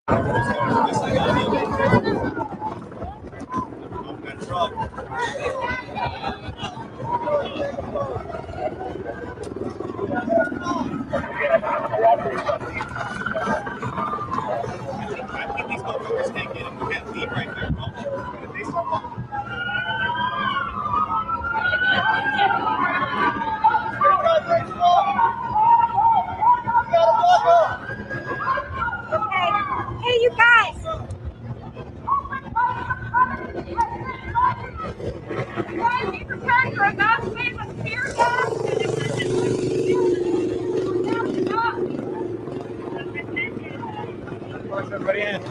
Hey, you guys! Guys, be prepared for a mass wave of tear gas. Push everybody in.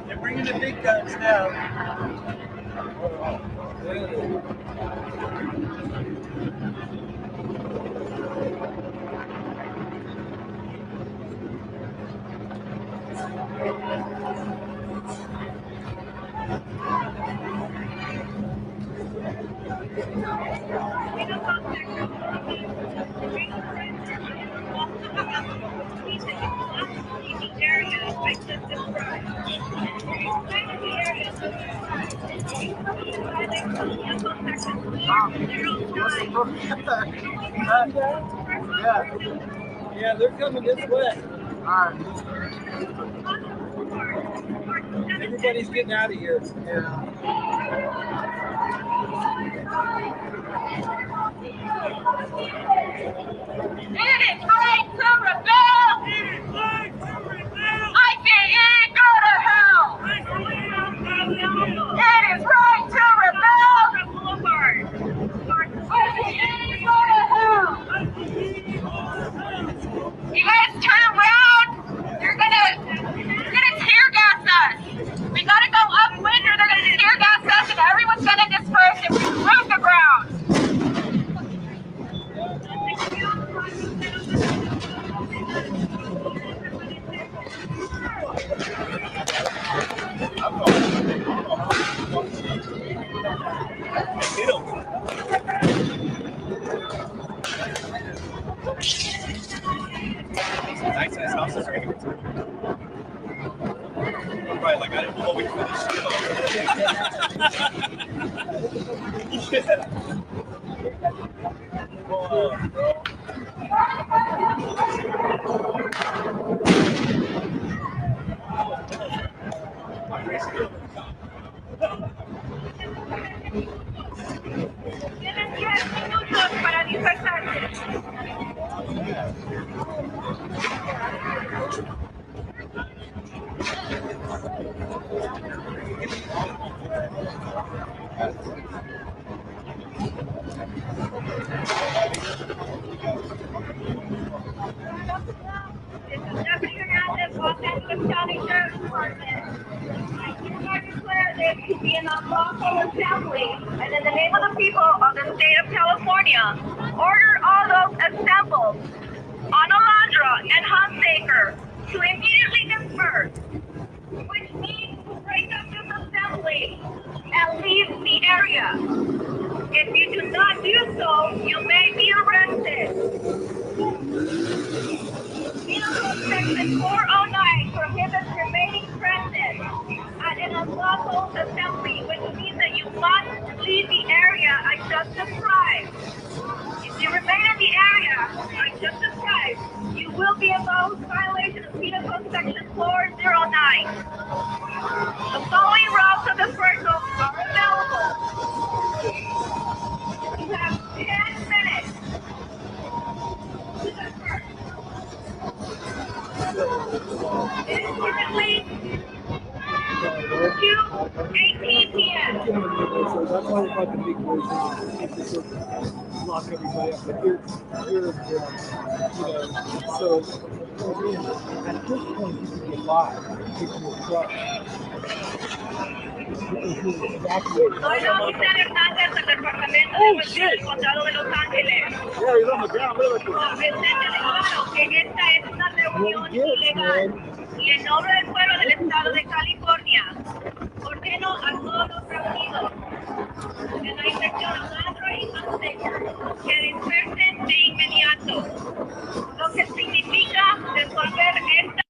They're bringing the big guns now. Yeah, they're coming this way. All right. Everybody's getting out of here. Yeah. It is time to rebel! It is time to rebel! ICE, go to hell! It is right to rebel! ICE, go to hell! You guys turn around! They're gonna tear gas us! We gotta go upwind or they're gonna tear gas us and everyone's gonna disperse if we lose the ground! Nice houses are going to right, like I didn't know we finished. Para dispersarse. County Sheriff's Department. I hereby declare this to be an unlawful assembly, and in the name of the people of the state of California, order all those assembled on Alondra and Hunsaker to immediately disperse, which means to break up this assembly and leave the area. If you do not do so, you may be arrested. Section 409 prohibits remaining present at an unlawful assembly, which means that you must leave the area I just described. If you remain in the area I just described, you will be involved in violation of Penal Code Section 409. The following routes of dispersal are available. You have 10 minutes to disperse. It is currently 2:18 p.m. That's why we're fucking big boys to lock everybody up. But you're so at this point you could get live if you're crushed. Soy la oficina Hernández departamento de policía del condado de Los Ángeles. Claro que esta es una reunión ilegal y en nombre del pueblo del estado de California ordeno a todos los reunidos en la intersección 4 y 11 que dispersen de inmediato, lo que significa resolver esta.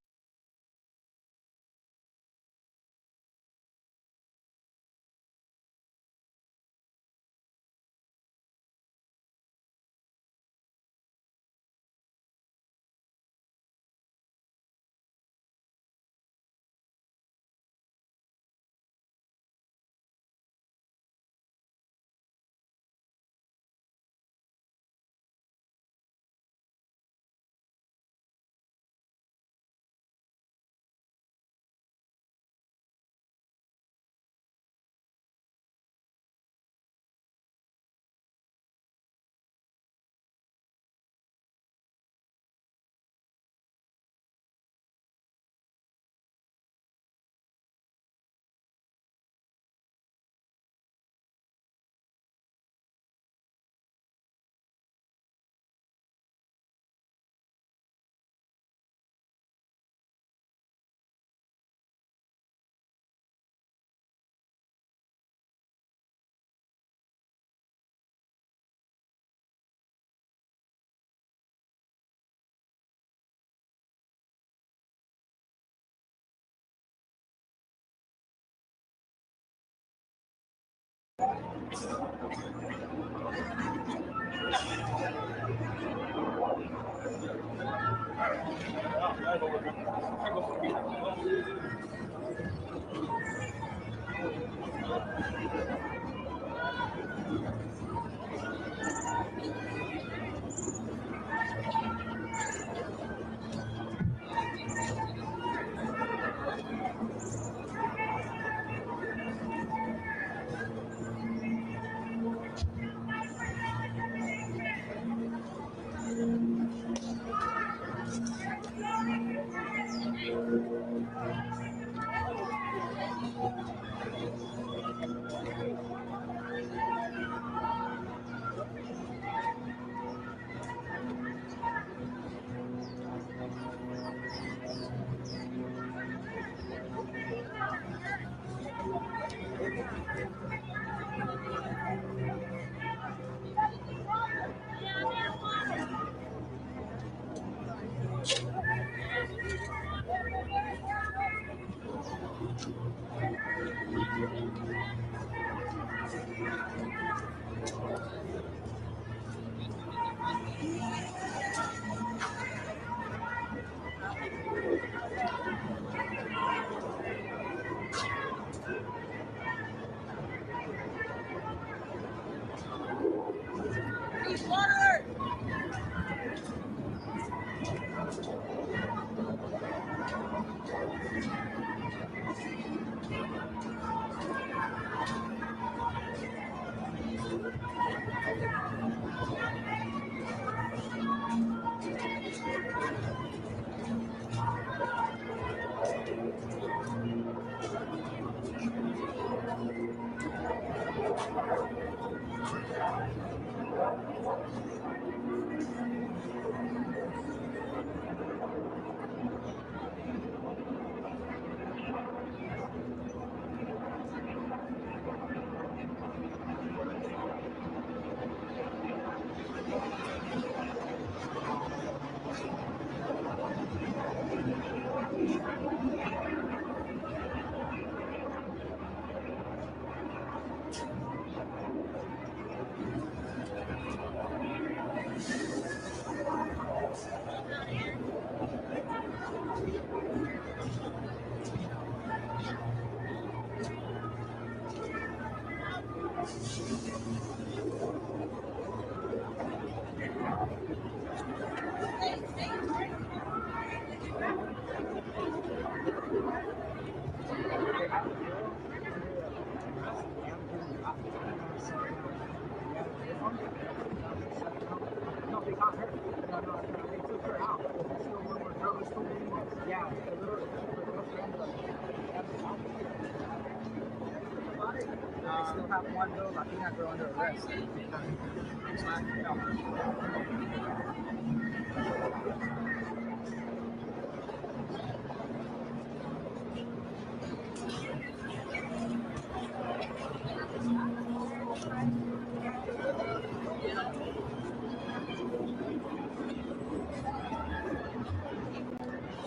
that one girl, I think that girl under arrest.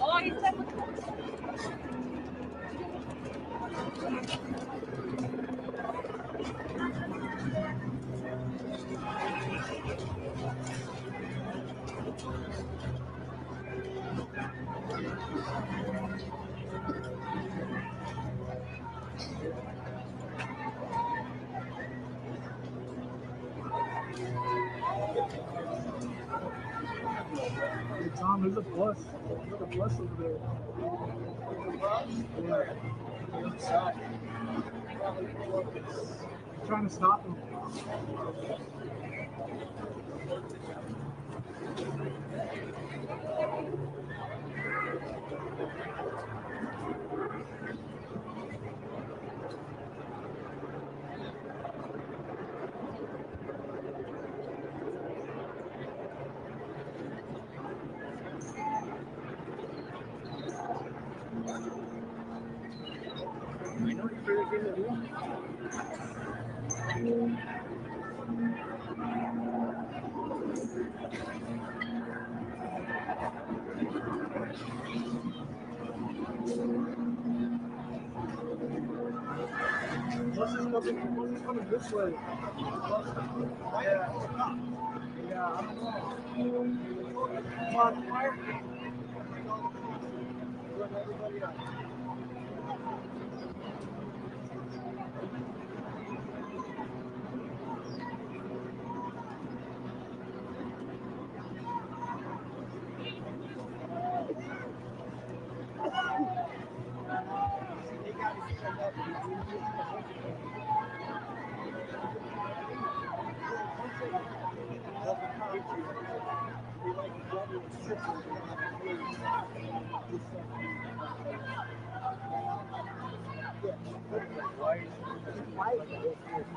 Oh, he said Hey, Tom, there's a bus. There's a bus over there. Yeah. The other side. Trying to stop him. I know you're pretty good at Bus is coming this way. Yeah. Yeah, I don't know. Come on, fire. Let everybody out.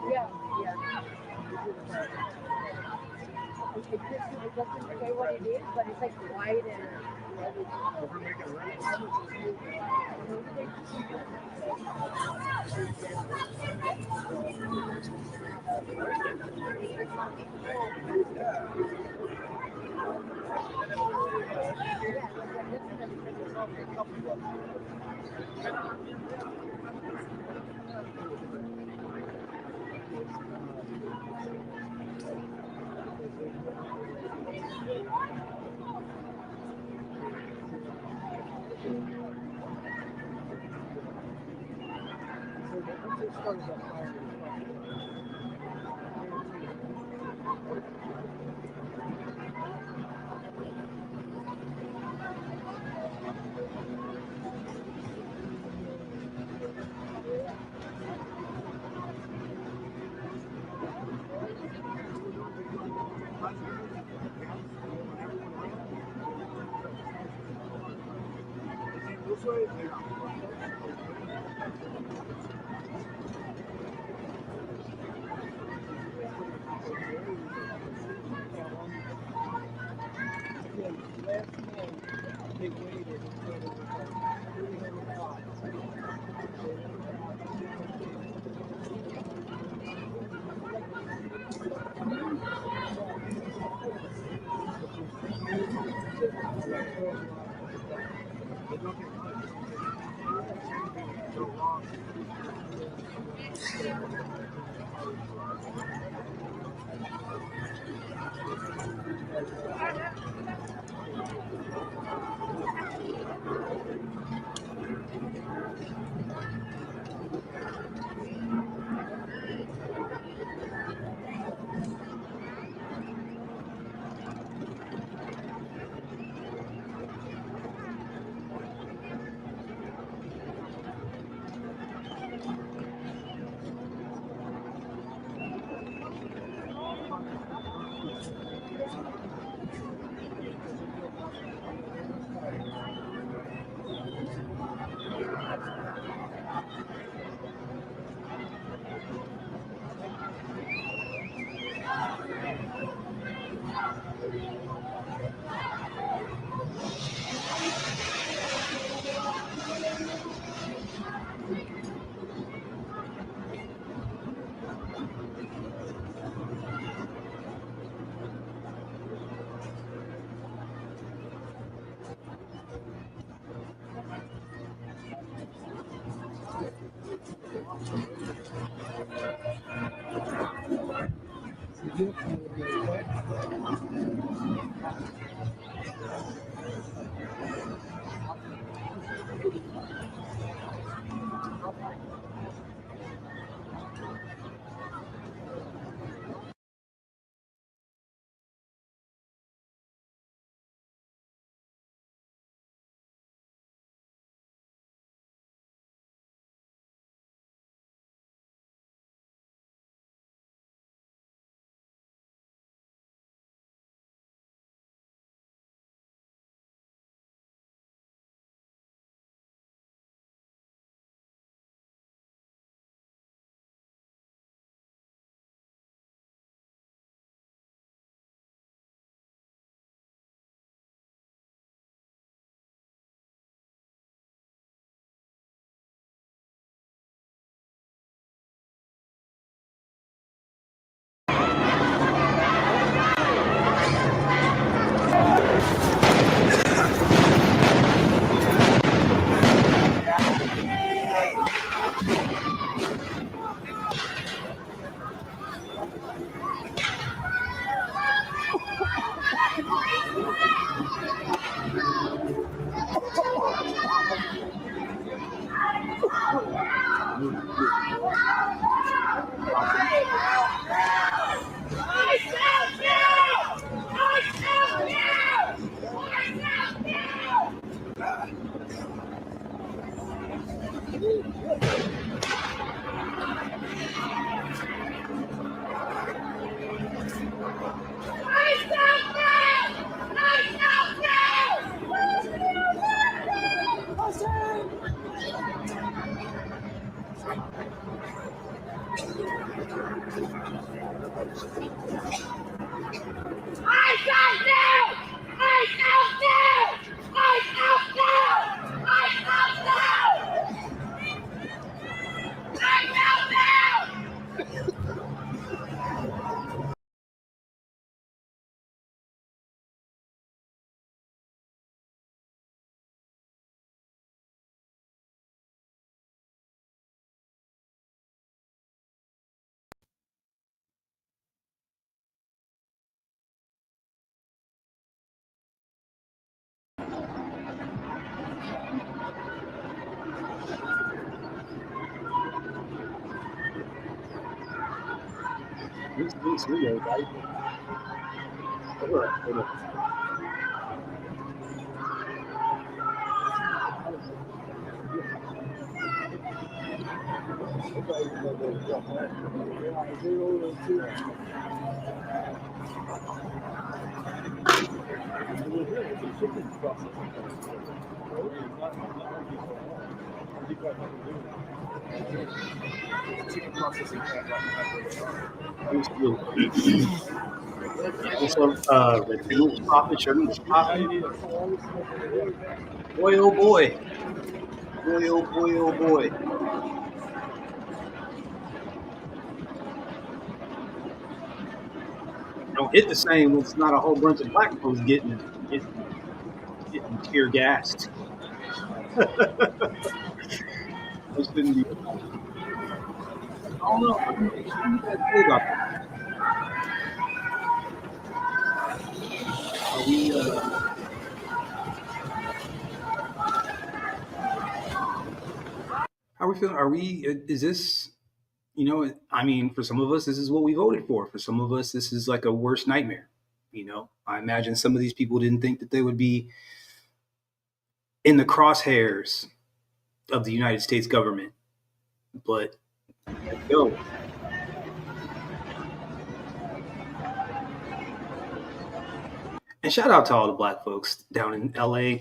Yeah, yeah. It doesn't say what it is, but it's like white and This way? Last night, they waited until it was like 300 pods. This video, right? Hold up. Also, retinal profit, sugar profit. Boy, oh boy. Boy, oh boy, oh boy. Don't hit the same when it's not a whole bunch of black folks getting tear gassed. That shouldn't be. I don't know. What do you guys feel about that? Are we? How are we feeling? Are we? Is this? I mean, for some of us, this is what we voted for. For some of us, this is like a worst nightmare. I imagine some of these people didn't think that they would be in the crosshairs of the United States government, but there we go. And shout out to all the black folks down in LA.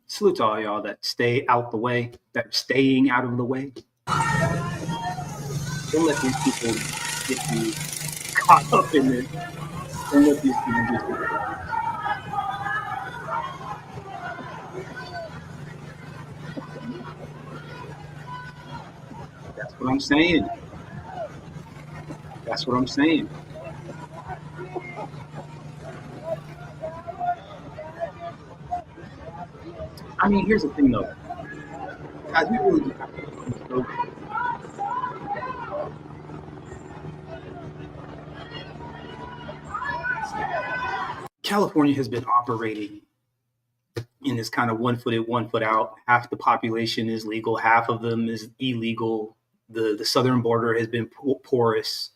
Salute to all y'all that stay out the way, that are staying out of the way. Don't let these people get you caught up in this. Don't let these people get you. That's what I'm saying. That's what I'm saying. I mean, here's the thing, though, guys. We really do have to be honest, though. California has been operating in this kind of one foot in, one foot out. Half the population is legal, half of them is illegal. The southern border has been porous.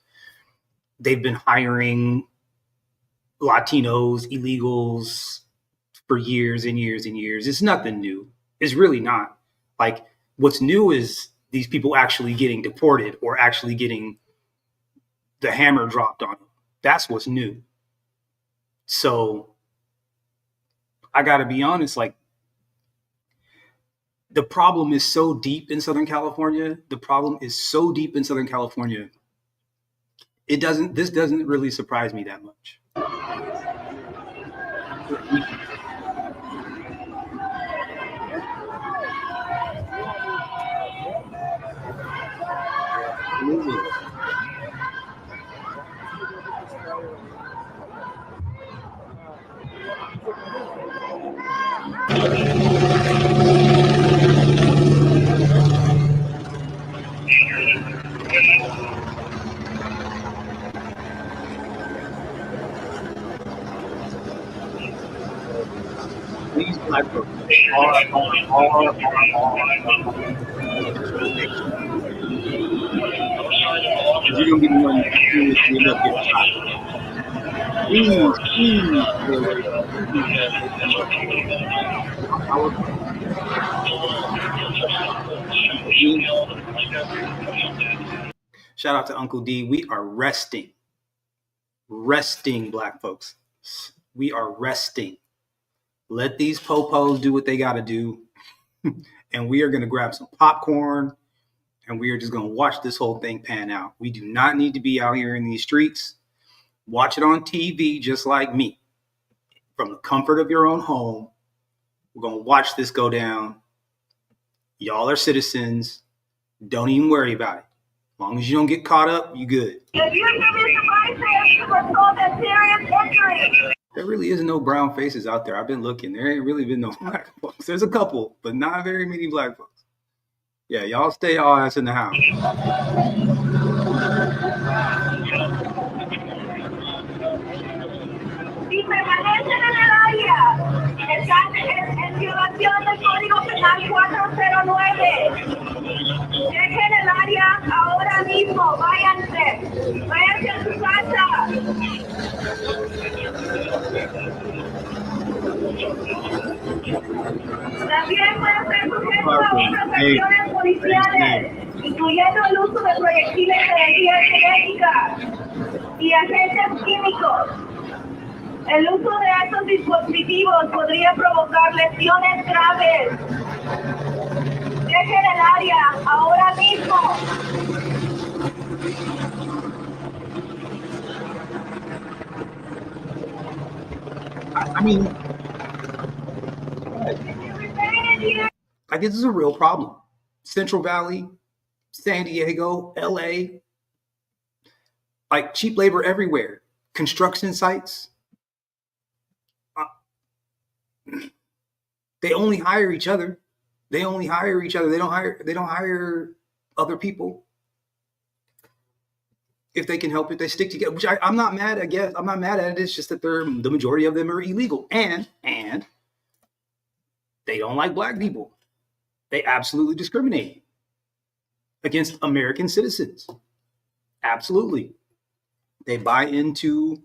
They've been hiring Latinos, illegals for years and years and years. It's nothing new. It's really not. Like, what's new is these people actually getting deported or actually getting the hammer dropped on them. That's what's new. So I got to be honest, like, the problem is so deep in Southern California. The problem is so deep in Southern California. This doesn't really surprise me that much. These black folks because you're gonna be the one that seriously end up getting shot. Shout out to Uncle D. We are resting black folks. We are resting. Let these popos do what they got to do. And we are going to grab some popcorn and we are just going to watch this whole thing pan out. We do not need to be out here in these streets. Watch it on TV just like me. From the comfort of your own home, we're going to watch this go down. Y'all are citizens. Don't even worry about it. As long as you don't get caught up, you good. If you give me some assault and serious injury. There really is no brown faces out there. I've been looking. There ain't really been no black folks. There's a couple, but not very many black folks. Yeah, y'all stay all ass in the house. Si permanecen en el área, están en violación del Código Penal 409. Dejen el área ahora mismo, váyanse a su casa. También pueden ser sujetos a otras acciones policiales, incluyendo el uso de proyectiles de energía cinética y agentes químicos. El uso de estos dispositivos podría provocar lesiones graves. Dejen el área ahora mismo. I mean, like, this is a real problem. Central Valley, San Diego, LA, like, cheap labor everywhere. Construction sites. They only hire each other. They don't hire other people. If they can help it, they stick together. Which I'm not mad at. I'm not mad at it. It's just that the majority of them are illegal, and they don't like black people. They absolutely discriminate against American citizens. Absolutely, they buy into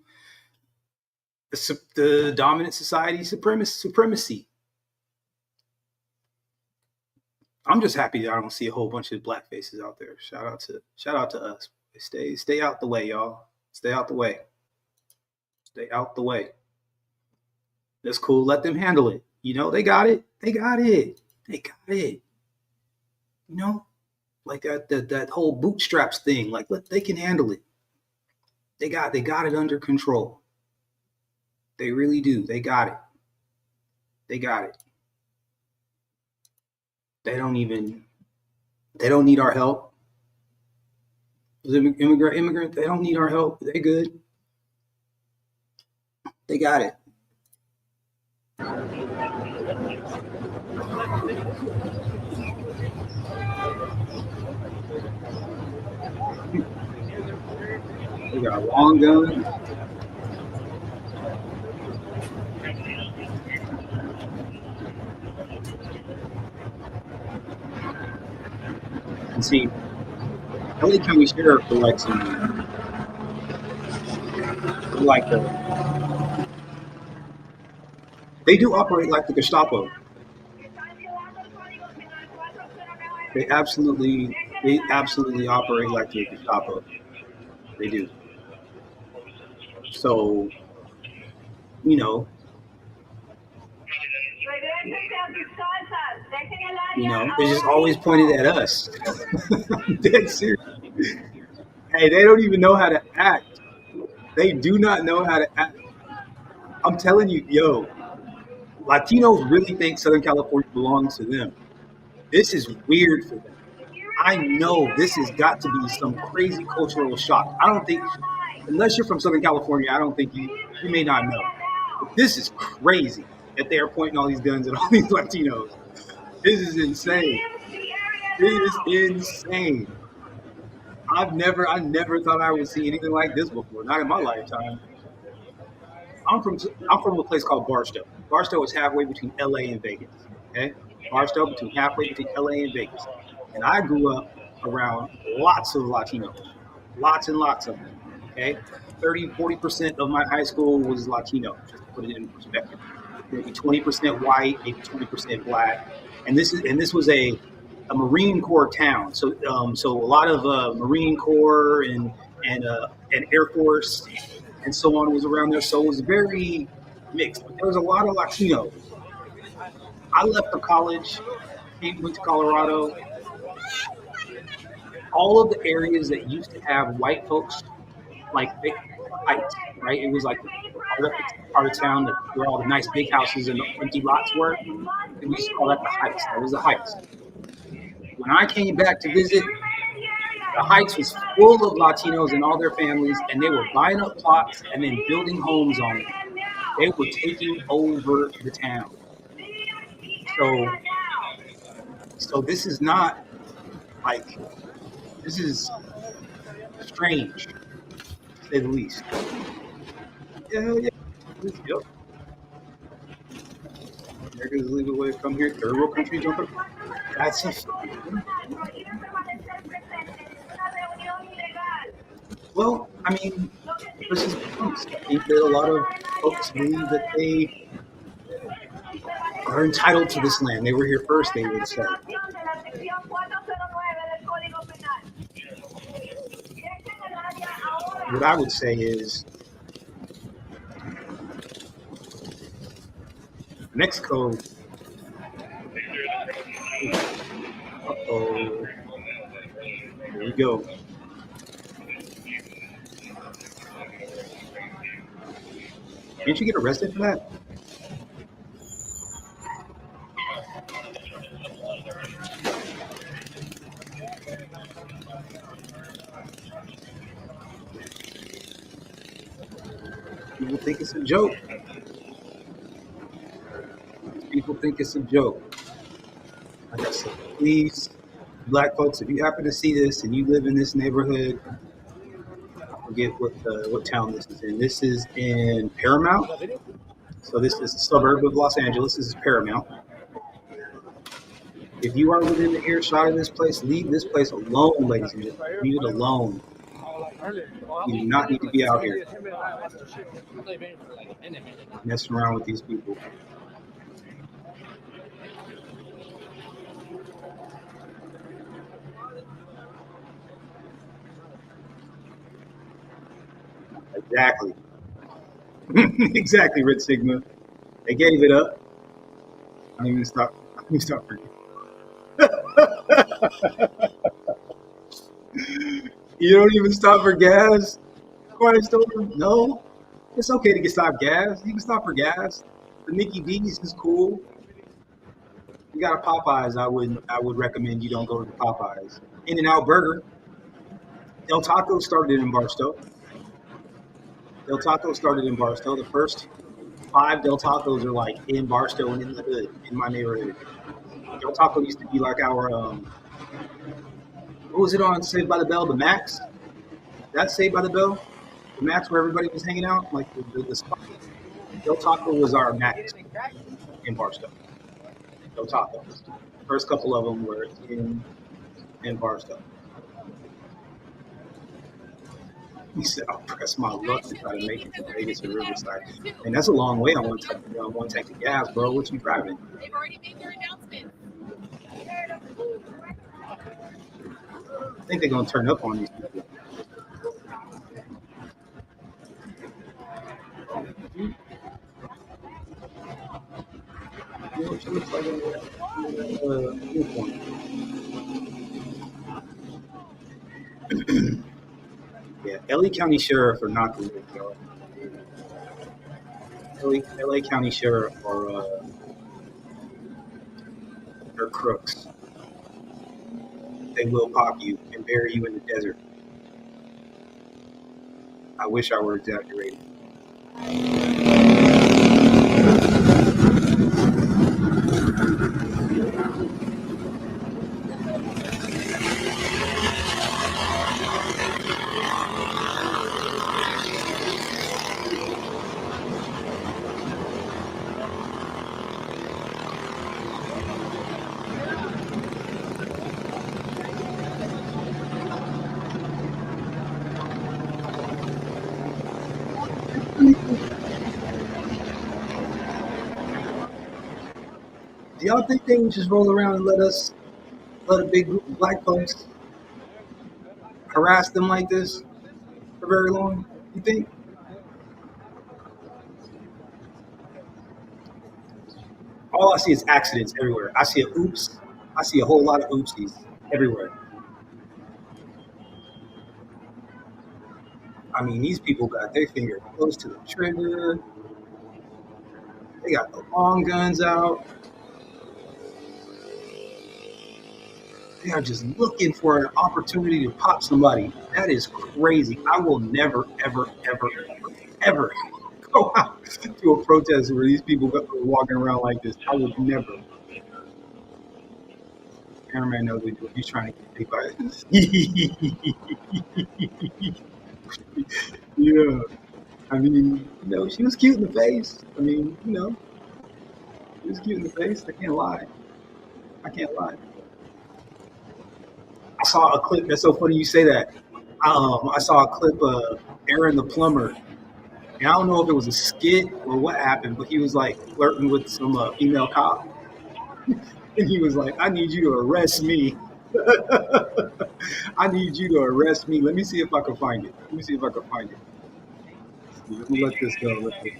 the dominant society supremacy. I'm just happy that I don't see a whole bunch of black faces out there. Shout out to us. Stay out the way, y'all. Stay out the way. Stay out the way. That's cool. Let them handle it. You know, they got it. They got it. You know, like that whole bootstraps thing. Like, they can handle it. They got it under control. They really do. They got it. They got it. They don't need our help. Immigrant, they don't need our help. They good. They got it. They got long guns. And see, LA County Sheriff are like they do operate like the Gestapo. They absolutely operate like the Gestapo. They do. So, you know, it's just always pointed at us. I'm dead serious. Hey, they don't even know how to act. They do not know how to act. I'm telling you, yo, Latinos really think Southern California belongs to them. This is weird for them. I know this has got to be some crazy cultural shock. I don't think, unless you're from Southern California, I don't think you may not know. But this is crazy that they are pointing all these guns at all these Latinos. This is insane. This is insane. I never thought I would see anything like this before. Not in my lifetime. I'm from a place called Barstow. Barstow is halfway between LA and Vegas. Okay, Barstow halfway between LA and Vegas. And I grew up around lots of Latinos, lots and lots of them. Okay, 30-40% of my high school was Latino. Just to put it in perspective, maybe 20% white, maybe 20% black. And this was a Marine Corps town. So a lot of Marine Corps and Air Force and so on was around there. So it was very mixed. But there was a lot of Latinos. I left for college, went to Colorado. All of the areas that used to have white folks, like big heights, right? It was like part of town where all the nice big houses and the empty lots were. And we used to call that the Heights. That was the Heights. When I came back to visit, the Heights was full of Latinos and all their families, and they were buying up plots and then building homes on them. They were taking over the town. So this is not like, this is strange, to say the least. Yeah. Yep. America's legal way to come here. Third world country jumping. That's a. Well, I mean, this is. I think that a lot of folks believe that they are entitled to this land. They were here first, they would say. What I would say is Mexico. Uh-oh. Here we go. Didn't you get arrested for that? People think it's a joke. People think it's a joke. Like I said, please, black folks, if you happen to see this and you live in this neighborhood, I forget what town this is in. This is in Paramount. So this is a suburb of Los Angeles. This is Paramount. If you are within the earshot of this place, leave this place alone, ladies and gentlemen. Leave it alone. You do not need to be out here messing around with these people. Exactly. Exactly, Red Sigma. They gave it up. I don't even stop. Let me stop for you. You don't even stop for gas? Quiet storm? No. It's okay to get stop gas. You can stop for gas. The Mickey D's is cool. You got a Popeyes. I would recommend you don't go to the Popeyes. In and Out Burger. Del Taco started in Barstow. Del Taco started in Barstow. The first five Del Tacos are like in Barstow and in the hood, in my neighborhood. Del Taco used to be like our what was it on Saved by the Bell? The Max? That Saved by the Bell? The Max where everybody was hanging out? Like the spot. Del Taco was our Max in Barstow. Del Taco. First couple of them were in Barstow. He said, "I'll press my luck to try to make it to Vegas or Riverside." And that's a long way on one tank of gas, bro. What you driving? They've already made their announcement. I think they're gonna turn up on these people. You know, she looks like a unicorn. Yeah, LA County Sheriff are not the good, y'all. LA County Sheriff are crooks. They will pop you and bury you in the desert. I wish I were exaggerating. Do y'all think they would just roll around and let a big group of black folks harass them like this for very long? You think? All I see is accidents everywhere. I see a oops. I see a whole lot of oopsies everywhere. I mean, these people got their finger close to the trigger. They got the long guns out. They are just looking for an opportunity to pop somebody. That is crazy. I will never, ever, ever, ever, ever go out to a protest where these people are walking around like this. I would never. Cameraman knows what he's doing. He's trying to get big by Yeah. I mean, she was cute in the face. I mean, she was cute in the face. I can't lie. I can't lie. I saw a clip. That's so funny you say that. I saw a clip of Aaron the plumber, and I don't know if it was a skit or what happened, but he was like flirting with some female cop, and he was like, "I need you to arrest me. I need you to arrest me. Let me see if I can find it. Let me see if I can find it. Let me let this go. Let this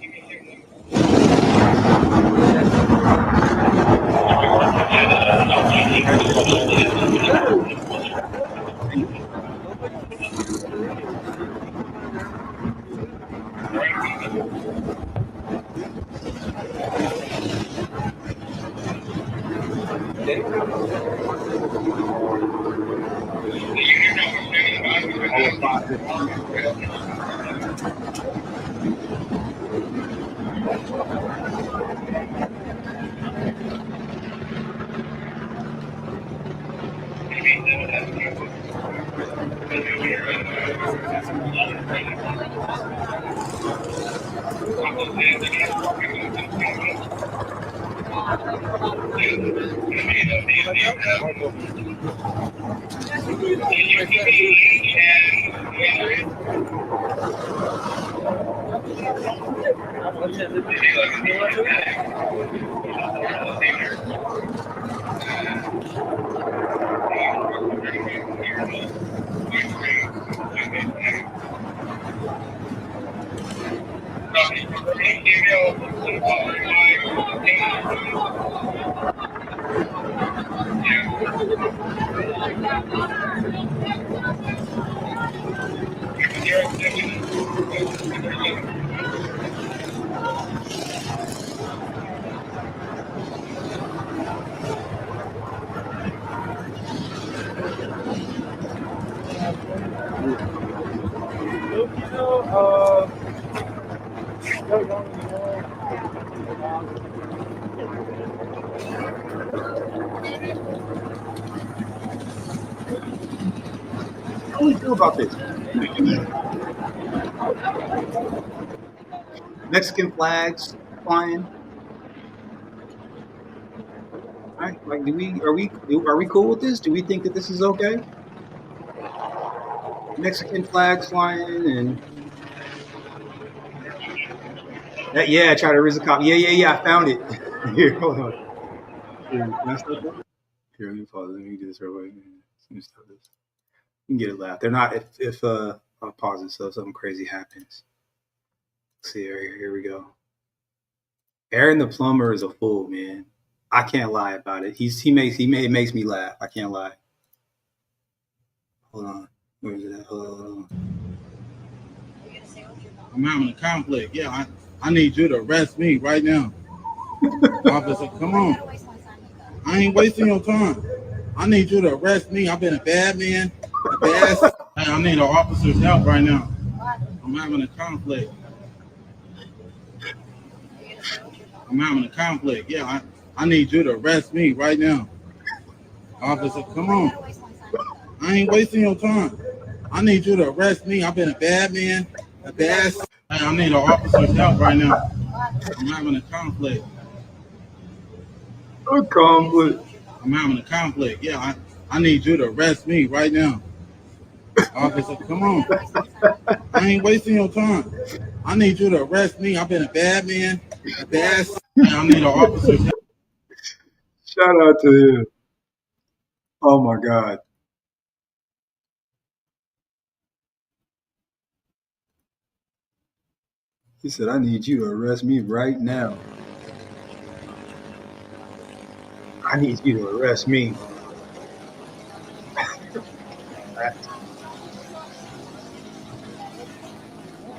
How do we feel about this? Mexican flags flying, right? Like, are we cool with this? Do we think that this is okay? Mexican flags flying and that, yeah, try to raise a cop. Yeah. I found it. Here, hold on. Here, can I stop that? Here, let me pause. Let me do this real quick. Let me stop this. You can get a laugh. They're not if I'll pause it so if something crazy happens. Let's see here we go. Aaron the plumber is a fool, man. I can't lie about it. It makes me laugh. I can't lie. Hold on. Where is it at? Hold on. I'm having a conflict. Yeah, I need you to arrest me right now. Officer, come on. I ain't wasting your time. I need you to arrest me. I've been a bad man. I need an officer's help right now. I'm having a conflict. I'm having a conflict. Yeah, I need you to arrest me right now. Officer, come on. I ain't wasting your time. I need you to arrest me. I've been a bad man. I need an officer's help right now. I'm having a conflict. I'm having a conflict. Yeah, I need you to arrest me right now. Officer, come on. I ain't wasting your time. I need you to arrest me. I've been a bad man. I need an officer's help. Shout out to him. Oh my God. He said, I need you to arrest me right now. I need you to arrest me.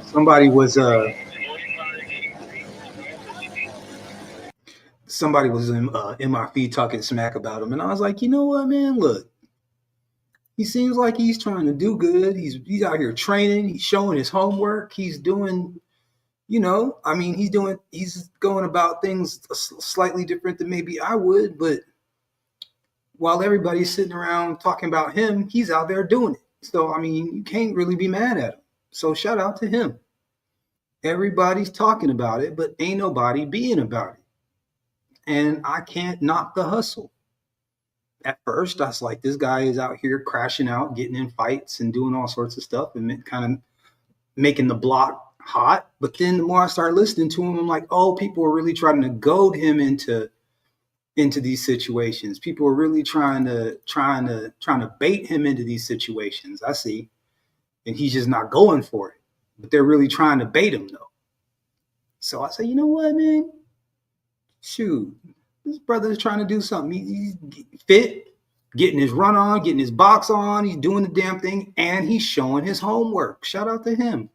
Somebody was in my feed talking smack about him, and I was like, you know what, man? Look, he seems like he's trying to do good. He's out here training. He's showing his homework. He's doing, I mean, he's going about things slightly different than maybe I would, but while everybody's sitting around talking about him, he's out there doing it. So I mean, you can't really be mad at him. So shout out to him. Everybody's talking about it, but ain't nobody being about it. And I can't knock the hustle. At first, I was like, this guy is out here crashing out, getting in fights and doing all sorts of stuff and kind of making the block hot. But then the more I started listening to him, I'm like, oh, people are really trying to goad him into these situations. People are really trying to bait him into these situations. I see. And he's just not going for it. But they're really trying to bait him though. So I say, you know what, man? Shoot, this brother is trying to do something. He's fit, getting his run on, getting his box on. He's doing the damn thing, and he's showing his homework. Shout out to him.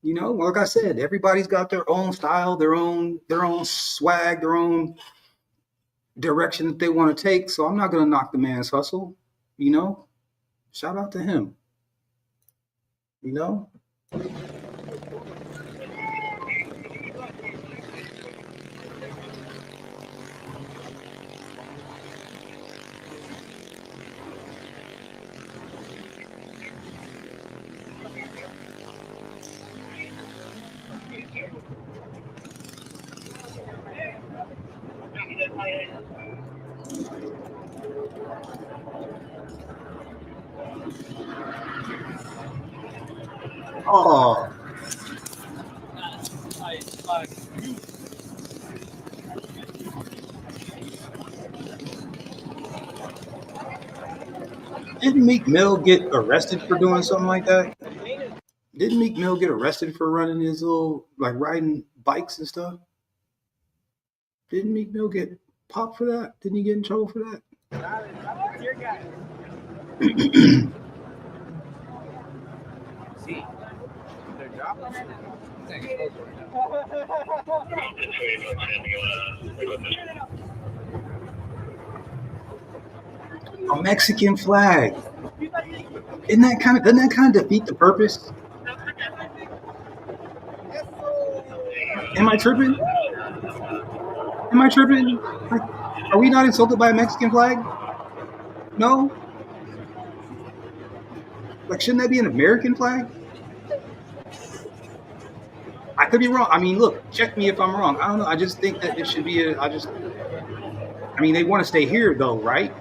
Like I said, everybody's got their own style, their own swag, their own direction that they want to take. So I'm not going to knock the man's hustle. Shout out to him. Oh, didn't Meek Mill get arrested for doing something like that? Didn't Meek Mill get arrested for running his little, like, riding bikes and stuff? Didn't Meek Mill get popped for that? Didn't he get in trouble for that? A Mexican flag. Doesn't that kind of defeat the purpose? Am I tripping? Am I tripping? Like, are we not insulted by a Mexican flag? No? Like, shouldn't that be an American flag? I could be wrong. I mean, look, check me if I'm wrong. I don't know. I just think that it should be I mean, they want to stay here though, right?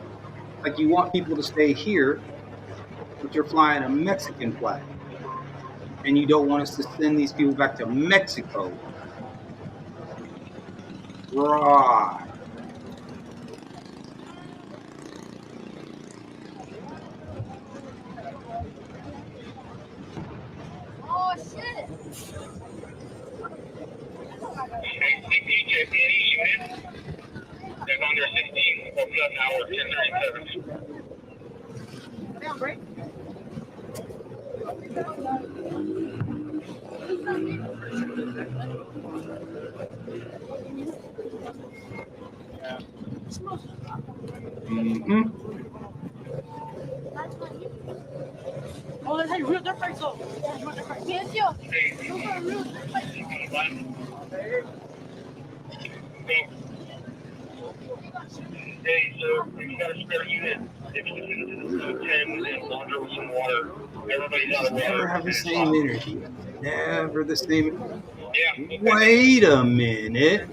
Like, you want people to stay here, but you're flying a Mexican flag. And you don't want us to send these people back to Mexico. Right. Oh shit! There's under 16, hopefully an hour, 10:37. Damn, break. Mm-hmm. Oh, that's how you real dirt bikes go. Yes, yo. Those are real dirt bikes. Hey, so if you got a spare unit, if you can do 10 and launder with some water, everybody's out of water. Never have the same energy. Never the same. Yeah. Wait a minute.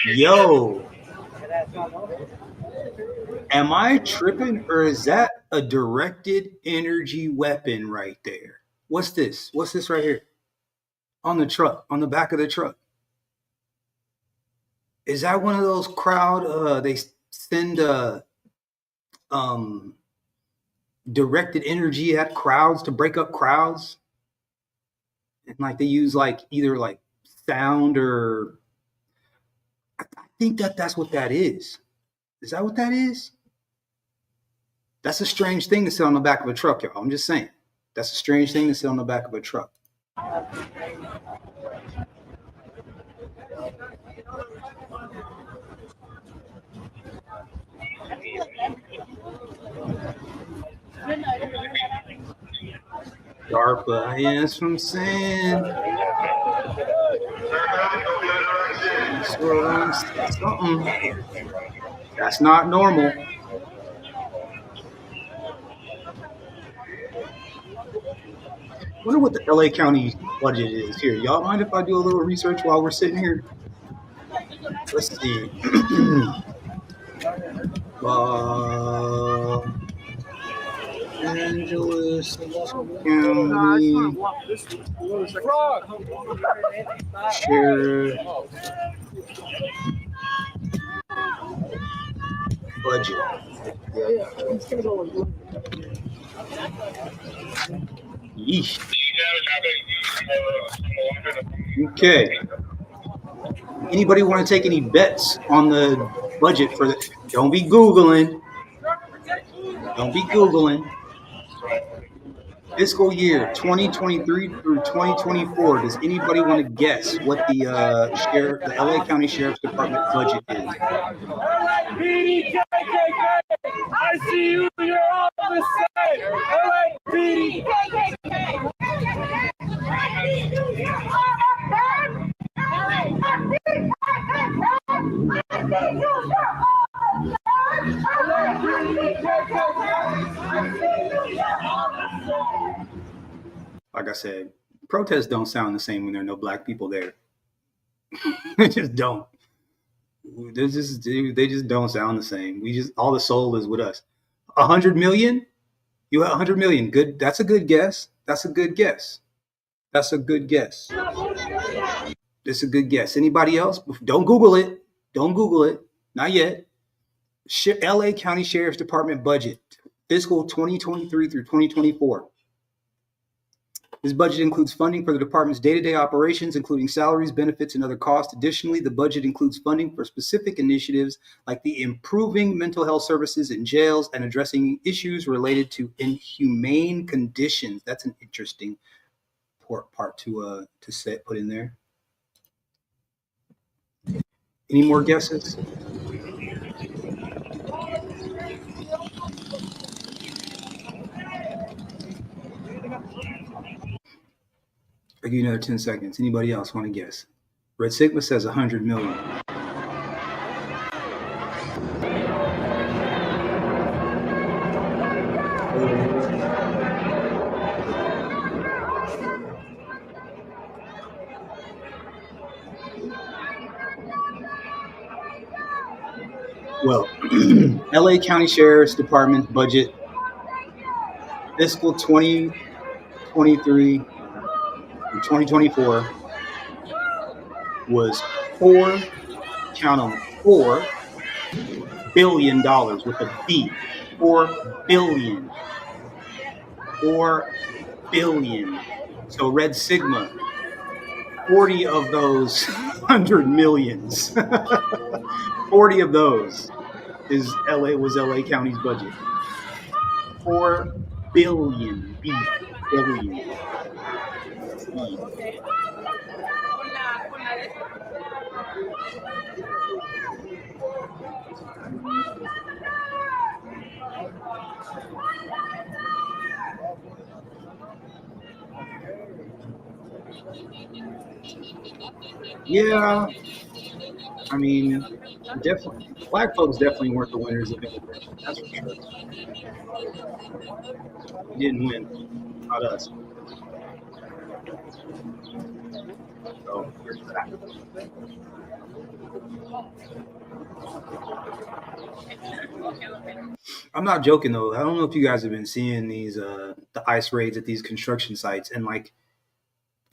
Yo. Am I tripping or is that a directed energy weapon right there? What's this? What's this right here? On the truck, on the back of the truck. Is that one of those crowd they send um directed energy at crowds to break up crowds? And like they use like either like sound or I think that's what that is. Is that what that is? That's a strange thing to sit on the back of a truck, y'all. I'm just saying. That's a strange thing to sit on the back of a truck. DARPA, yeah, that's what I'm saying. That's something. That's not normal. I wonder what the LA County budget is here. Y'all mind if I do a little research while we're sitting here? Let's see. Angeles County Sheriff budget. Yeesh. Okay. Anybody want to take any bets on the budget for the? Don't be Googling. Don't be Googling. Fiscal year 2023 through 2024. Does anybody want to guess what the the LA County Sheriff's Department budget is? I see you. You're on the side. LAPD. Like I said, protests don't sound the same when there are no black people there. They just don't. They just don't sound the same. We just all the soul is with us. 100 million? You have 100 million. Good. That's a good guess. That's a good guess. That's a good guess. That's a good guess. Anybody else? Don't Google it. Don't Google it. Not yet. LA County Sheriff's Department budget, fiscal 2023 through 2024. This budget includes funding for the department's day-to-day operations, including salaries, benefits, and other costs. Additionally, the budget includes funding for specific initiatives like the improving mental health services in jails and addressing issues related to inhumane conditions. That's an interesting part to put in there. Any more guesses? I'll give you another 10 seconds. Anybody else want to guess? Red Sigma says 100 million. Well, LA County Sheriff's Department budget fiscal 2023 and 2024 was count them, $4 billion with a B. 4 billion. 4 billion. So Red Sigma, 40 of those 100 millions. 40 of those was LA County's budget. 4 billion. Billion. Yeah, I mean, definitely, black folks definitely weren't the winners of immigration. That's for sure. We didn't win, not us. So there's that. I'm not joking though. I don't know if you guys have been seeing these the ICE raids at these construction sites, and like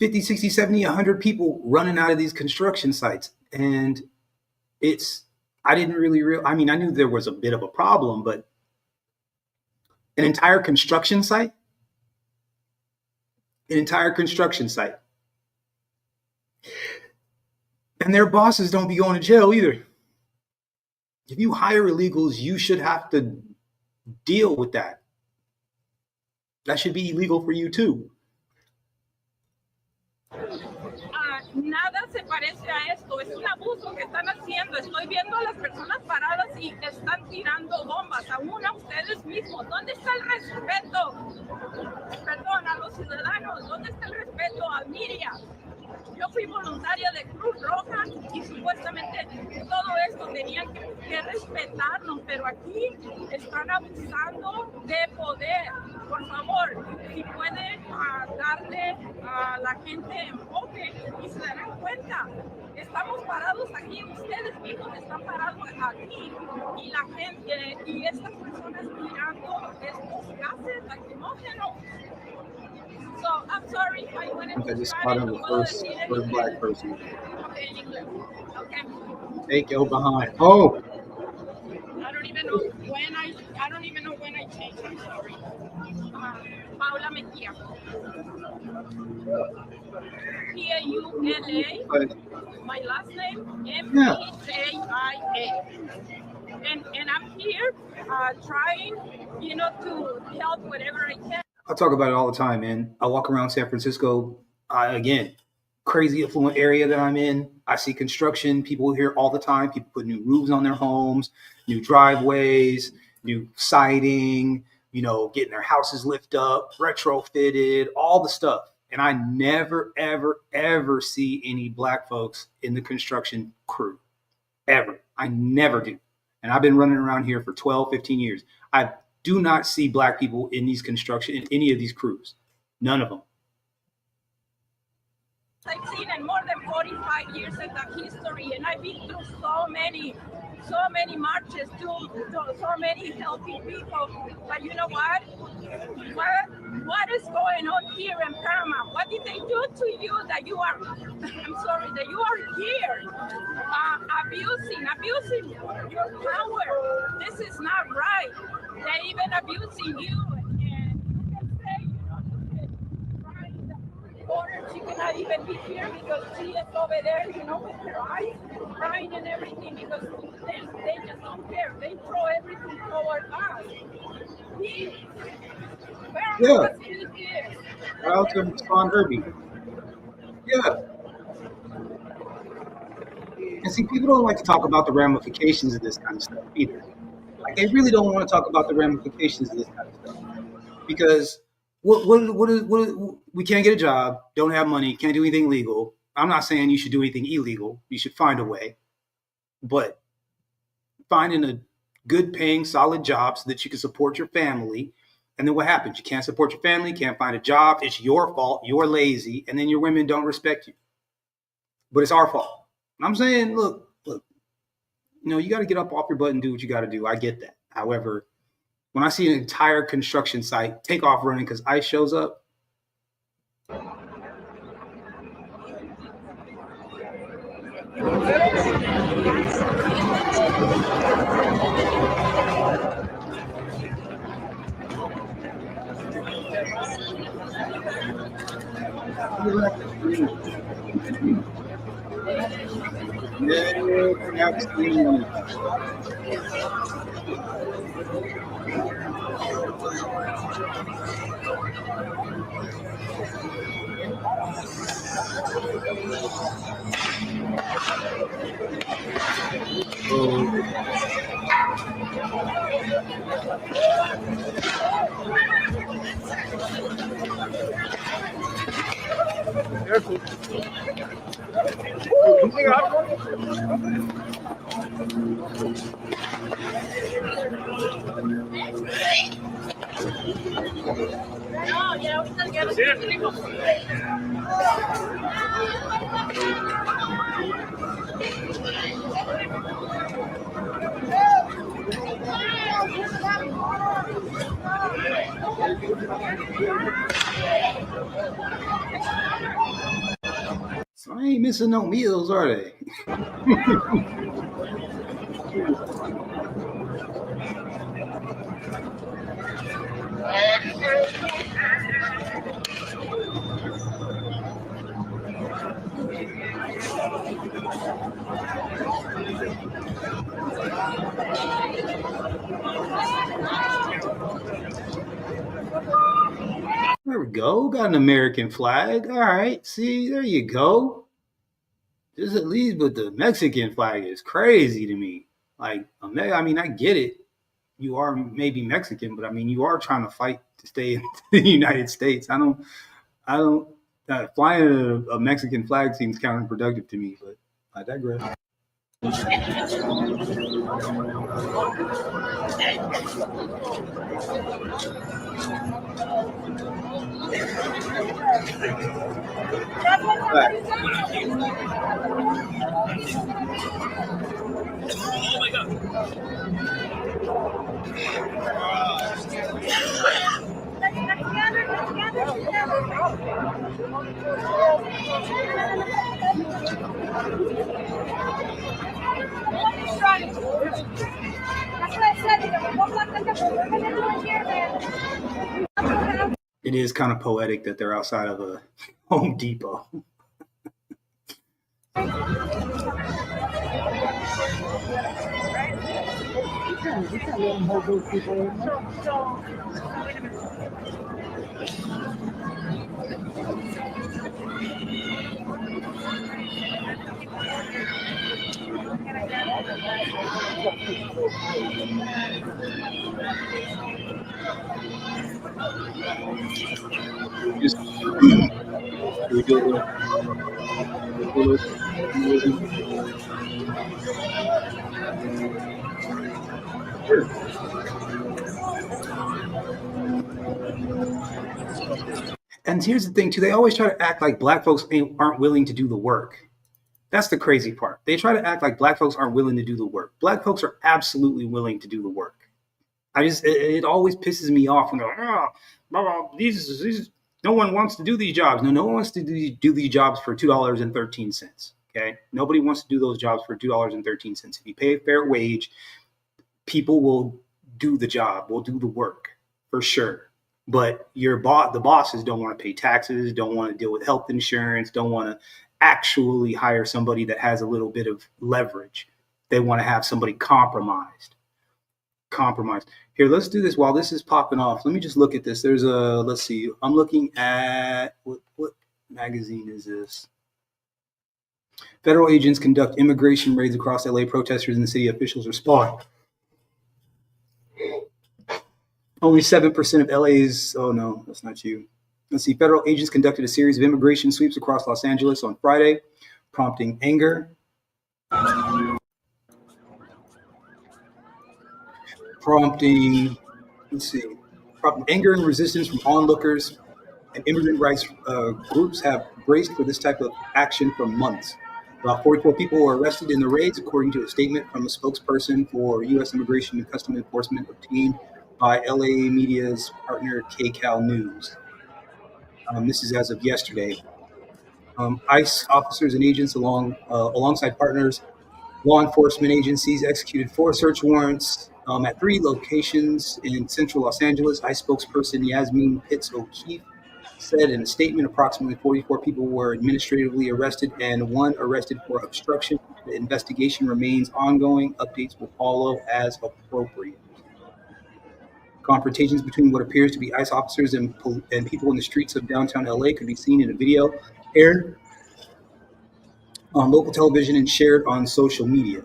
50, 60, 70, 100 people running out of these construction sites. And I didn't really I mean, I knew there was a bit of a problem, but an entire construction site, and their bosses don't be going to jail either. If you hire illegals, you should have to deal with that. That should be illegal for you too. Nada se parece a esto, es un abuso que están haciendo. Estoy viendo a las personas paradas y están tirando bombas, aún a ustedes mismos. ¿Dónde está el respeto? Perdón, a los ciudadanos, ¿dónde está el respeto a Miria? Yo fui voluntaria de Cruz Roja y supuestamente todo esto tenían que respetarnos, pero aquí están abusando de poder. Por favor, si pueden darle a la gente enfoque y se darán cuenta, estamos parados aquí, ustedes mismos están parados aquí y la gente y estas personas tirando estos gases lacrimógenos. So, I'm sorry, I wanted to just spotted the first black person. Okay, in English. Okay. Hey, go behind. Oh! I don't even know when I changed. I'm sorry. Paula Mejia. Paula. My last name Mejia. And I'm here trying, to help whatever I can. I talk about it all the time, man. I walk around San Francisco. Again, crazy affluent area that I'm in. I see construction. People here all the time. People put new roofs on their homes, new driveways, new siding, getting their houses lifted up, retrofitted, all the stuff. And I never, ever, ever see any black folks in the construction crew. Ever. I never do. And I've been running around here for 12, 15 years. I do not see black people in any of these crews. None of them. I've seen in more than 45 years in the history, and I've been through so many marches, to so many helping people. But you know what? What is going on here in Panama? What did they do to you that you are, that you are here abusing your power? This is not right. They're even abusing you. And you can say, or she cannot even be here because she is over there, with her eyes crying and everything because they just don't care. They throw everything toward us. Yeah. I'll respond Herbie. Yeah. And see, people don't like to talk about the ramifications of this kind of stuff either. Like, they really don't want to talk about the ramifications of this kind of stuff. Because we can't get a job, don't have money, can't do anything legal. I'm not saying you should do anything illegal. You should find a way, but finding a good paying, solid job so that you can support your family. And then what happens? You can't support your family, can't find a job. It's your fault. You're lazy. And then your women don't respect you. But it's our fault. I'm saying, look, you got to get up off your butt and do what you got to do. I get that. However, when I see an entire construction site take off running because ICE shows up, so I ain't missing no meals, are they? There we go. Got an American flag. All right. See, there you go. Just at least, but the Mexican flag is crazy to me. Like, I mean, I get it. You are maybe Mexican, but I mean, you are trying to fight to stay in the United States. I don't. Flying a Mexican flag seems counterproductive to me, but I digress. It is kind of poetic that they're outside of a Home Depot. Just we do Sure. And here's the thing too, they always try to act like black folks aren't willing to do the work. That's the crazy part. They try to act like black folks aren't willing to do the work. Black folks are absolutely willing to do the work. It always pisses me off when they're like, these no one wants to do these jobs. No one wants to do these jobs for $2.13. Okay, nobody wants to do those jobs for $2.13. If you pay a fair wage, people will do the job, will do the work for sure. But the bosses don't want to pay taxes, don't want to deal with health insurance, don't want to actually hire somebody that has a little bit of leverage. They want to have somebody compromised. Here, let's do this while this is popping off. Let me just look at this. Let's see. I'm looking at what magazine is this? Federal agents conduct immigration raids across LA. Protesters in the city. Officials respond. Only 7% of LA's, oh no, that's not you. Let's see, federal agents conducted a series of immigration sweeps across Los Angeles on Friday, prompting anger. Prompting anger and resistance from onlookers, and immigrant rights groups have braced for this type of action for months. About 44 people were arrested in the raids, according to a statement from a spokesperson for U.S. Immigration and Customs Enforcement obtained by LA media's partner KCAL News. This is as of yesterday. ICE officers and agents, alongside partners, law enforcement agencies, executed 4 search warrants at 3 locations in central Los Angeles. ICE spokesperson Yasmin Pitts O'Keefe said in a statement approximately 44 people were administratively arrested and 1 arrested for obstruction. The investigation remains ongoing. Updates will follow as appropriate. Confrontations between what appears to be ICE officers and people in the streets of downtown LA could be seen in a video aired on local television and shared on social media.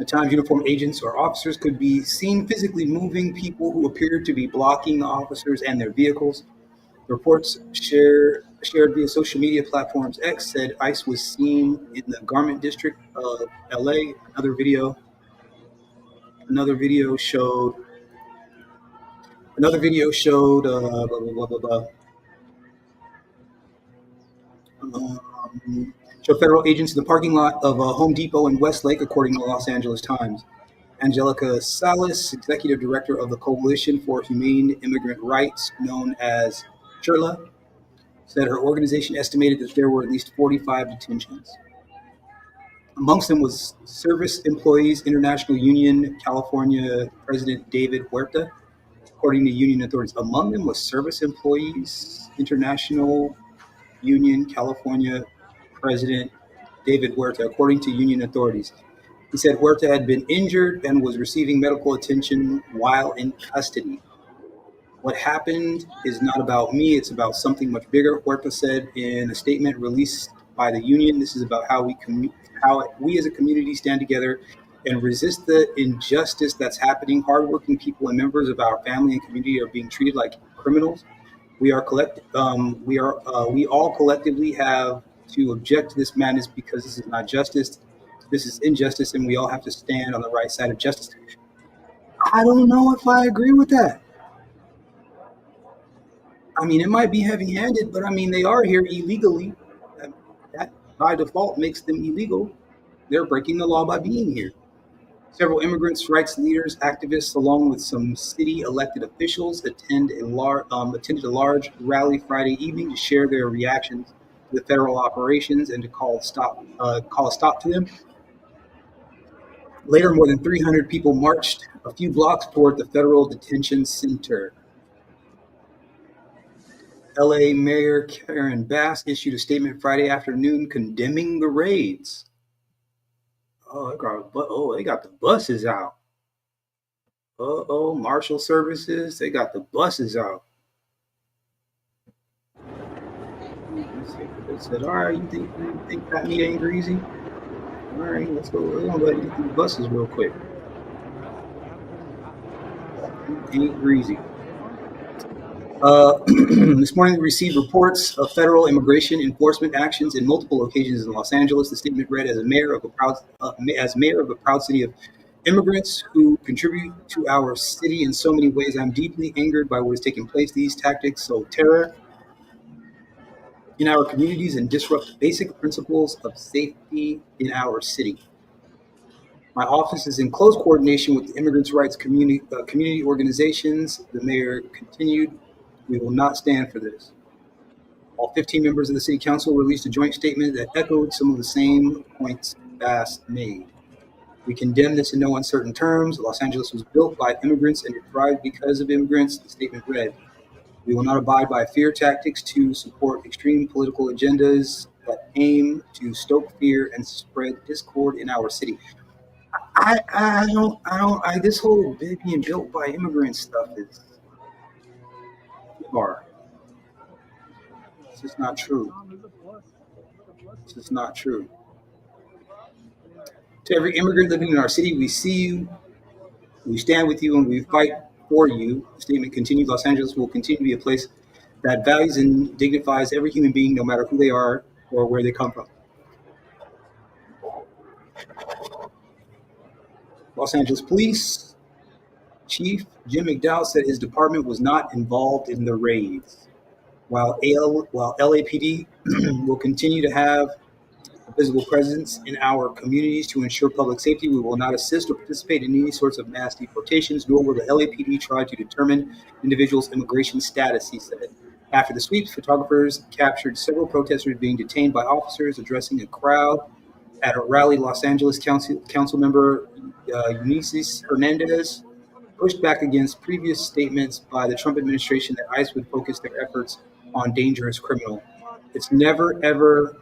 At times, uniformed agents or officers could be seen physically moving people who appeared to be blocking the officers and their vehicles. The reports shared via social media platforms X said ICE was seen in the Garment District of LA. Another video showed blah, blah, blah, blah, showed federal agents in the parking lot of a Home Depot in Westlake, according to the Los Angeles Times. Angelica Salas, executive director of the Coalition for Humane Immigrant Rights, known as CHIRLA, said her organization estimated that there were at least 45 detentions. Amongst them was Service Employees International Union California President David Huerta, according to union authorities. Among them was Service Employees International Union California President David Huerta, according to union authorities. He said Huerta had been injured and was receiving medical attention while in custody. What happened is not about me, it's about something much bigger, Huerta said in a statement released by the union. This is about how we as a community stand together and resist the injustice that's happening. Hardworking people and members of our family and community are being treated like criminals. We all collectively have to object to this madness because this is not justice. This is injustice, and we all have to stand on the right side of justice. I don't know if I agree with that. I mean, it might be heavy-handed, but I mean, they are here illegally. That by default makes them illegal. They're breaking the law by being here. Several immigrants' rights leaders, activists, along with some city elected officials, attended a large rally Friday evening to share their reactions to the federal operations and to call a stop to them. Later, more than 300 people marched a few blocks toward the federal detention center. LA Mayor Karen Bass issued a statement Friday afternoon condemning the raids. They got the buses out. Marshal services, they got the buses out. They said, all right, you think that meat ain't greasy? All right, let's go. We're gonna let you get through the buses real quick. Ain't greasy. This morning, we received reports of federal immigration enforcement actions in multiple locations in Los Angeles. The statement read, as mayor of a proud city of immigrants who contribute to our city in so many ways, I'm deeply angered by what is taking place. These tactics sow terror in our communities and disrupt basic principles of safety in our city. My office is in close coordination with the immigrants' rights community organizations. The mayor continued, we will not stand for this. All 15 members of the city council released a joint statement that echoed some of the same points Bass made. We condemn this in no uncertain terms. Los Angeles was built by immigrants and it thrived because of immigrants, the statement read. We will not abide by fear tactics to support extreme political agendas that aim to stoke fear and spread discord in our city. This whole being built by immigrants stuff is far. This is not true. This is not true. To every immigrant living in our city, we see you. We stand with you and we fight for you. The statement continued. Los Angeles will continue to be a place that values and dignifies every human being, no matter who they are or where they come from. Los Angeles Police Chief Jim McDowell said his department was not involved in the raids. While LAPD will continue to have a visible presence in our communities to ensure public safety, we will not assist or participate in any sorts of mass deportations, nor will the LAPD try to determine individuals' immigration status, he said. After the sweeps, photographers captured several protesters being detained by officers addressing a crowd at a rally. Los Angeles Council member Eunice Hernandez pushed back against previous statements by the Trump administration that ICE would focus their efforts on dangerous criminal. It's never, ever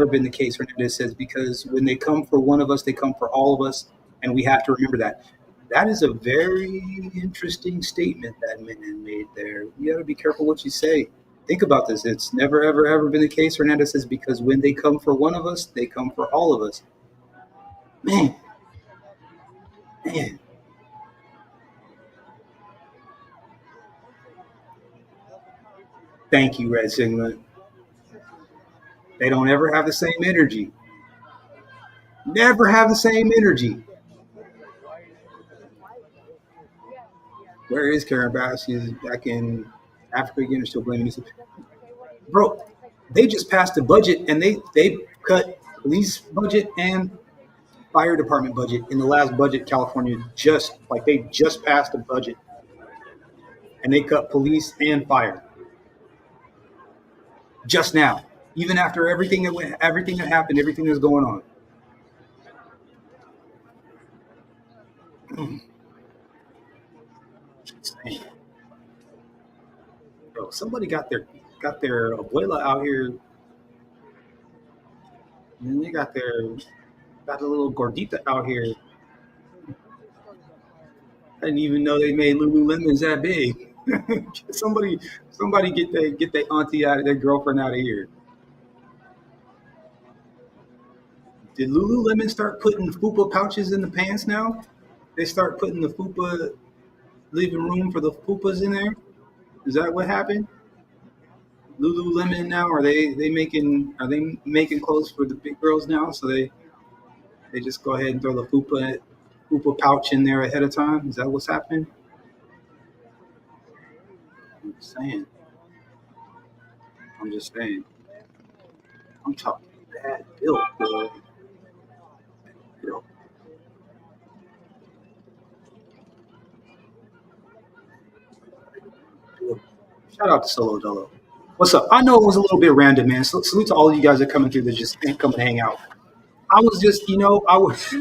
been the case, Hernandez says, because when they come for one of us, they come for all of us, and we have to remember that. That is a very interesting statement that man made there. You got to be careful what you say. Think about this. It's never, ever been the case, Hernandez says, because when they come for one of us, they come for all of us. Man. Thank you, Red Singlet. They don't ever have the same energy. Never have the same energy. Where is Karen Bass? She's back in Africa again, or still blaming this. Bro, they just passed a budget and they cut police budget and fire department budget in the last budget. California they just passed a budget and they cut police and fire just now, even after everything that happened, everything that's going on. Bro, somebody got their abuela out here, and they got the little gordita out here. I didn't even know they made Lululemons that big. somebody get their auntie out of their girlfriend out of here. Did Lululemon start putting fupa pouches in the pants now? They start putting the fupa, leaving room for the fupas in there. Is that what happened? Lululemon now are they making clothes for the big girls now? So they just go ahead and throw the fupa pouch in there ahead of time. Is that what's happening? I'm just saying. I'm talking bad built, boy. Shout out to Solo Dolo. What's up? I know it was a little bit random, man. So salute to all of you guys that are coming through that just come and hang out. I was just, I was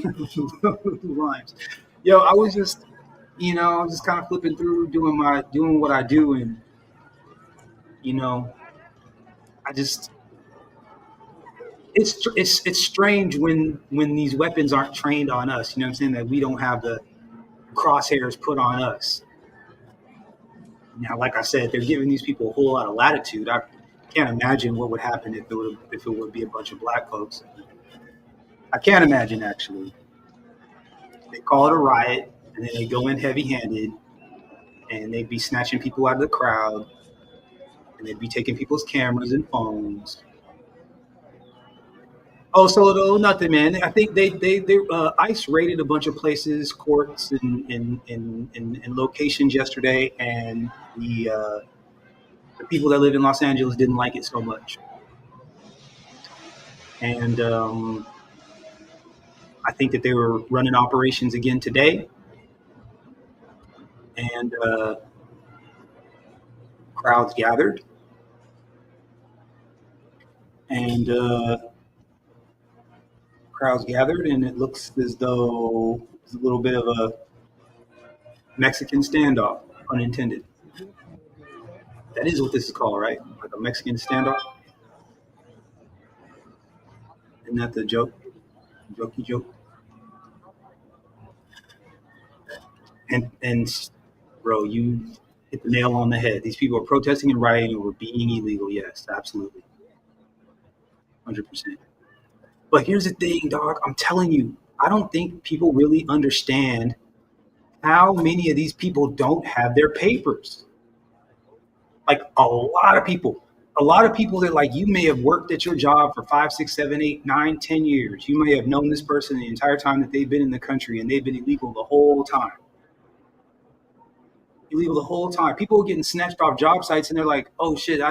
rhymes. I was just, kind of flipping through, doing what I do, and I just, it's strange when these weapons aren't trained on us. You know what I'm saying? That we don't have the crosshairs put on us. Now, like I said, they're giving these people a whole lot of latitude. I can't imagine what would happen if it would be a bunch of black folks. I can't imagine, actually. They call it a riot, and then they go in heavy-handed, and they'd be snatching people out of the crowd, and they'd be taking people's cameras and phones. Oh, so nothing, man. I think they ICE raided a bunch of places, courts, and locations yesterday, and the people that live in Los Angeles didn't like it so much, and I think that they were running operations again today, and crowds gathered, and it looks as though it's a little bit of a Mexican standoff, unintended. That is what this is called, right? Like a Mexican standoff. Isn't that the joke? Jokey joke. And bro, you hit the nail on the head. These people are protesting and rioting over being illegal. Yes, absolutely. 100%. But here's the thing, dog. I'm telling you, I don't think people really understand How many of these people don't have their papers? Like a lot of people. A lot of people that like you may have worked at your job for 5, 6, 7, 8, 9, 10 years. You may have known this person the entire time that they've been in the country and they've been illegal the whole time. Illegal the whole time. People are getting snatched off job sites and they're like, oh shit,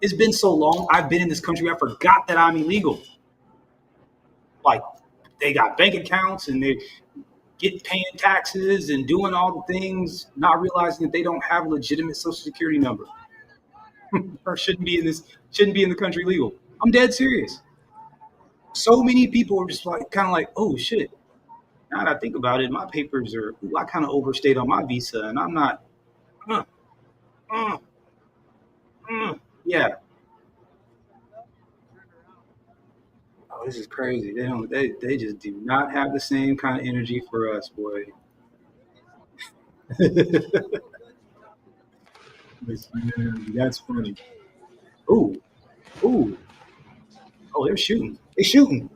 it's been so long. I've been in this country. I forgot that I'm illegal. Like they got bank accounts and they get paying taxes and doing all the things, not realizing that they don't have a legitimate social security number or shouldn't be in the country legal. I'm dead serious. So many people are just like kind of like, oh shit. Now that I think about it, my papers are I kind of overstayed on my visa and I'm not uh, uh, yeah. Oh, this is crazy. They just do not have the same kind of energy for us, boy. That's funny. Ooh, ooh. Oh, they're shooting. They're shooting.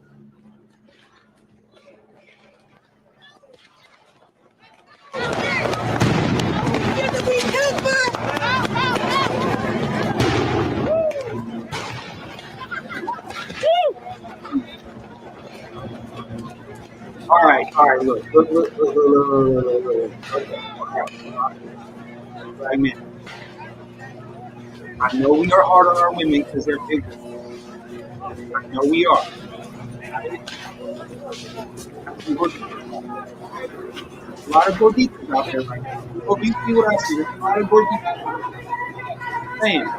All right. Look. Okay, right, man. I know we are hard on our women because they're bigger. I know we are. A lot of gorditas out there right now. Oh, you see what I see? There's a lot of gorditas. Man, a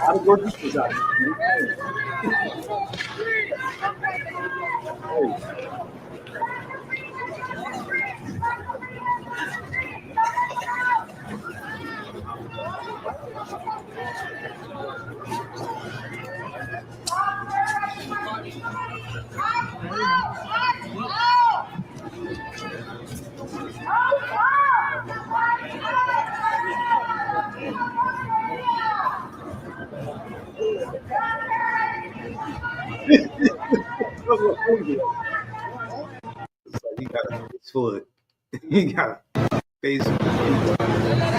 lot of gorditas out there. It's like you got a face full of, you got a face full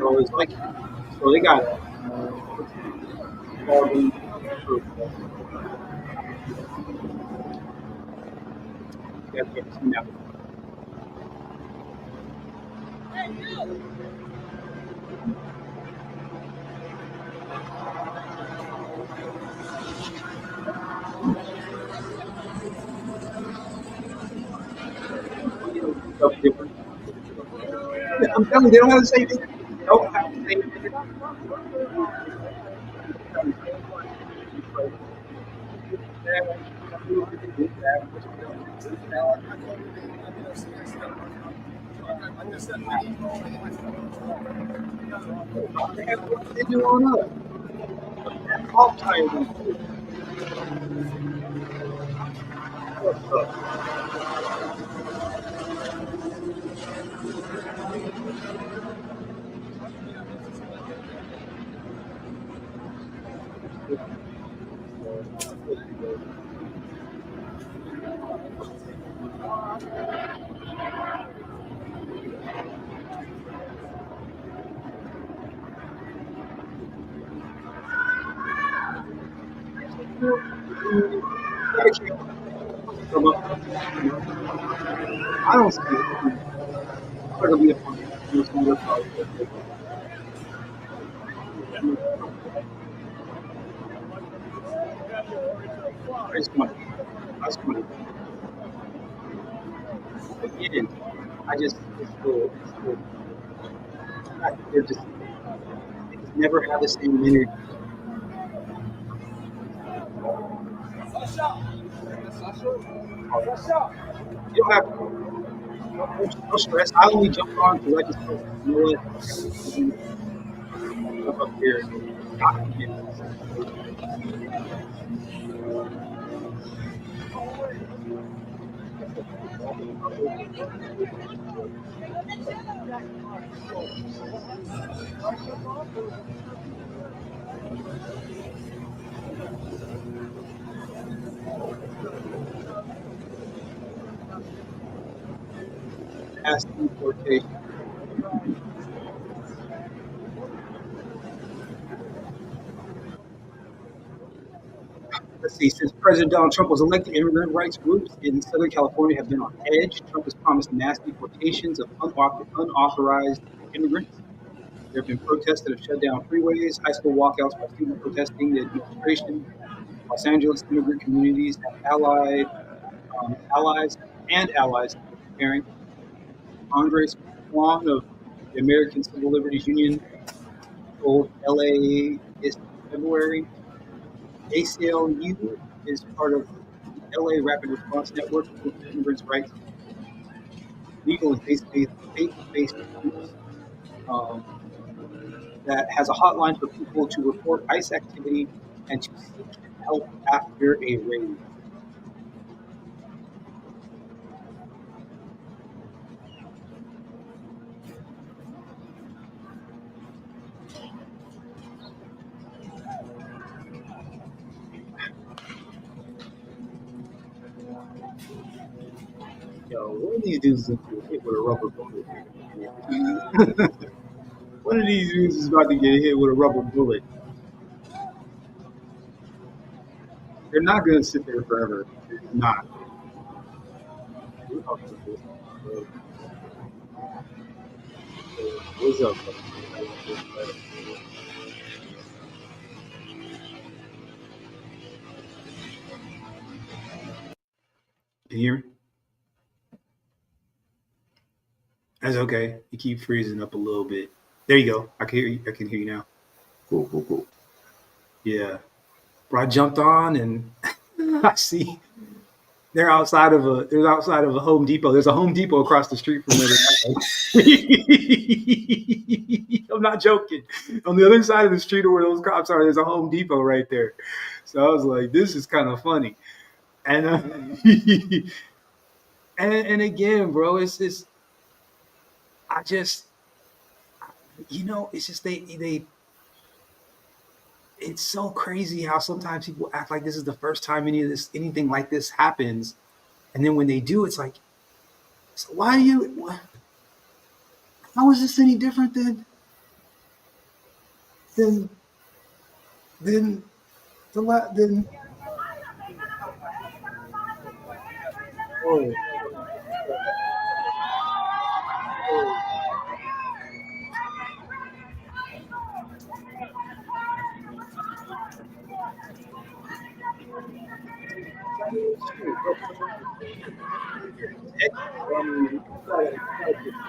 So it's like, so they got carbon proof. You have to seen that before. Stuff different. I'm telling you, they don't have the same thing. They don't have the same thing. They do on us. All time. What's up? Come up, I don't see it. It's not gonna be a fun. It's gonna work out. I just want, I just want again. I just it's the fact that they just never have the same energy. You don't have no stress. I only jumped on because I just felt, you know what, jump up here and document this. Mass deportation. Let's see. Since President Donald Trump was elected, immigrant rights groups in Southern California have been on edge. Trump has promised mass deportations of unauthorized immigrants. There have been protests that have shut down freeways, high school walkouts by students protesting the administration. Los Angeles immigrant communities have allies preparing. Andres Juan of the American Civil Liberties Union told LA this February. ACLU is part of the LA Rapid Response Network, a group of immigrants' rights, legal and faith-based groups um, that has a hotline for people to report ICE activity and to seek help after a raid. Yo, one of these dudes is going to get hit with a rubber bullet. One of these dudes is about to get hit with a rubber bullet. They're not going to sit there forever. They're not. What's up? Can you hear me? That's okay. You keep freezing up a little bit. There you go. I can hear you. I can hear you now. Cool. Yeah. Bro, I jumped on and I see they're outside of a Home Depot. There's a Home Depot across the street from where I'm not joking. On the other side of the street where those cops are, there's a Home Depot right there. So I was like, this is kind of funny. And and again, bro, it's just I just it's just they it's so crazy how sometimes people act like this is the first time anything like this happens, and then when they do, it's like, so why do you? How is this any different than than than? Oh,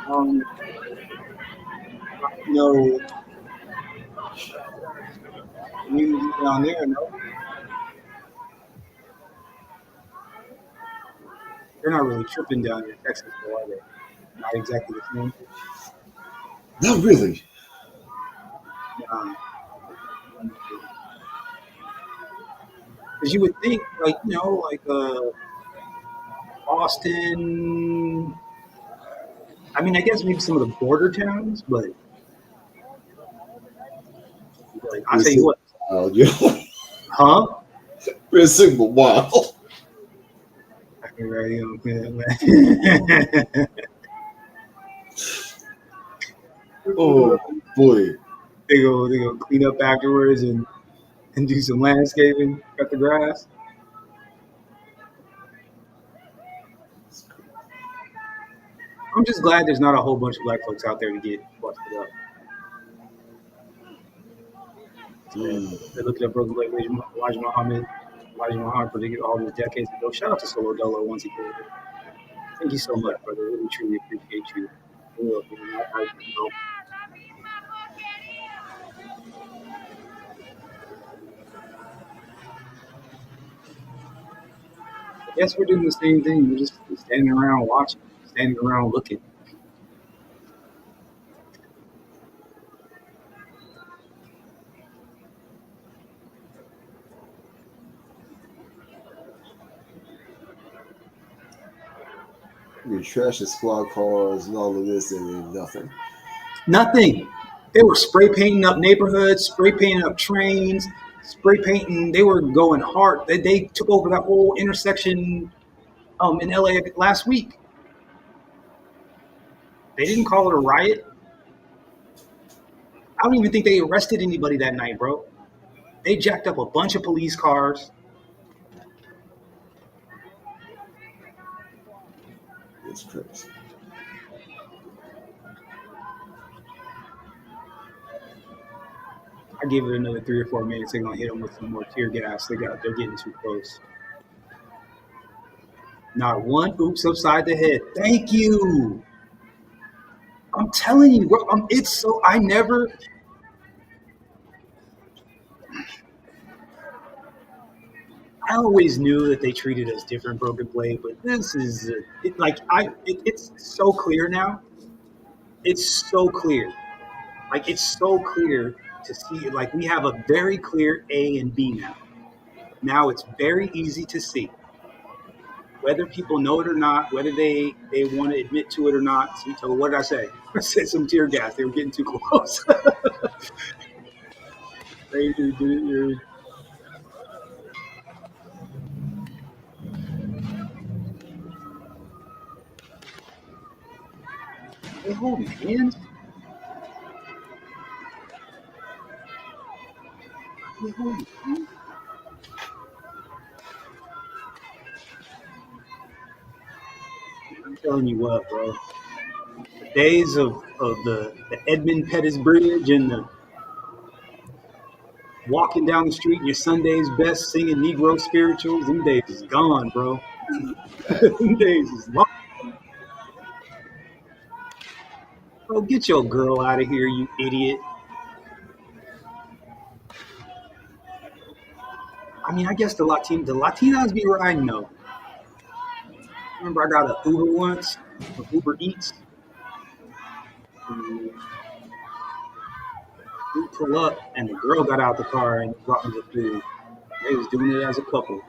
um, you know, community down there, no, they're not really tripping down in Texas, though, are they? Not exactly the same. Not really. Because you would think, like, like Austin, I mean, I guess maybe some of the border towns, but like, I'll tell you what, Wild, yo. huh? Real simple, wild. Right, man. Oh boy. They go clean up afterwards and do some landscaping, cut the grass. I'm just glad there's not a whole bunch of black folks out there to get busted up. Yeah, they're looking at broken leg Elijah Muhammad. Elijah Muhammad predicted all these decades ago. Shout out to Solo Dolo once again. Thank you so much, brother. Really, truly appreciate you. Real, man. I guess we're doing the same thing. We're just standing around watching, standing around looking. You're trashing squad cars and all of this and nothing. Nothing. They were spray painting up neighborhoods, spray painting up trains, spray painting. They were going hard. They took over that whole intersection in LA last week. They didn't call it a riot. I don't even think they arrested anybody that night, bro. They jacked up a bunch of police cars. It's crazy. I give it another 3 or 4 minutes. They're gonna hit them with some more tear gas. They're getting too close. Not one oops upside the head. Thank you. I'm telling you, bro. It's so I never. I always knew that they treated us different, Broken Blade, but this is it's so clear now. It's so clear. Like it's so clear to see. Like we have a very clear A and B now. Now it's very easy to see whether people know it or not, whether they want to admit to it or not. So what did I say? I said some tear gas. They were getting too close. They holding hands. They holding hands. I'm telling you what, bro. The days of the Edmund Pettus Bridge and the walking down the street in your Sunday's best singing Negro spirituals, them days is gone, bro. Them days is long. Bro, get your girl out of here, you idiot. I mean, I guess the Latinas be riding though. Remember, I got an Uber once, from Uber Eats. We pull up, and the girl got out the car and brought me the food. They was doing it as a couple.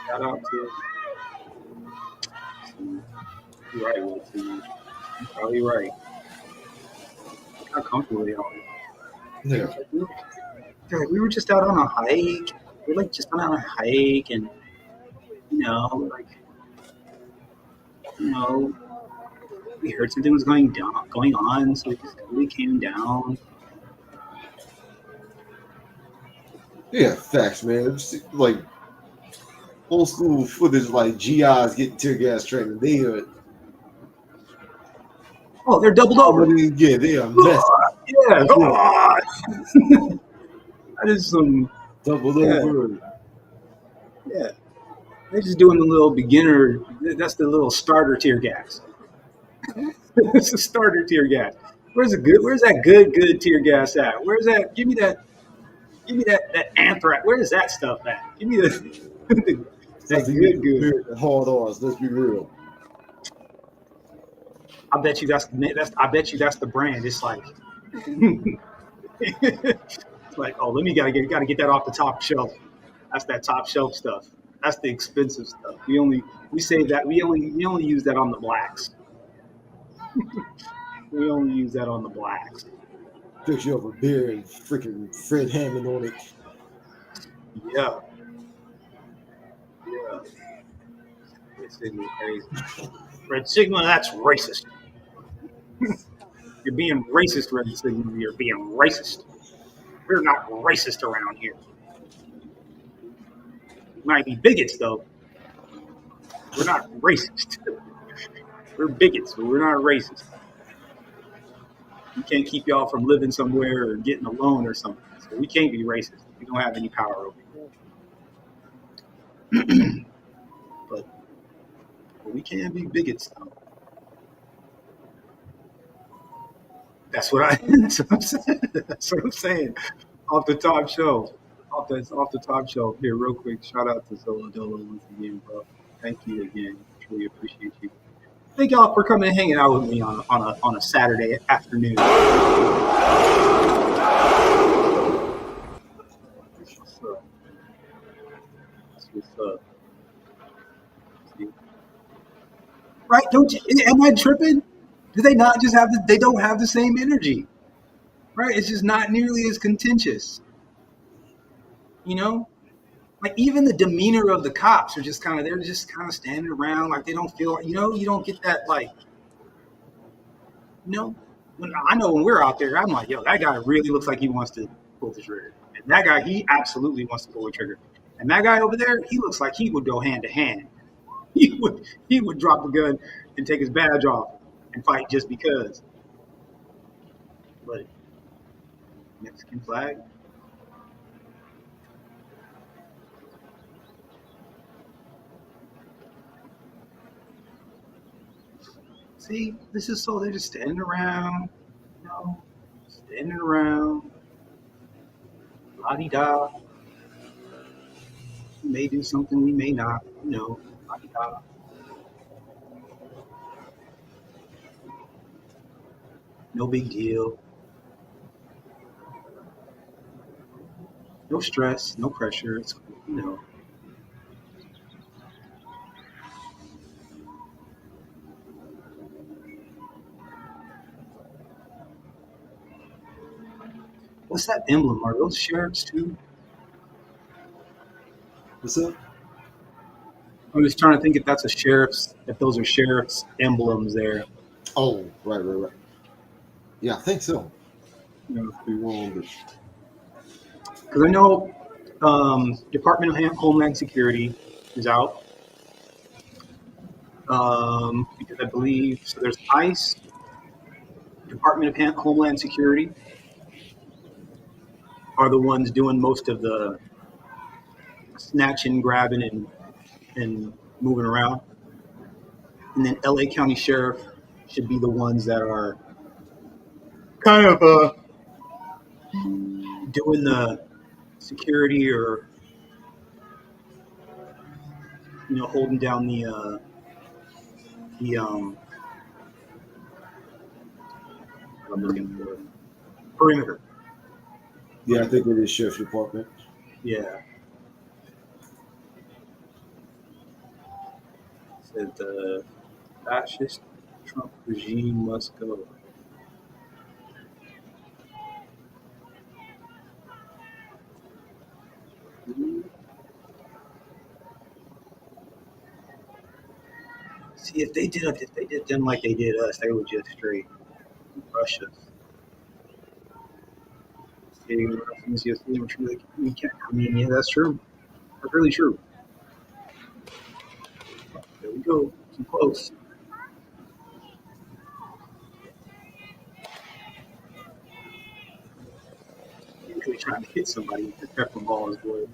Shout out to. You're right, Will. You're probably right. How comfortable they are. Yeah. We were just out on a hike. We were like just on a hike, and you know, like you know, we heard something was going on, so we just really came down. Yeah, facts, man. It's like old school footage, like GIs getting tear gas training. They are. Oh, they're doubled over. Yeah, they are messed. Yeah. That is some Doubled over. Yeah. They're just doing the little beginner. That's the little starter tear gas. It's a starter tear gas. Where's that good tear gas at? Where's that? Give me that anthrax. Where is that stuff at? Give me that good. Hard ons. Let's be real. I bet you that's the brand. It's like it's like, oh, gotta get that off the top shelf. That's that top shelf stuff. That's the expensive stuff. We only use that on the blacks. We only use that on the blacks. Picture of a beer and freaking Fred Hammond on it. Yeah. Yeah. Red Sigma crazy. Red Sigma, that's racist. You're being racist, Red Sigma. You're being racist. We're not racist around here. We might be bigots, though. We're not racist. We're bigots, but we're not racist. We can't keep y'all from living somewhere or getting a loan or something. So we can't be racist. We don't have any power over you. but we can be bigots, though. That's what that's what I'm saying. That's what I'm saying. Off the top show. Off the top show. Here, real quick, shout out to Solo Dolo once again, bro. Thank you again. Truly appreciate you. Thank y'all for coming and hanging out with me on a Saturday afternoon. What's up? What's up? See? Right? Don't you? Am I tripping? Do they not just have they don't have the same energy? Right? It's just not nearly as contentious. You know? Like even the demeanor of the cops are just they're just kind of standing around like they don't feel, you don't get that like, I know when we're out there, I'm like, yo, that guy really looks like he wants to pull the trigger. And that guy, he absolutely wants to pull the trigger. And that guy over there, he looks like he would go hand to hand. He would drop the gun and take his badge off and fight just because. But Mexican flag. See, this is so they're just standing around, standing around, la di da. We may do something, we may not, la di da. No big deal. No stress, no pressure. It's What's that emblem? Are those sheriffs too? What's up? I'm just trying to think if those are sheriff's emblems there. Oh, right. Yeah, I think so. Could be wrong, but because I know Department of Homeland Security is out. Because I believe so. There's ICE, Department of Homeland Security are the ones doing most of the snatching, grabbing, and moving around. And then LA County Sheriff should be the ones that are kind of doing the security or holding down the what I'm looking for, perimeter. Yeah, I think it is Sheriff's Department. Yeah. Said the fascist Trump regime must go. See, if they did them like they did us, they would just straight rush us. We can't. I mean, yeah, that's true. That's really true. There we go. Too close. Usually trying to hit somebody with the pepper ball is good.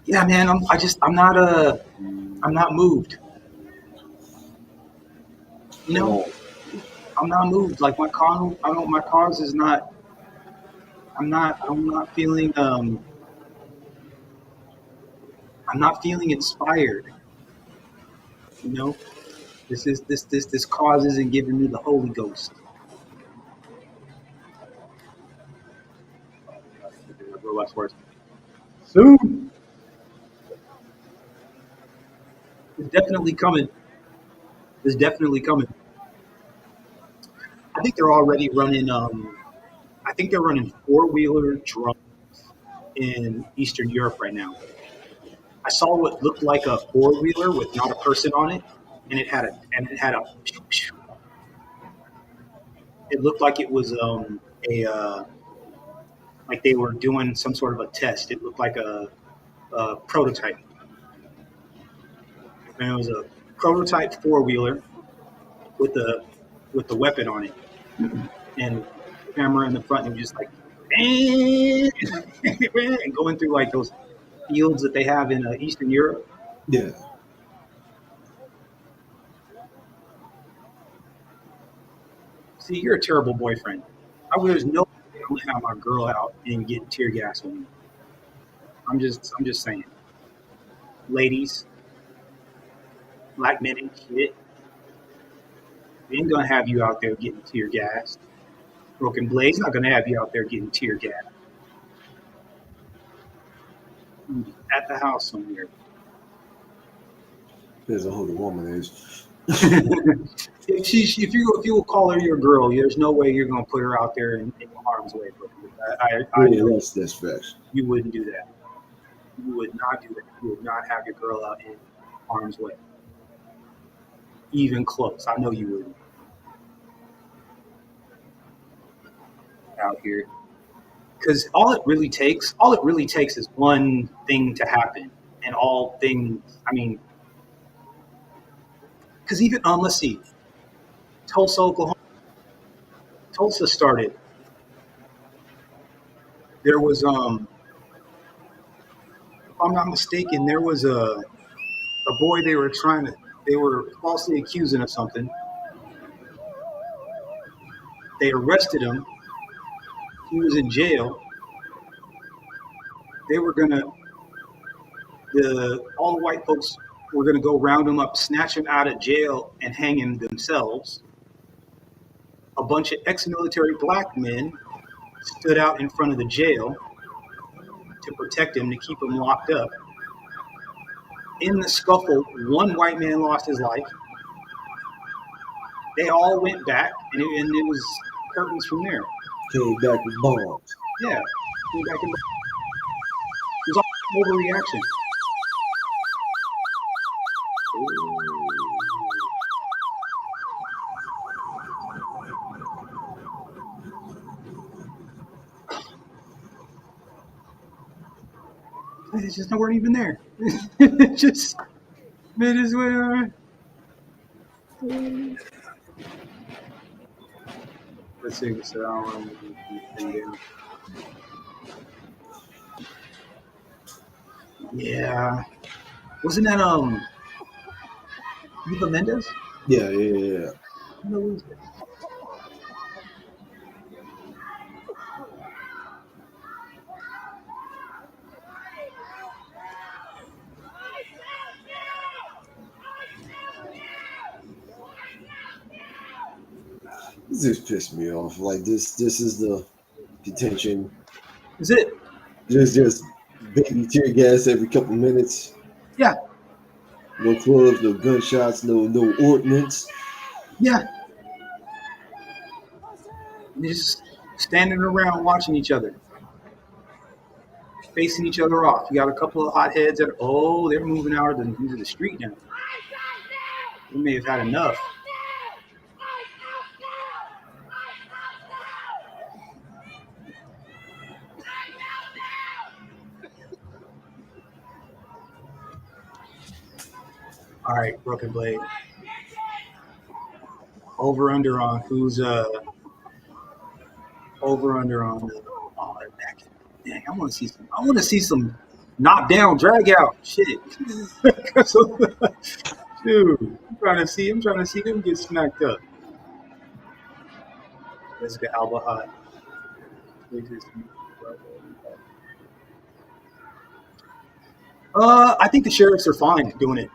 Yeah, man. I'm not moved. I'm not moved. Like my cause is not. I'm not feeling. I'm not feeling inspired. This cause isn't giving me the Holy Ghost. much worse. Soon. It's definitely coming. It's definitely coming. I think they're already running. I think they're running 4-wheeler drones in Eastern Europe right now. I saw what looked like a 4-wheeler with not a person on it, and it had a. It looked like it was a like they were doing some sort of a test. It looked like a prototype, and it was a prototype 4-wheeler with the weapon on it, and camera in the front, and just like and going through like those fields that they have in Eastern Europe. Yeah. See, you're a terrible boyfriend. There's no way I'm gonna have my girl out and get tear gas on me. I'm just saying, ladies, black men and shit, we ain't gonna have you out there getting tear gas. Broken Blade's not gonna have you out there getting tear gas. You'll be at the house somewhere. Depends on who the woman is. If you will call her your girl, there's no way you're gonna put her out there in harm's way. I Yeah, know that's facts. you wouldn't do that. You would not do that. You would not have your girl out in harm's way, even close. I know you wouldn't. Out here, because all it really takes is one thing to happen, and all things. I mean, because even let's see, Tulsa, Oklahoma. Tulsa started. There was if I'm not mistaken, there was a boy they were falsely accusing of something. They arrested him. He was in jail. They were gonna the all the white folks were gonna go round him up, snatch him out of jail, and hang him themselves. A bunch of ex-military black men stood out in front of the jail to protect him, to keep him locked up. In the scuffle, one white man lost his life. They all went back, and it was curtains from there. Came back with bombs. Yeah, came back and it was all overreaction. It's just not weren't even there. It just made his way on. Let's see. So I don't want to keep thing down. Yeah, wasn't that Eva Mendes? Yeah, yeah, yeah. No, who is it? This just pissed me off. Like this is the detention. Is it? Just baby tear gas every couple minutes. Yeah, No clubs, no gunshots, no ordnance. yeah. They're just standing around watching each other, facing each other off. You got a couple of hotheads that they're moving out into the street now. They may have had enough. All right, Broken Blade. Over under on who's over under on they're back. Dang, I want to see some knockdown drag out shit. Dude, I'm trying to see them get smacked up. Jessica Alba hot. I think the sheriffs are fine doing it.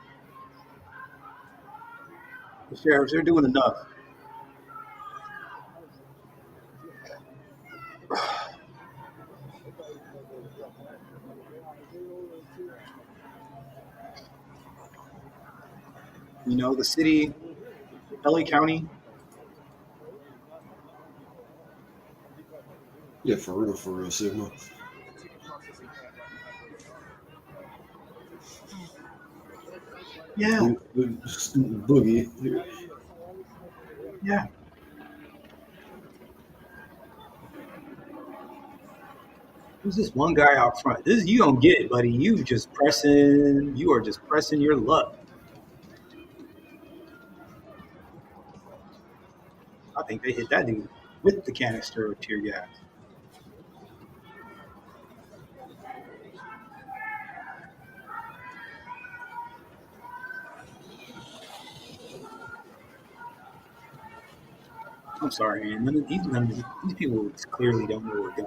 The sheriffs, they're doing enough. You know, the city, LA County. Yeah, for real, Sigma. Yeah, Student boogie. yeah. Who's this one guy out front? This you don't get it, buddy. You are just pressing your luck. I think they hit that dude with the canister of tear gas. I'm sorry, man. These people clearly don't know what gun.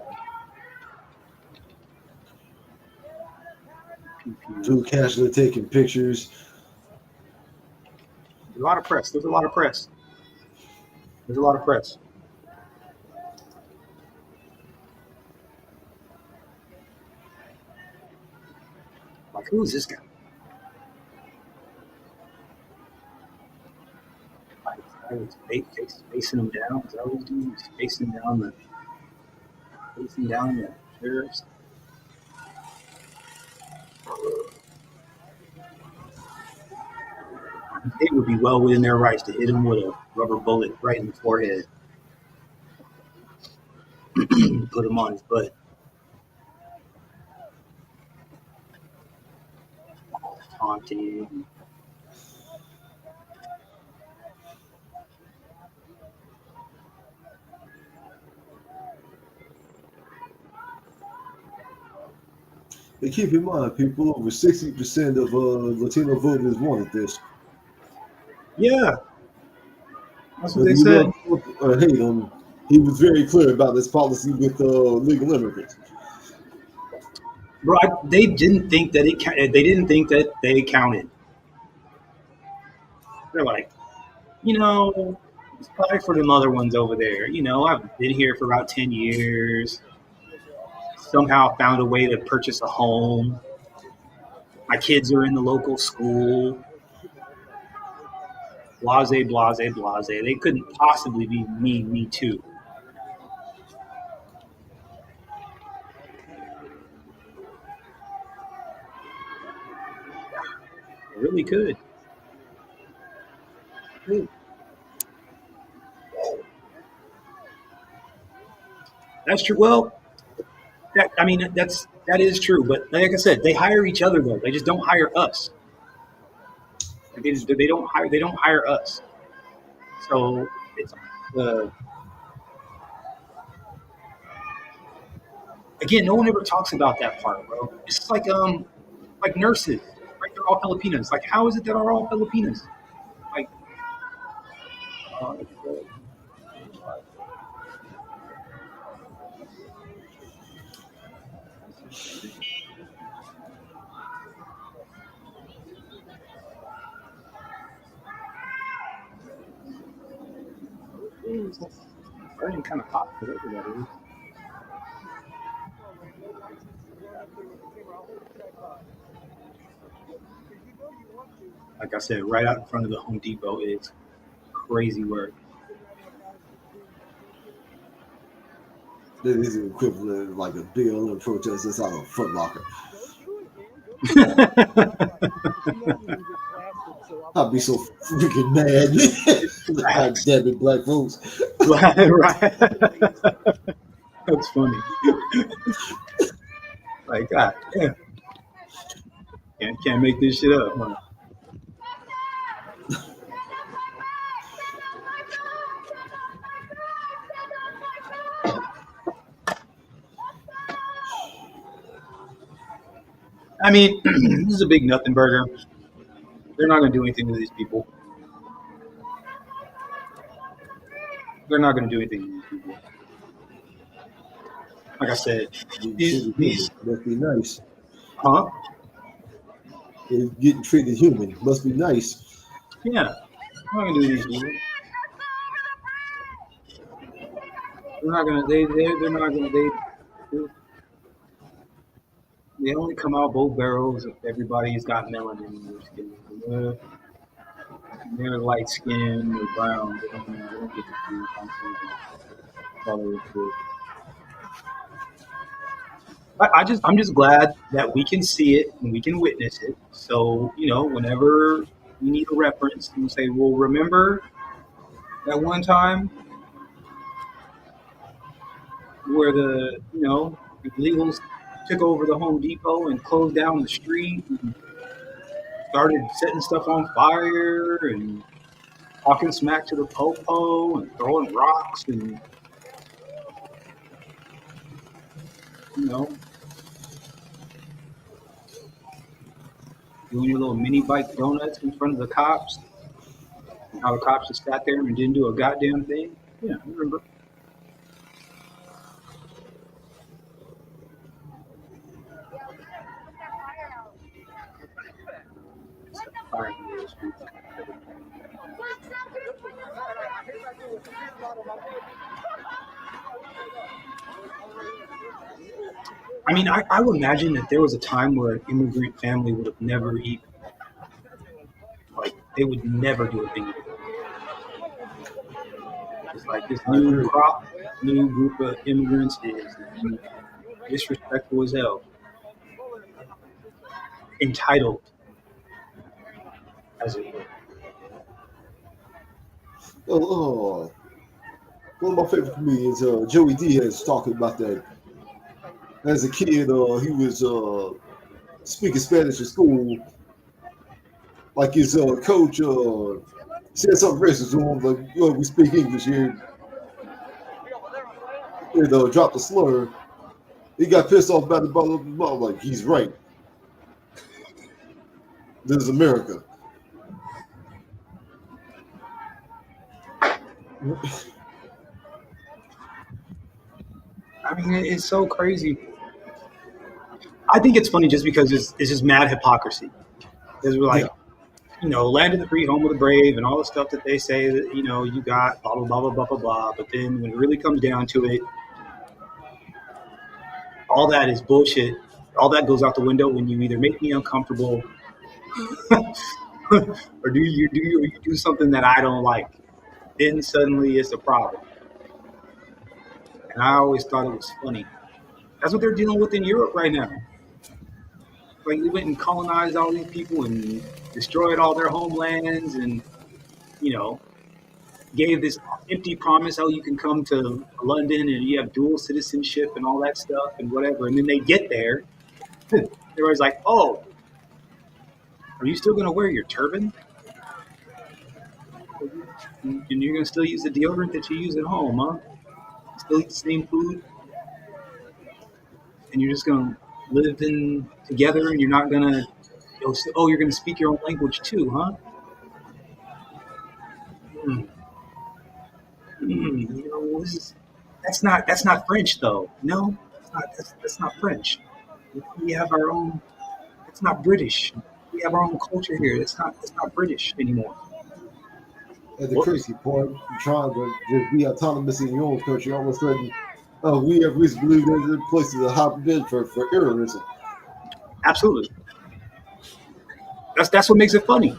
Two casually taking pictures. There's a lot of press. There's a lot of press. There's a lot of press. Like, who is this guy? Like, I was facing him down. Is that what he's doing? He's facing down the sheriffs. They would be well within their rights to hit him with a rubber bullet right in the forehead. Put him on his butt. Taunting. And keep in mind, people, over 60% of Latino voters wanted this. Yeah. That's what Whether they you said. love or hate him, he was very clear about this policy with legal immigrants. Bro, they didn't think that they didn't think that they counted. They're like, it's probably for them other ones over there. I've been here for about 10 years. Somehow found a way to purchase a home. My kids are in the local school. Blase, blase, blase. They couldn't possibly be me too. They really could. That's true. Well, that is true. But like I said, they hire each other though. They just don't hire us. They don't hire us. So it's again, no one ever talks about that part, bro. It's just like nurses, right? They're all Filipinos. Like, how is it that are all Filipinos? Like, uh, it's burning kind of hot for everybody. Like I said, right out in front of the Home Depot is crazy work. That is the equivalent of like a BLM protest inside of a Foot Locker. I'd be so freaking mad. God damn it, black folks. Right. That's funny. Like, God damn. Can't make this shit up, huh? I mean, this is a big nothing burger. They're not going to do anything to these people. They're not going to do anything to these people. Like I said, these Must be nice. huh? They're getting treated human. Must be nice. Yeah, they're not going to do these people. They're not going to. They're not going to. They only come out both barrels if everybody's got melanin in their skin. They're light skinned or brown. They don't get confused. I'm confused. That's all there is to it. I'm just glad that we can see it and we can witness it. So, whenever we need a reference, we say, well, remember that one time where the illegals took over the Home Depot and closed down the street and started setting stuff on fire and talking smack to the popo and throwing rocks and, you know, doing your little mini bike donuts in front of the cops and how the cops just sat there and didn't do a goddamn thing. Yeah, I remember. Set fire in the middle of the streets. I mean, I would imagine that there was a time where an immigrant family would have never even, like, they would never do a thing like that. It's like this I new agree. crop, new group of immigrants is disrespectful as hell, entitled, as it were. Oh, one of my favorite comedians, Joey Diaz, talking about that. As a kid, he was speaking Spanish in school. Like his coach said something racist to him, like, we speak English here, and dropped a slur. He got pissed off about it, like, he's right. This is America. I mean, it's so crazy. I think it's funny just because it's just mad hypocrisy. Because we're Yeah. like, land of the free, home of the brave, and all the stuff that they say that, you got, blah, blah, blah, blah, blah, blah, blah. But then when it really comes down to it, all that is bullshit. All that goes out the window when you either make me uncomfortable or you do something that I don't like. Then suddenly it's a problem. And I always thought it was funny. That's what they're dealing with in Europe right now. Like we went and colonized all these people and destroyed all their homelands and, you know, gave this empty promise how you can come to London and you have dual citizenship and all that stuff and whatever. And then they get there. Everybody's like, oh, are you still going to wear your turban? And you're going to still use the deodorant that you use at home, huh? Still eat the same food? And you're just going to live in together and you're not going to, you're going to speak your own language too, huh? Mm. That's not French though. No, that's not French. We have our own. It's not British. We have our own culture here. It's not British anymore. At the Whoops. crazy point, you're trying to just be autonomous in your own country. All of a sudden, we have reason to believe there's places a hotbed for terrorism. Absolutely. That's what makes it funny.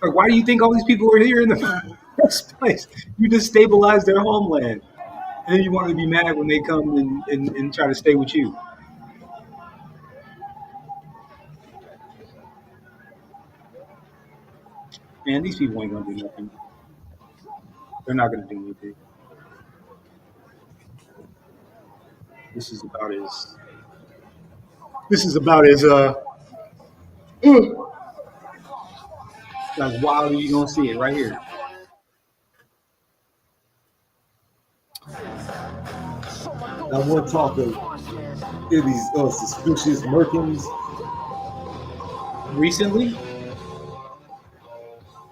Like, why do you think all these people are here in the first place? You destabilize their homeland, and then you want to be mad when they come and try to stay with you. Man, these people ain't gonna do nothing. They're not gonna do anything. This is about as. This is about as wild as you gonna see it right here. Now, one talk of these suspicious Merkins Recently,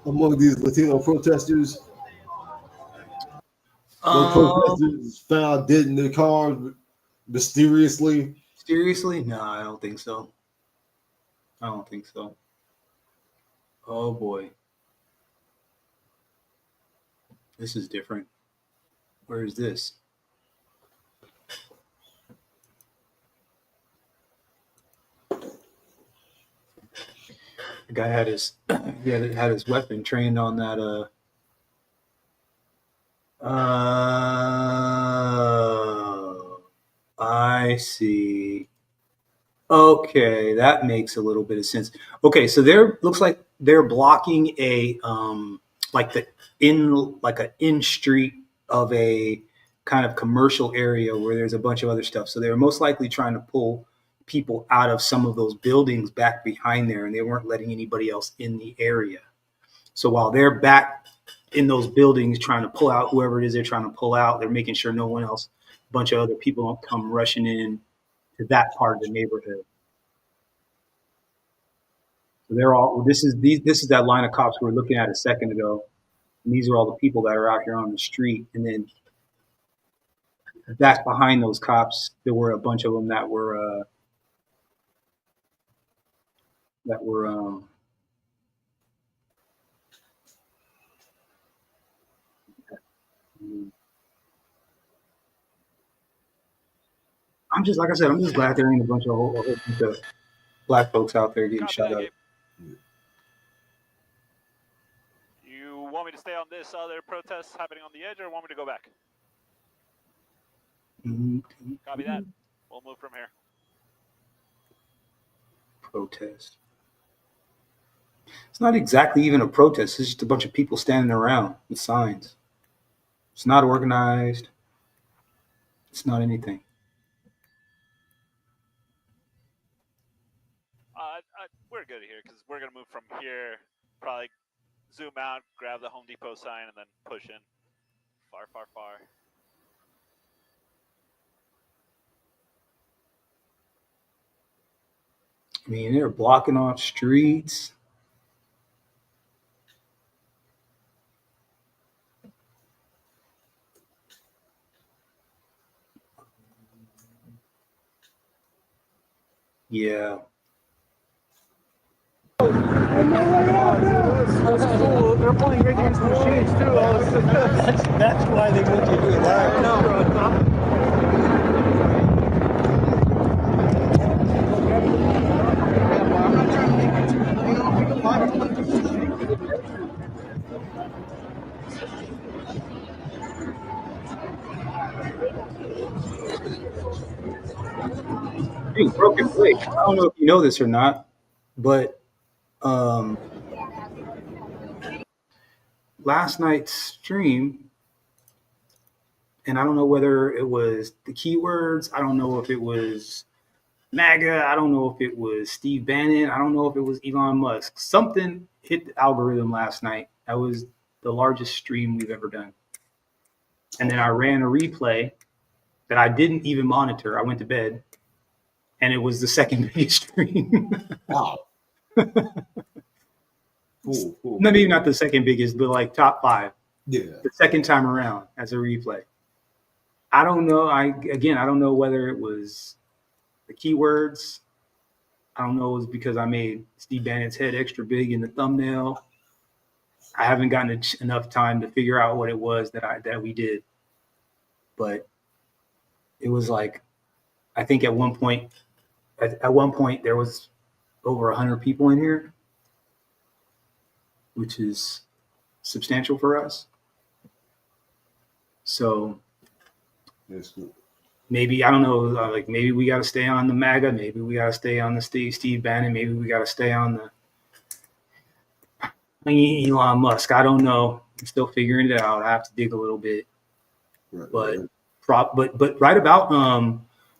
among these Latino protesters. One um, protesters found dead in their car mysteriously. seriously, no, I don't think so. I don't think so. Oh boy, this is different. Where is this? The guy had his had his weapon trained on that. I see. Okay, that makes a little bit of sense. Okay, so there looks like they're blocking a like the in like an in street of a kind of commercial area where there's a bunch of other stuff. So they're most likely trying to pull people out of some of those buildings back behind there, and they weren't letting anybody else in the area. So while they're back in those buildings trying to pull out whoever it is they're trying to pull out, they're making sure no one else, a bunch of other people don't come rushing in to that part of the neighborhood. So they're all this is that line of cops we were looking at a second ago. And these are all the people that are out here on the street. And then back behind those cops, there were a bunch of them that were that were I'm just like I said, I'm just glad there ain't a bunch of a whole bunch of black folks out there getting Copy shot that, up. Gabe. You want me to stay on this other protest happening on the edge, or want me to go back? Copy that. We'll move from here. Protest. It's not exactly even a protest. It's just a bunch of people standing around with signs. It's not organized. It's not anything. We're good here because we're gonna move from here. Probably zoom out, grab the Home Depot sign, and then push in. Far, far, far. I mean, they're blocking off streets. Yeah. That's cool. They're playing right next to machines too. That's why they want you to do that. I know. Hey, Broken Blake. I don't know if you know this or not, but last night's stream, and I don't know whether it was the keywords, I don't know if it was MAGA, I don't know if it was Steve Bannon, I don't know if it was Elon Musk. Something hit the algorithm last night. That was the largest stream we've ever done. And then I ran a replay that I didn't even monitor. I went to bed, and it was the second biggest stream. Wow. Cool. Maybe not the second biggest, but like top 5. Yeah. The second time around as a replay. I don't know. I don't know whether it was the keywords. I don't know. It was because I made Steve Bannon's head extra big in the thumbnail. I haven't gotten enough time to figure out what it was that we did. But it was like, I think at one point there was over 100 people in here, which is substantial for us. So that's good. Maybe, I don't know, like maybe we got to stay on the MAGA, maybe we got to stay on the Steve Bannon, maybe we got to stay on the Elon Musk. I don't know. I'm still figuring it out. I have to dig a little bit. Right. But right about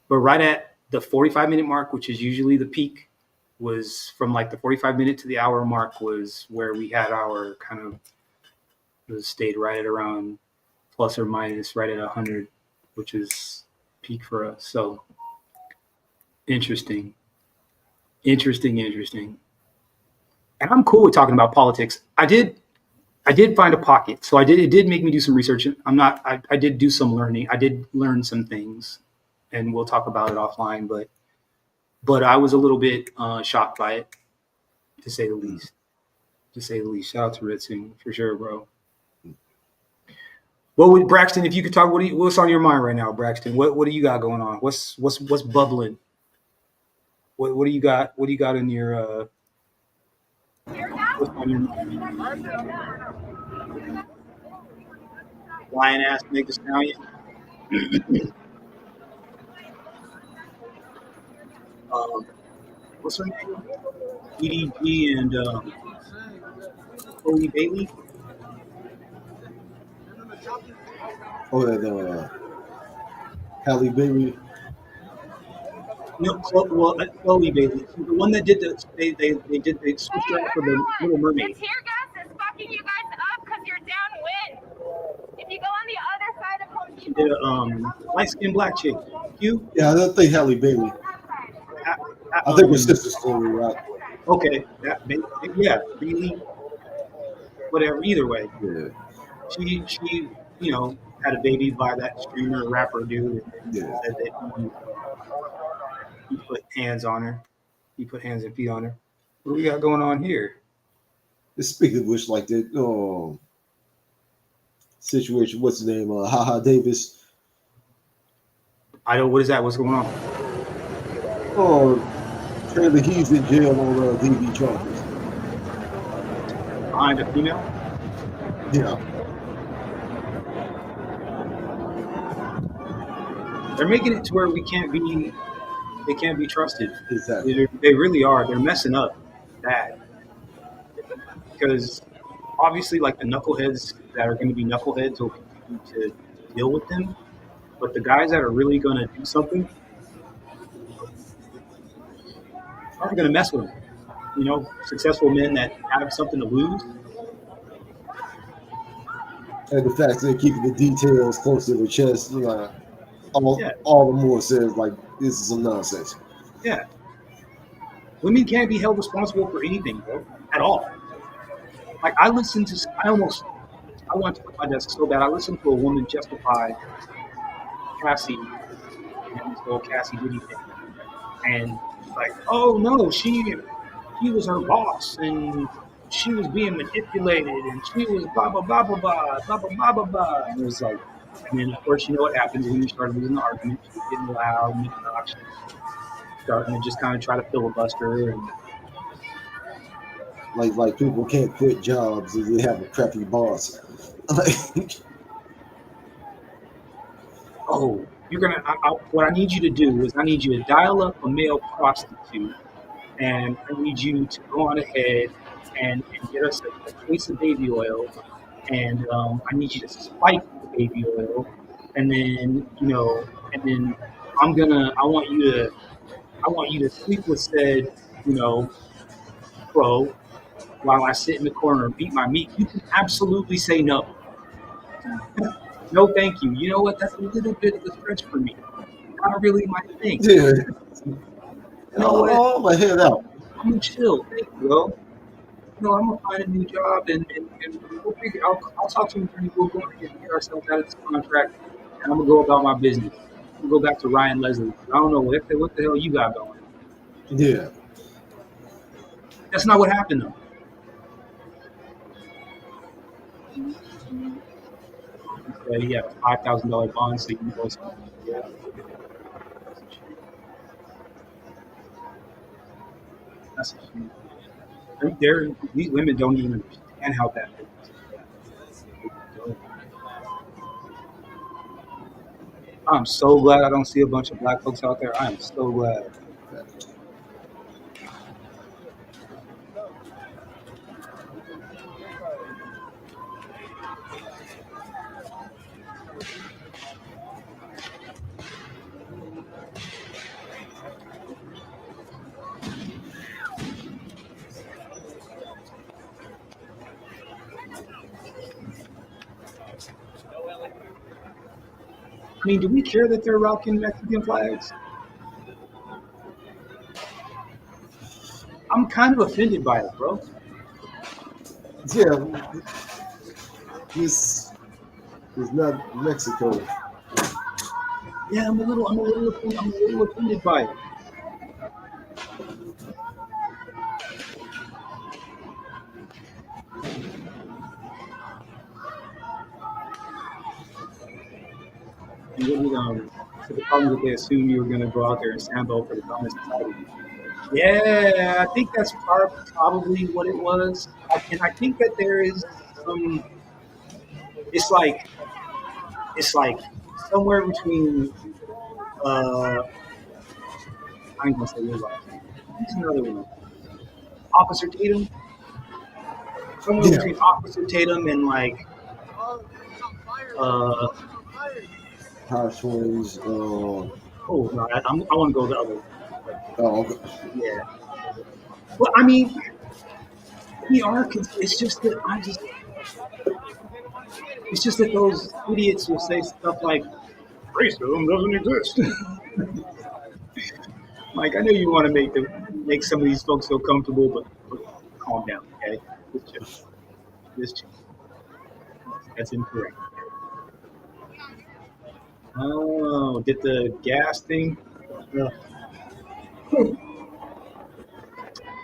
but right at the 45-minute mark, which is usually the peak, was from like the 45-minute to the hour mark was where we had our kind of, it stayed right at around plus or minus right at 100, which is peak for us. So interesting. And I'm cool with talking about politics. I did find a pocket. So it did make me do some research. I did do some learning. I did learn some things, and we'll talk about it offline, but I was a little bit shocked by it, to say the least. Shout out to Ritsu for sure, bro. Well, with Braxton, if you could talk, what's on your mind right now, Braxton? What do you got going on? What's bubbling? What do you got? What do you got in your What's on your mind? Lion ass nigga stallion. Um, what's her name? EDG and Chloe Bailey. Oh, and Halle Berry. No, Chloe Bailey. She's the one that did the they switched her out for the Little The Mermaid. tear gas is fucking you guys up because you're downwind. If you go on the other side of Home She Depot, did a light skinned black chick. Q. Yeah, I don't think Halle Berry. I think it's Sister Story, right? Okay, yeah, Bailey, whatever. Either way, Yeah, she had a baby by that streamer rapper dude, and yeah. said that he put hands on her. He put hands and feet on her. What do we got going on here? Speaking of which, like that situation, what's his name? Haha Davis. I don't. What is that? What's going on? Oh, apparently he's in jail on DV charges. Behind a female? Yeah, They're making it to where they can't be trusted. exactly. They really are. They're messing up bad because obviously, like the knuckleheads that are going to be knuckleheads will continue to deal with them, but the guys that are really going to do something aren't going to mess with them. Successful men that have something to lose. And the fact that they're keeping the details close to the chest, Yeah, all the more says like this is some nonsense. yeah. Women can't be held responsible for anything, bro, at all. Like I want to put my desk so bad. I listened to a woman justify Cassie and this whole Cassie Diddy thing, and like, oh no, she was her boss, and she was being manipulated, and she was blah blah blah blah blah blah blah blah blah blah. And it was like, and then of course you know what happens when you start losing the argument. She's getting loud and obnoxious, starting to just kind of try to filibuster and Like people can't quit jobs if they have a crappy boss. oh, what I need you to do is I need you to dial up a male prostitute, and I need you to go on ahead and get us a case of baby oil, and I need you to spike the baby oil, and then and then I want you to sleep with said you know pro while I sit in the corner and beat my meat. You can absolutely say no. No, thank you. You know what? That's a little bit of a stretch for me. Not really my thing. Yeah, You know what? oh my head out. I'm gonna chill. Thank you, bro. I'm gonna find a new job and we'll figure. I'll talk to him and we'll go ahead and get ourselves out of this contract, and I'm gonna go about my business. I'm gonna go back to Ryan Leslie. I don't know what the hell you got going. Yeah, That's not what happened though. He said he had a $5,000 bond, so you can go. Yeah, that's a shame. These women don't even understand how bad it is. I'm so glad I don't see a bunch of black folks out there. I am so glad. I mean, do we care that they're rocking Mexican flags? I'm kind of offended by it, bro. yeah. This is not Mexico. Yeah, I'm a little offended by it. And so the problem is that they assume you were going to go out there and stand up for the common society. Yeah, I think that's probably what it was. And I think that there is some. It's like it's like somewhere between. I ain't gonna say real life. Who's another one? Officer Tatum. Somewhere Yeah, between Officer Tatum and like uh high swings. oh no, I want to go the other way. Like Okay. yeah, well I mean we are. It's just that it's just that those idiots will say stuff like racism doesn't exist. Like I know you want to make some of these folks feel comfortable, but calm down, okay? Just chill. Just chill. That's incorrect. Oh, did the gas thing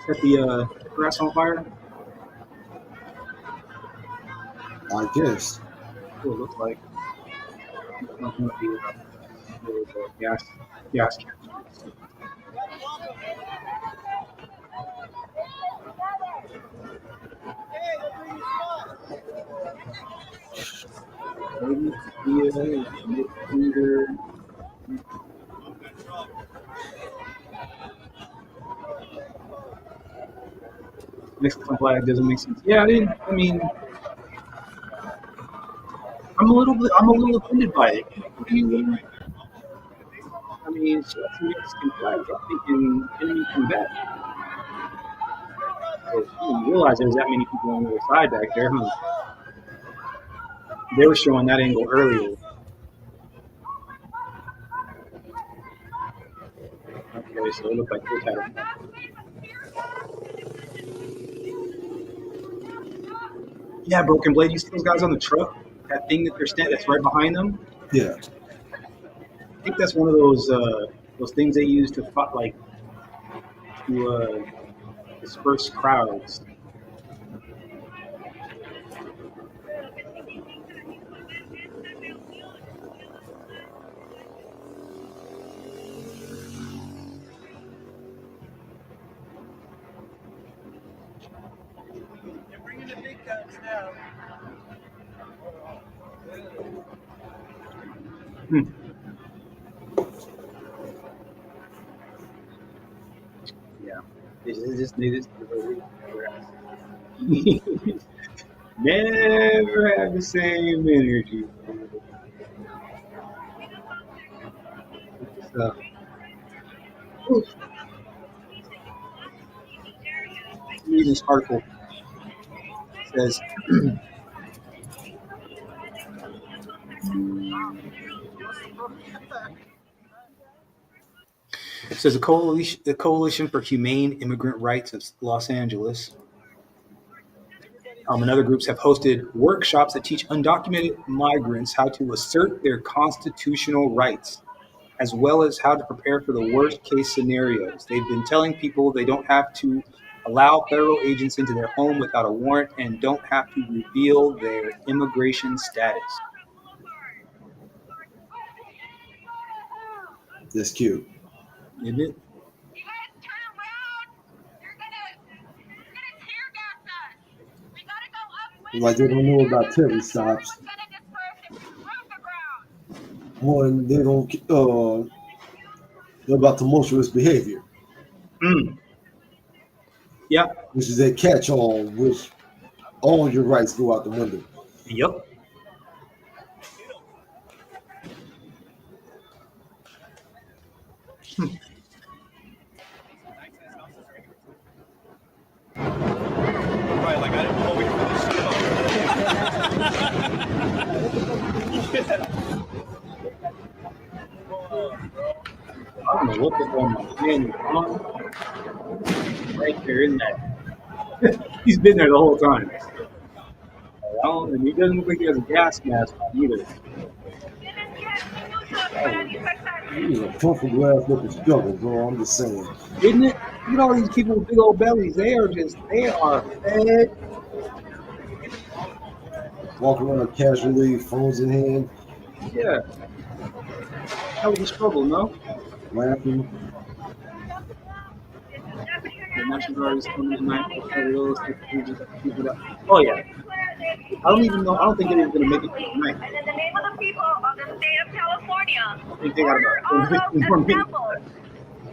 set the grass on fire? I guess. Well, it looks like one of the gas canisters. Maybe Sophia, Peter. Mexican flag doesn't make sense. Yeah, I didn't. I mean, I'm a little offended by it. What do you? I mean, so that's the Mexican flag. I'm thinking enemy combat. But you didn't realize there was that many people on the other side back there, huh? They were showing that angle earlier. Okay, so it looked like this had a. Yeah, Broken Blade. You see those guys on the truck? That thing that they're standing, that's right behind them. Yeah. I think that's one of those things they use to fight, like to disperse crowds. They're bringing the big guns now. Hmm. Yeah, they just never have the same energy. So, reading this article says says the Coalition for Humane Immigrant Rights of Los Angeles and other groups have hosted workshops that teach undocumented migrants how to assert their constitutional rights, as well as how to prepare for the worst case scenarios. They've been telling people they don't have to allow federal agents into their home without a warrant and don't have to reveal their immigration status. That's cute. Isn't it? You guys turn around. You're gonna tear gas us. We gotta go upwind. Like they don't know about Terry stops. We're gonna disperse and prove the ground. One, they don't about tumultuous behavior, Mm. Yeah. which is a catch-all, which all your rights go out the window. Yep. Right, like I didn't know we were I don't know what the hell my man is on. Right there in that. He's been there the whole time. And he doesn't look like he has a gas mask on either. He's a comfortable ass looking struggle, bro. I'm just saying. Isn't it? Look at all these people with big old bellies. They are fed. Walking around casually, phones in hand, Yeah. That was a struggle, no? laughing. The National Guard is coming tonight. Oh yeah. I don't even know. I don't think they're even gonna make it tonight. And in the name of the people of the state of California, I think they got order about all those 15 more minutes. assembled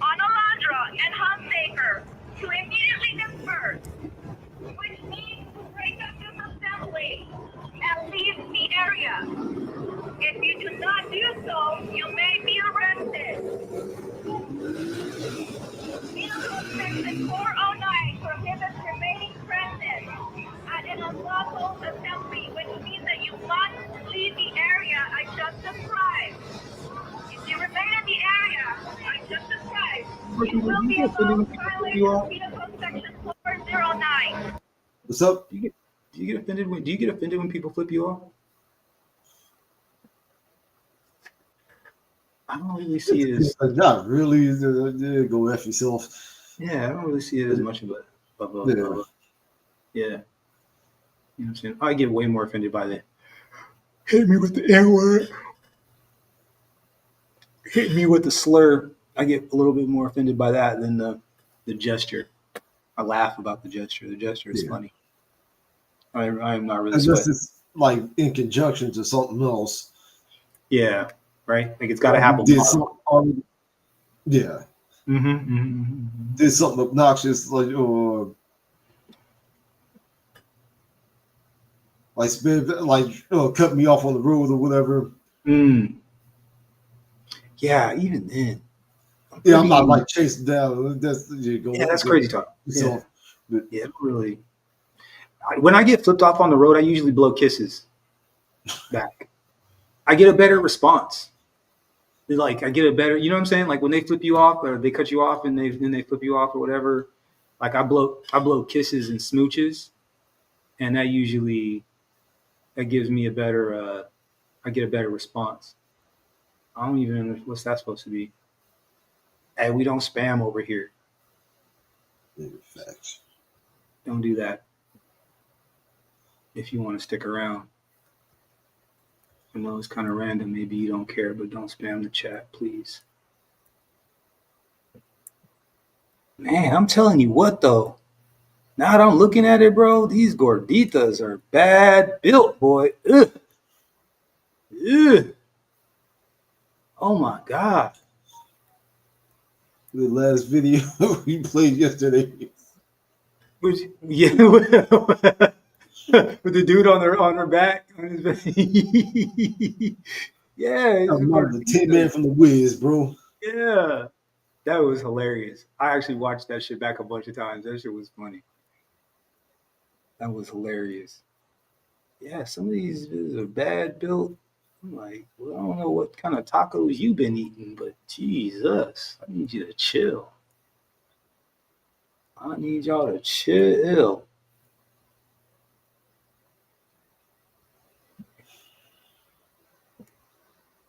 on Alondra and Hunsaker to immediately disperse, which means to break up this assembly and leave the area. If you do not do so, you may be arrested. Vehicle Section 409 prohibits remaining present at an unlawful assembly, which means that you must leave the area I just described. If you remain in the area I just described, you will be involved in violation of Vehicle Section 409. What's up? Do you get offended when people flip you off? I don't really see it as Not really. Go F yourself. yeah. I don't really see it as much of a yeah. You know what I'm saying? I get way more offended by the hit me with the N word, hit me with the slur. I get a little bit more offended by that than the gesture. I laugh about the gesture. The gesture is funny. I am not really. Unless it's like in conjunction to something else. Yeah, right. Like it's got to happen. Yeah. Mm-hmm. Did something obnoxious like cut me off on the road or whatever. Yeah, even then. Yeah, I'm not like chasing down. That's crazy talk. So, yeah, really. When I get flipped off on the road, I usually blow kisses back. I get a better response. Like I get a better, you know what I'm saying? Like when they flip you off or they cut you off and they flip you off or whatever. Like I blow kisses and smooches, and that gives me I get a better response. I don't even know what's that supposed to be. Hey, we don't spam over here. Facts. Don't do that. If you want to stick around. I know it's kind of random. Maybe you don't care, but don't spam the chat, please. Man, I'm telling you what, though. Now that I'm looking at it, bro, these gorditas are bad built, boy. Ugh. Ugh. Oh, my God. The last video we played yesterday. Yeah. With the dude on her back. Yeah. I'm the 10 man from the Wiz, bro. Yeah. That was hilarious. I actually watched that shit back a bunch of times. That shit was funny. That was hilarious. Yeah, some of these are bad built. I'm like, well, I don't know what kind of tacos you've been eating, but Jesus, I need you to chill. I need y'all to chill.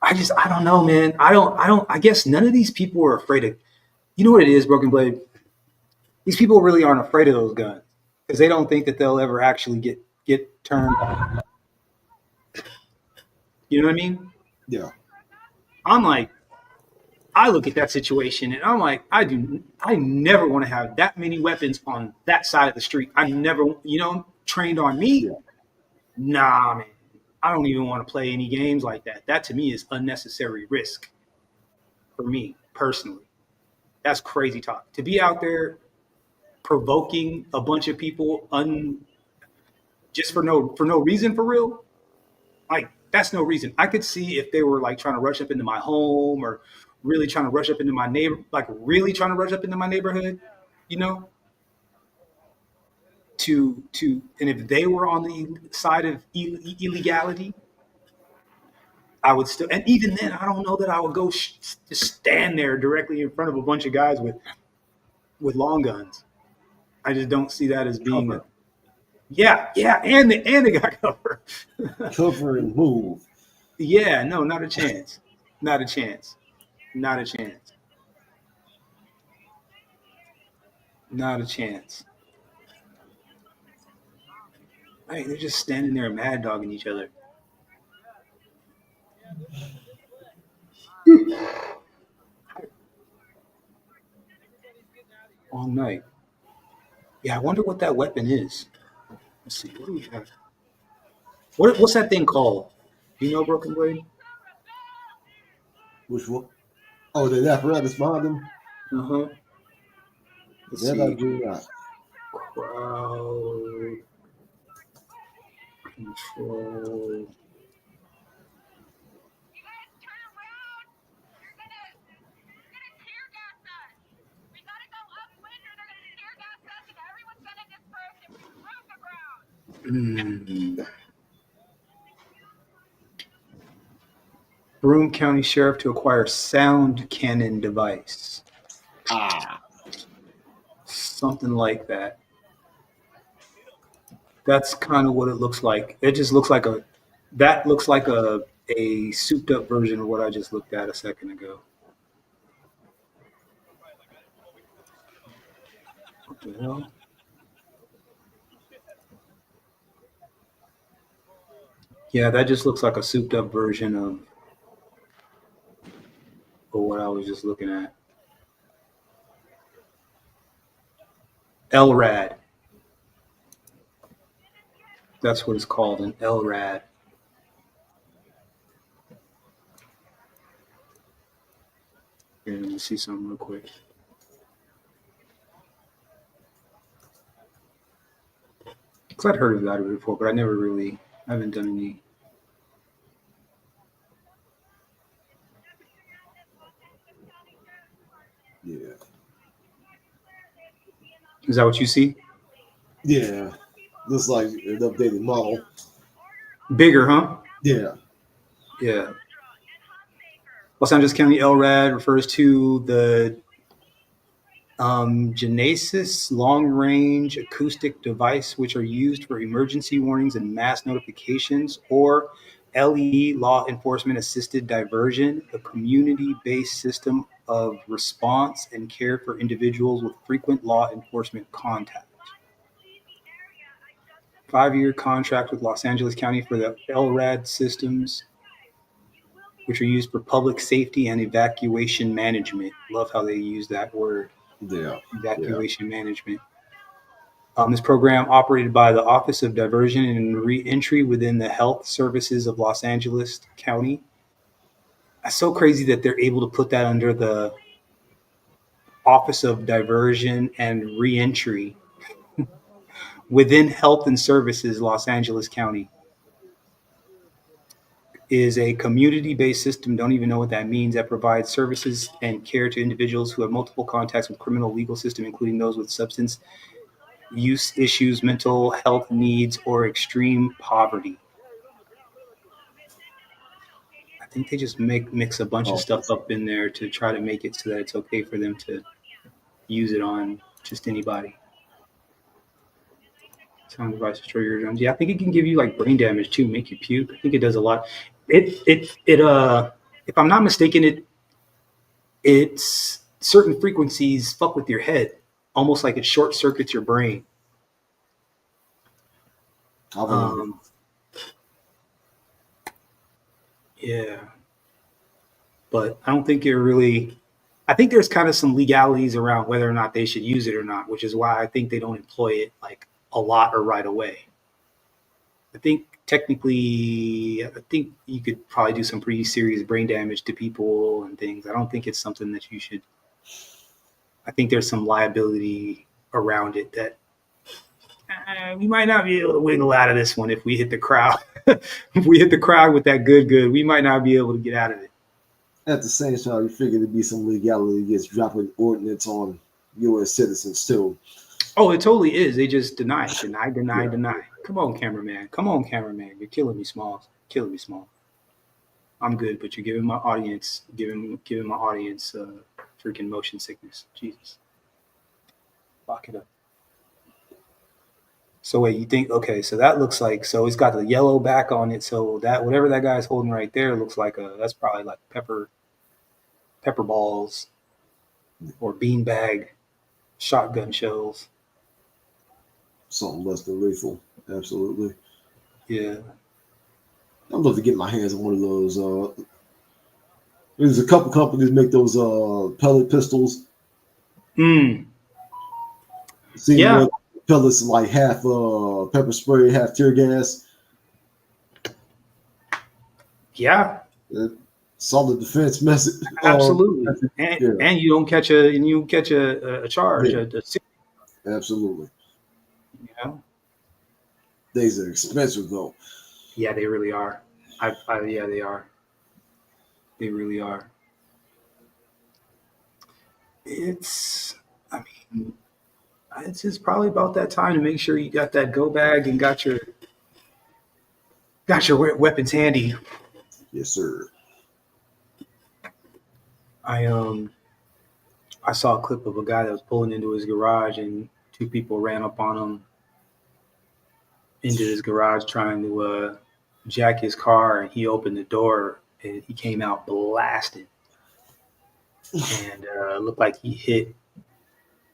I don't know, man. I guess none of these people are afraid of, you know what it is, Broken Blade? These people really aren't afraid of those guns because they don't think that they'll ever actually get turned on. You know what I mean? Yeah. I'm like, I look at that situation and I'm like, I never want to have that many weapons on that side of the street. I never, trained on me. Yeah. Nah, man. I don't even want to play any games like that. That to me is unnecessary risk for me personally. That's crazy talk. To be out there provoking a bunch of people just for no reason for real, like that's no reason. I could see if they were like trying to rush up into my home or really trying to rush up into my neighborhood, and if they were on the side of illegality, I would still, and even then, I don't know that I would go just stand there directly in front of a bunch of guys with long guns. I just don't see that as being cover. And they got cover. Cover and move. Yeah, no, not a chance. Not a chance. Not a chance. Not a chance. Right, they're just standing there mad dogging each other. All night. Yeah, I wonder what that weapon is. Let's see. What do we have? What's that thing called? Do you know, Broken Blade? Which one? Oh, the apparatus behind them? Uh huh. Let's That I see. do not. Crowd control. You guys turn around. You're gonna tear gas us. We gotta go upwind or they're gonna tear gas us and everyone's gonna disperse and remove the ground. Broome County Sheriff to acquire sound cannon device. Ah, Something like that. That's kind of what it looks like. It just looks like that looks like a souped up version of what I just looked at a second ago. What the hell? Yeah, that just looks like a souped up version of what I was just looking at. LRAD. That's what it's called, an LRAD. Here, let me see something real quick. Because I'd heard about it before, but I haven't done any. yeah. Is that what you see? Yeah. Looks like an updated model. Bigger, huh? Yeah. Yeah. Los Angeles County LRAD refers to the Genesis long-range acoustic device, which are used for emergency warnings and mass notifications, or LED law enforcement assisted diversion, a community-based system of response and care for individuals with frequent law enforcement contact. 5-year contract with Los Angeles County for the LRAD systems, which are used for public safety and evacuation management. Love how they use that word. Yeah. Evacuation management. This program operated by the Office of Diversion and Reentry within the Health Services of Los Angeles County. It's so crazy that they're able to put that under the Office of Diversion and Reentry within Health and Services Los Angeles County. Is a community-based system, don't even know what that means, that provides services and care to individuals who have multiple contacts with criminal legal system, including those with substance use issues, mental health needs, or extreme poverty. I think they just mix a bunch of stuff up in there to try to make it so that it's okay for them to use it on just anybody. Sound device destroy your drones. Yeah, I think it can give you like brain damage too, make you puke. I think it does a lot. If I'm not mistaken, it's certain frequencies fuck with your head, almost like it short circuits your brain. Yeah, but I don't think it really. I think there's kind of some legalities around whether or not they should use it or not, which is why I think they don't employ it like a lot or right away. I think technically, I think you could probably do some pretty serious brain damage to people and things. I don't think it's something that you should. I think there's some liability around it that we might not be able to wiggle out of this one if we hit the crowd. If we hit the crowd with that good, we might not be able to get out of it. At the same time, you figure there'd be some legality against dropping ordinance on U.S. citizens too. Oh, it totally is. They just deny. Come on, cameraman. You're killing me, Smalls. I'm good, but you're giving my audience freaking motion sickness. Jesus. Lock it up. So wait, you think, okay, so that looks like, so it's got the yellow back on it. So that, whatever that guy's holding right there looks like that's probably like pepper balls or beanbag shotgun shells. Something less than lethal. Absolutely. Yeah. I'd love to get my hands on one of those. There's a couple companies make those pellet pistols. Yeah. pellets like half pepper spray, half tear gas. Yeah, Solid defense message. absolutely. And Yeah, and you don't catch a charge. yeah, You absolutely. know? These are expensive though. Yeah, they really are. Yeah, they are. They really are. It's. I mean, it's just probably about that time to make sure you got that go bag and got your weapons handy. Yes, sir. I I saw a clip of a guy that was pulling into his garage and two people ran up on him into his garage trying to jack his car, and he opened the door and he came out blasting, and it looked like he hit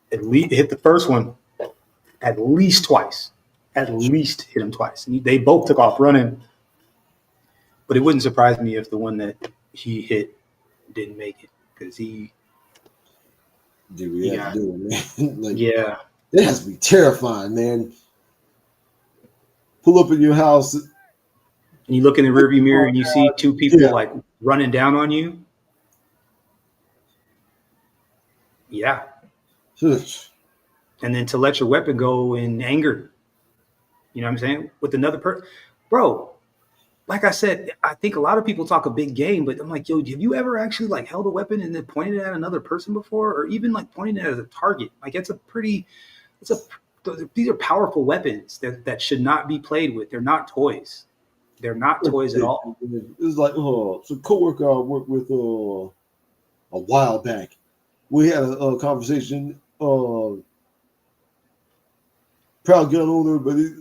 the first one at least twice, at least hit him twice, and they both took off running. But it wouldn't surprise me if the one that he hit didn't make it because Do we he have to got do it, man? Like yeah. it has to be terrifying, man. Pull up in your house. And you look in the rearview mirror and you see two people Yeah. like running down on you. Yeah. And then to let your weapon go in anger. You know what I'm saying? With another person. Bro, like I said, I think a lot of people talk a big game, but I'm like, yo, have you ever actually like held a weapon and then pointed it at another person before? Or even like pointing it as a target? Like it's these are powerful weapons that should not be played with. They're not toys. They're not toys at all. It's like some coworker I worked with a while back. We had a conversation. Proud gun owner, but he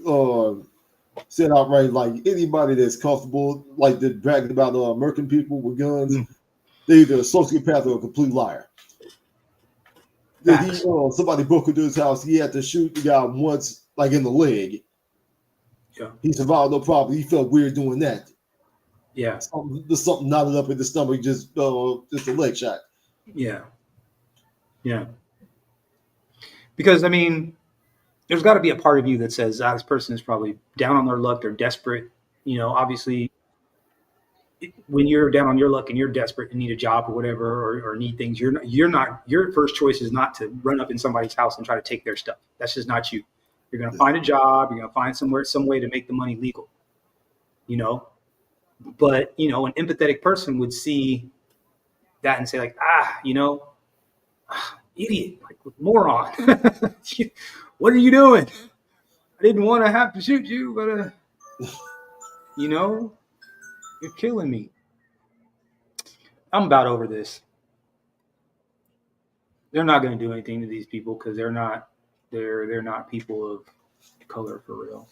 said outright like anybody that's comfortable, like they're bragging about murking people with guns, they're either a sociopath or a complete liar. Then he somebody broke into his house. He had to shoot the guy once, like in the leg. Yeah. He survived no problem. He felt weird doing that. Yeah. Something knotted up in the stomach, just a leg shot. Yeah. Yeah. Because I mean, there's got to be a part of you that says, this person is probably down on their luck. They're desperate. You know, obviously, when you're down on your luck and you're desperate and need a job or whatever, or need things, you're not. Your first choice is not to run up in somebody's house and try to take their stuff. That's just not you. You're going to find a job. You're going to find some way to make the money legal. You know, but you know, an empathetic person would see that and say like, idiot, like moron. What are you doing? I didn't want to have to shoot you, but you know, you're killing me. I'm about over this. They're not going to do anything to these people because they're not people of color for real.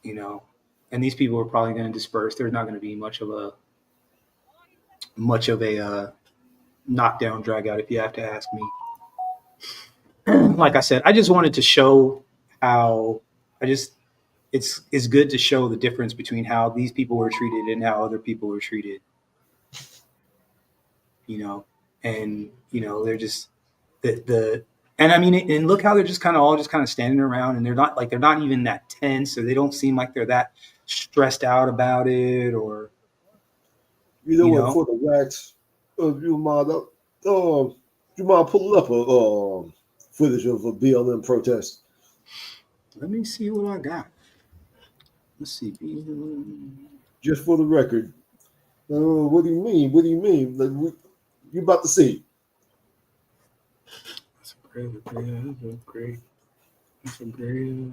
You know, and these people are probably going to disperse. There's not going to be much of a knockdown, drag out, if you have to ask me. Like I said, I just wanted to show how it's good to show the difference between how these people were treated and how other people were treated. You know, and you know, they're just and I mean, and look how they're just kind of standing around, and they're not even that tense, or they don't seem like they're that stressed out about it, or you know what? For the wax, you mind pulling up a footage of a BLM protest? Let me see what I got. Let's see. Just for the record. What do you mean? What do you mean? Like, you about to see? That's great. That's a great.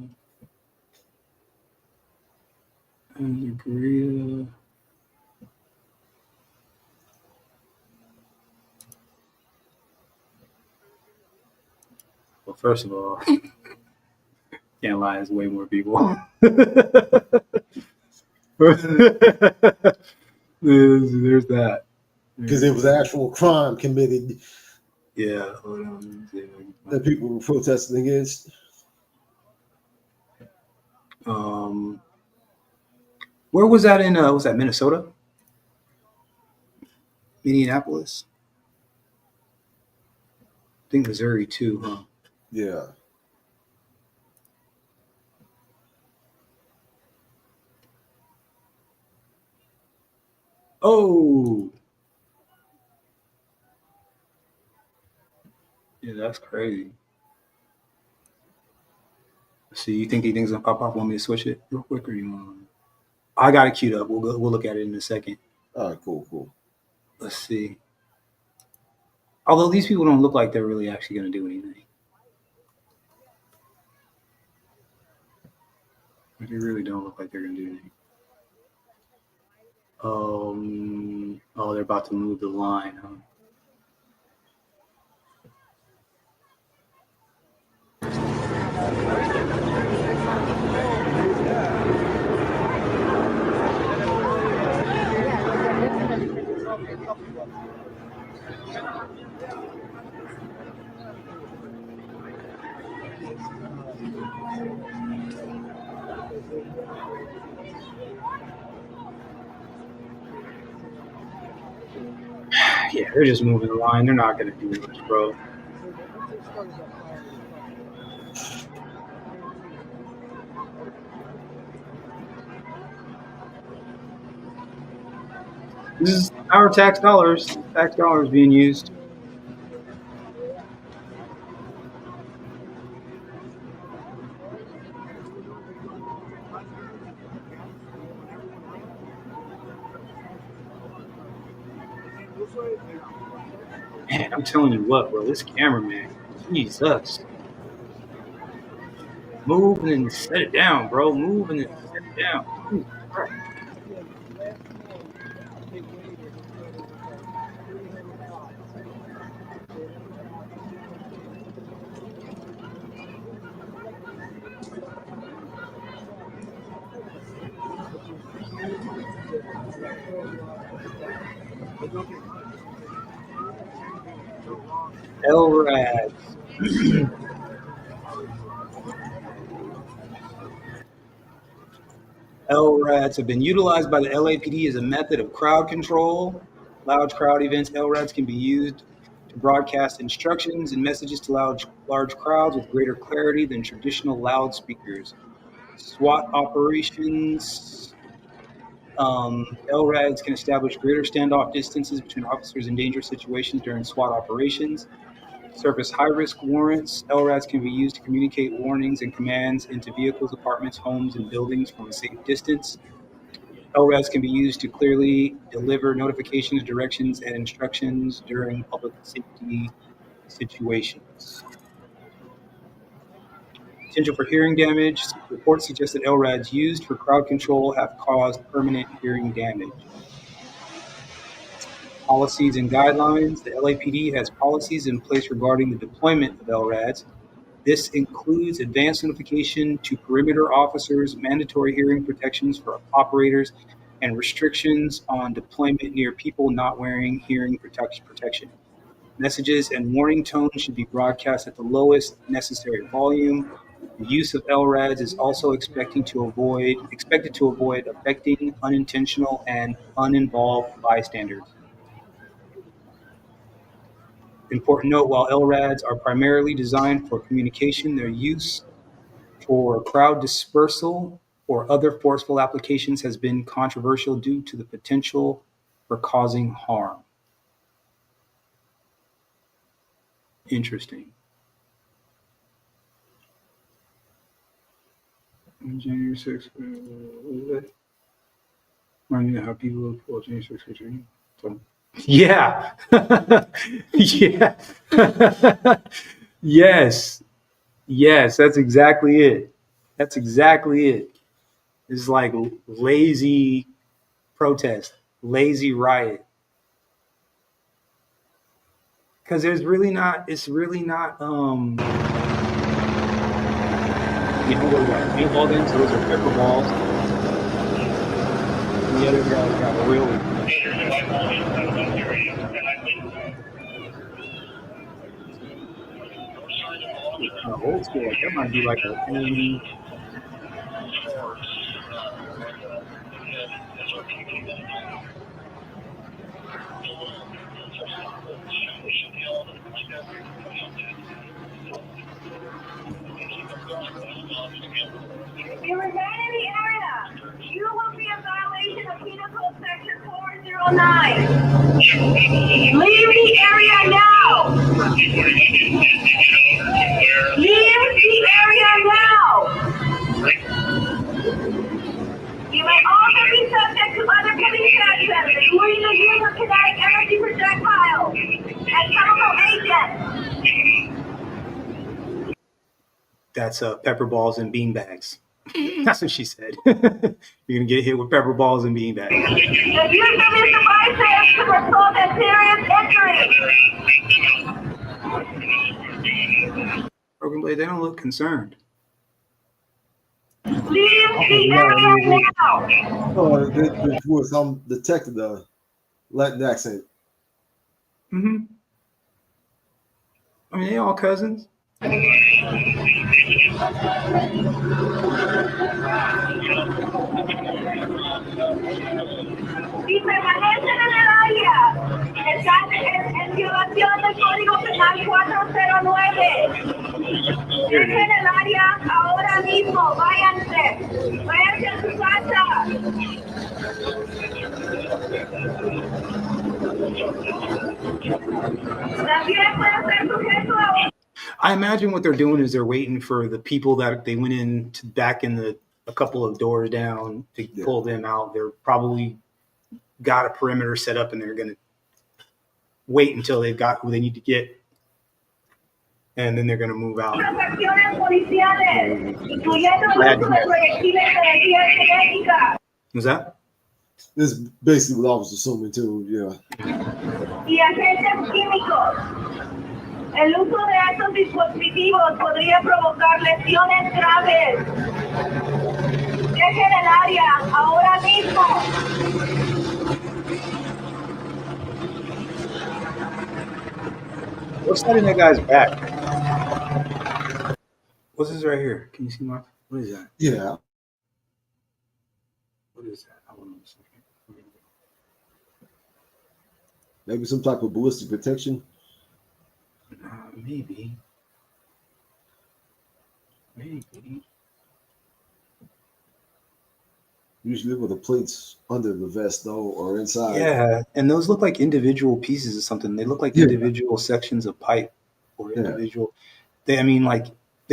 Well, first of all, can't lie, it's way more people. There's that. Because it was actual crime committed. Yeah. Hold on. That people were protesting against. Where was that in? Was that Minnesota? Minneapolis? I think Missouri too, huh? Yeah. Oh, yeah, that's crazy. See, you think thing's gonna pop off? Want me to switch it real quick, or you want? I got it queued up. We'll look at it in a second. All right, cool. Let's see. Although these people don't look like they're really actually gonna do anything. They really don't look like they're gonna do anything. Oh, they're about to move the line, huh? Yeah, they're just moving the line. They're not gonna do much, bro. This is our tax dollars. Tax dollars being used. Man, I'm telling you what, bro. This cameraman, Jesus. Move and then set it down, bro. Move and then set it down. Ooh, crap. LRAD. LRADs have been utilized by the LAPD as a method of crowd control. Large crowd events, LRADs can be used to broadcast instructions and messages to large crowds with greater clarity than traditional loudspeakers. SWAT operations. LRADs can establish greater standoff distances between officers in dangerous situations during SWAT operations. Surface high-risk warrants. LRADs can be used to communicate warnings and commands into vehicles, apartments, homes, and buildings from a safe distance. LRADs can be used to clearly deliver notifications, directions, and instructions during public safety situations. Potential for hearing damage. Reports suggest that LRADs used for crowd control have caused permanent hearing damage. Policies and guidelines. The LAPD has policies in place regarding the deployment of LRADs. This includes advanced notification to perimeter officers, mandatory hearing protections for operators, and restrictions on deployment near people not wearing hearing protection. Messages and warning tones should be broadcast at the lowest necessary volume. The use of LRADs is also expected to avoid affecting unintentional and uninvolved bystanders. Important note, while LRADs are primarily designed for communication, their use for crowd dispersal or other forceful applications has been controversial due to the potential for causing harm. Interesting. January 6th, remind me how people look for January 6th. Yeah. Yeah. Yes. Yes, that's exactly it. That's exactly it. It's like lazy protest, lazy riot. Because it's really not, what we got? Paintball guns, those are pepper balls. And the other guy got real. Old school, like that might be like a If you remain in the area, you will be in violation of Penal Code Section 404 9. Leave the area now. Leave the area now. You may also be subject to other police actions, including the use of kinetic energy projectiles and chemical agents. That's pepper balls and bean bags. That's what she said. You're gonna get hit with pepper balls and bean bags. The use of these devices could result in serious injury. Broken Blade, they don't look concerned. Leave the area now. There was some detected the Latin accent. Mm-hmm. I mean, they all cousins. Si permanecen en el área, están en violación del Código Penal 409. Dejen el área ahora mismo, váyanse. Váyanse a su casa. También puede ser sujeto a... I imagine what they're doing is they're waiting for the people that they went in to back in a couple of doors down to pull them out. They're probably got a perimeter set up and they're going to wait until they've got who they need to get. And then they're going to move out. Was that? This is basically what I was assuming too, yeah. Y agentes químicos. El uso de estos dispositivos podría provocar lesiones graves. Dejen el área ahora mismo. What's that in that guy's back? What's this right here? Can you see my? What is that? Yeah. What is that? I don't know. Maybe some type of ballistic protection. Maybe. Usually with the plates under the vest though, or inside. Yeah, and those look like individual pieces of something. They look like individual sections of pipe or individual. They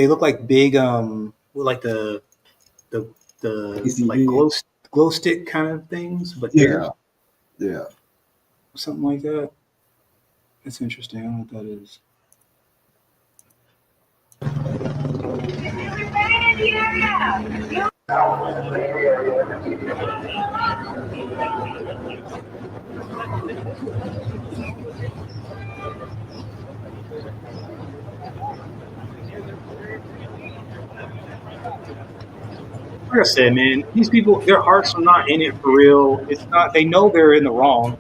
look like big like the like glow stick kind of things, but yeah, something like that. That's interesting. I don't know what that is. Like I said, man, these people, their hearts are not in it for real. It's not. They know they're in the wrong.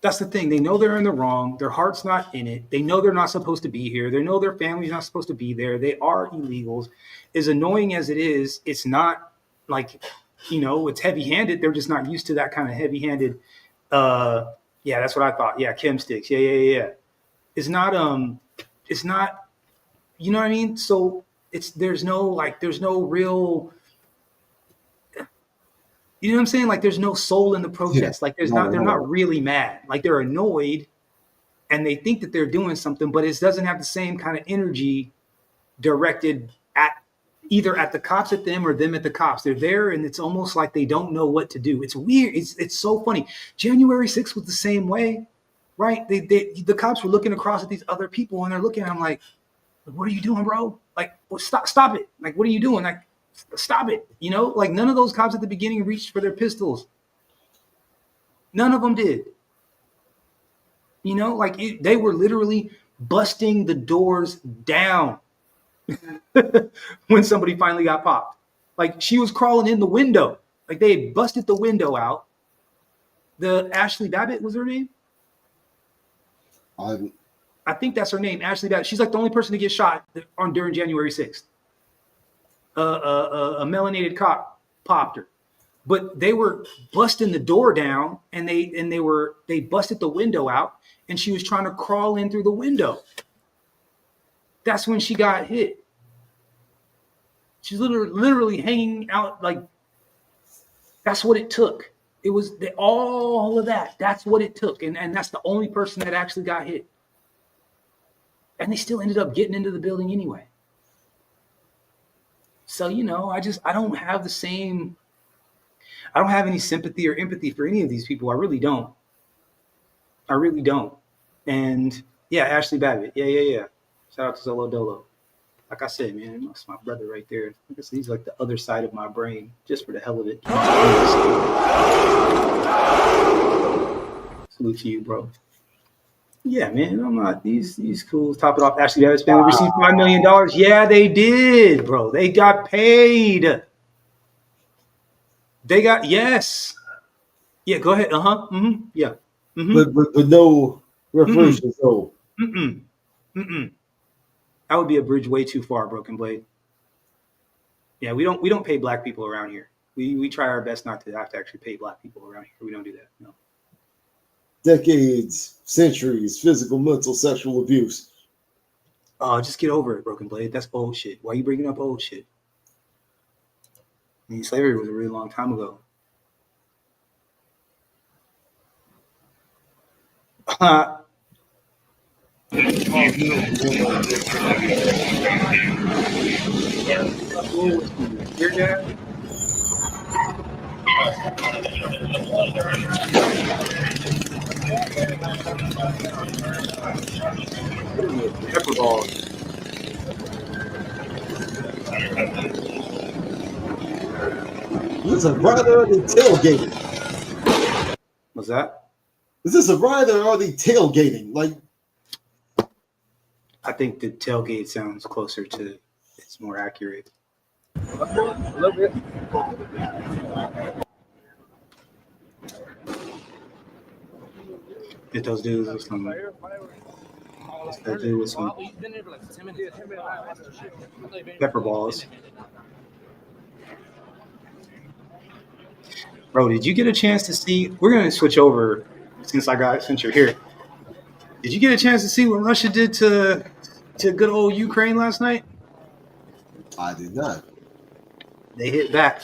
That's the thing. They know they're in the wrong. Their heart's not in it. They know they're not supposed to be here. They know their family's not supposed to be there. They are illegals. As annoying as it is, it's not like, it's heavy-handed. They're just not used to that kind of heavy-handed. Yeah, that's what I thought. Yeah, chem sticks. Yeah. It's not. You know what I mean? So there's no real. You know what I'm saying? Like there's no soul in the protest. Like they're not really mad. Like they're annoyed and they think that they're doing something, but it doesn't have the same kind of energy directed at either at the cops at them or them at the cops. They're there and it's almost like they don't know what to do. It's weird. It's so funny. January 6th was the same way, right? The cops were looking across at these other people and they're looking at them like, what are you doing, bro? Like, well, stop it. Like, what are you doing? Like, stop it. Like none of those cops at the beginning reached for their pistols. None of them did. They were literally busting the doors down when somebody finally got popped. Like she was crawling in the window. Like they had busted the window out. The Ashley Babbitt was her name. I think that's her name, Ashley Babbitt. She's like the only person to get shot during January 6th. A melanated cop popped her, but they were busting the door down and they busted the window out and she was trying to crawl in through the window. That's when she got hit. She's literally hanging out like That's what it took. It was all of that. That's what it took. And that's the only person that actually got hit. And they still ended up getting into the building anyway. So, you know, I don't have any sympathy or empathy for any of these people. I really don't. And yeah, Ashley Babbitt. Yeah. Shout out to Zolo Dolo. Like I said, man, that's my brother right there. Like I said, he's like the other side of my brain, just for the hell of it. Salute to you, bro. Yeah, man, I'm not these cool. Top it off. Ashley Babbitt's family received $5 million. Yeah, they did, bro. They got paid. They got yes. Yeah, go ahead. Yeah. But no reparations. So That would be a bridge way too far, Broken Blade. Yeah, we don't pay black people around here. We try our best not to have to actually pay black people around here. We don't do that. No. decades, centuries, physical, mental, sexual abuse. Oh, just get over it, Broken Blade. That's old shit. Why are you bringing up old shit? I mean, slavery was a really long time ago. Your dad? Pepper balls. Is this a riot or are they tailgating? What's that? Is this a riot or are they tailgating? Like, I think the tailgate sounds closer to, it's more accurate. A little bit. Get those dudes with some. That dude with some pepper balls. Bro, did you get a chance to see? We're gonna switch over since you're here. Did you get a chance to see what Russia did to good old Ukraine last night? I did not. They hit back.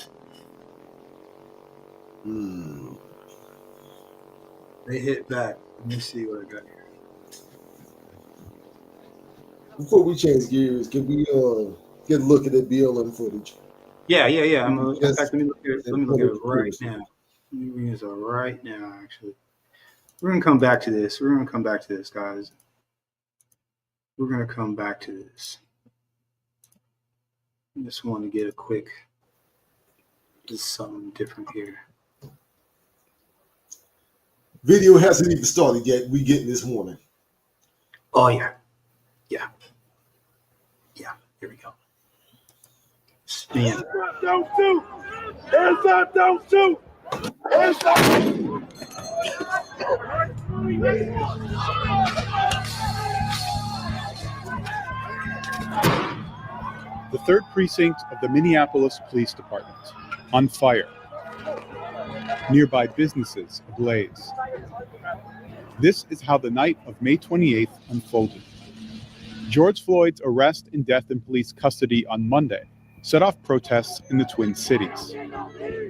They hit back. Let me see what I got here. Before we change gears, can we get a look at the BLM footage? Yeah. In fact, let me look at it right now. Let me bring this up right now, actually. We're going to come back to this. Guys. We're going to come back to this. I just want to get a quick, just something different here. Video hasn't even started yet. We getting this morning. Oh, yeah. Here we go. Spin. Don't shoot! Hands up, don't shoot! Hands up! The 3rd precinct of the Minneapolis Police Department on fire. Nearby businesses ablaze. This is how the night of May 28th unfolded. George Floyd's arrest and death in police custody on Monday set off protests in the Twin Cities.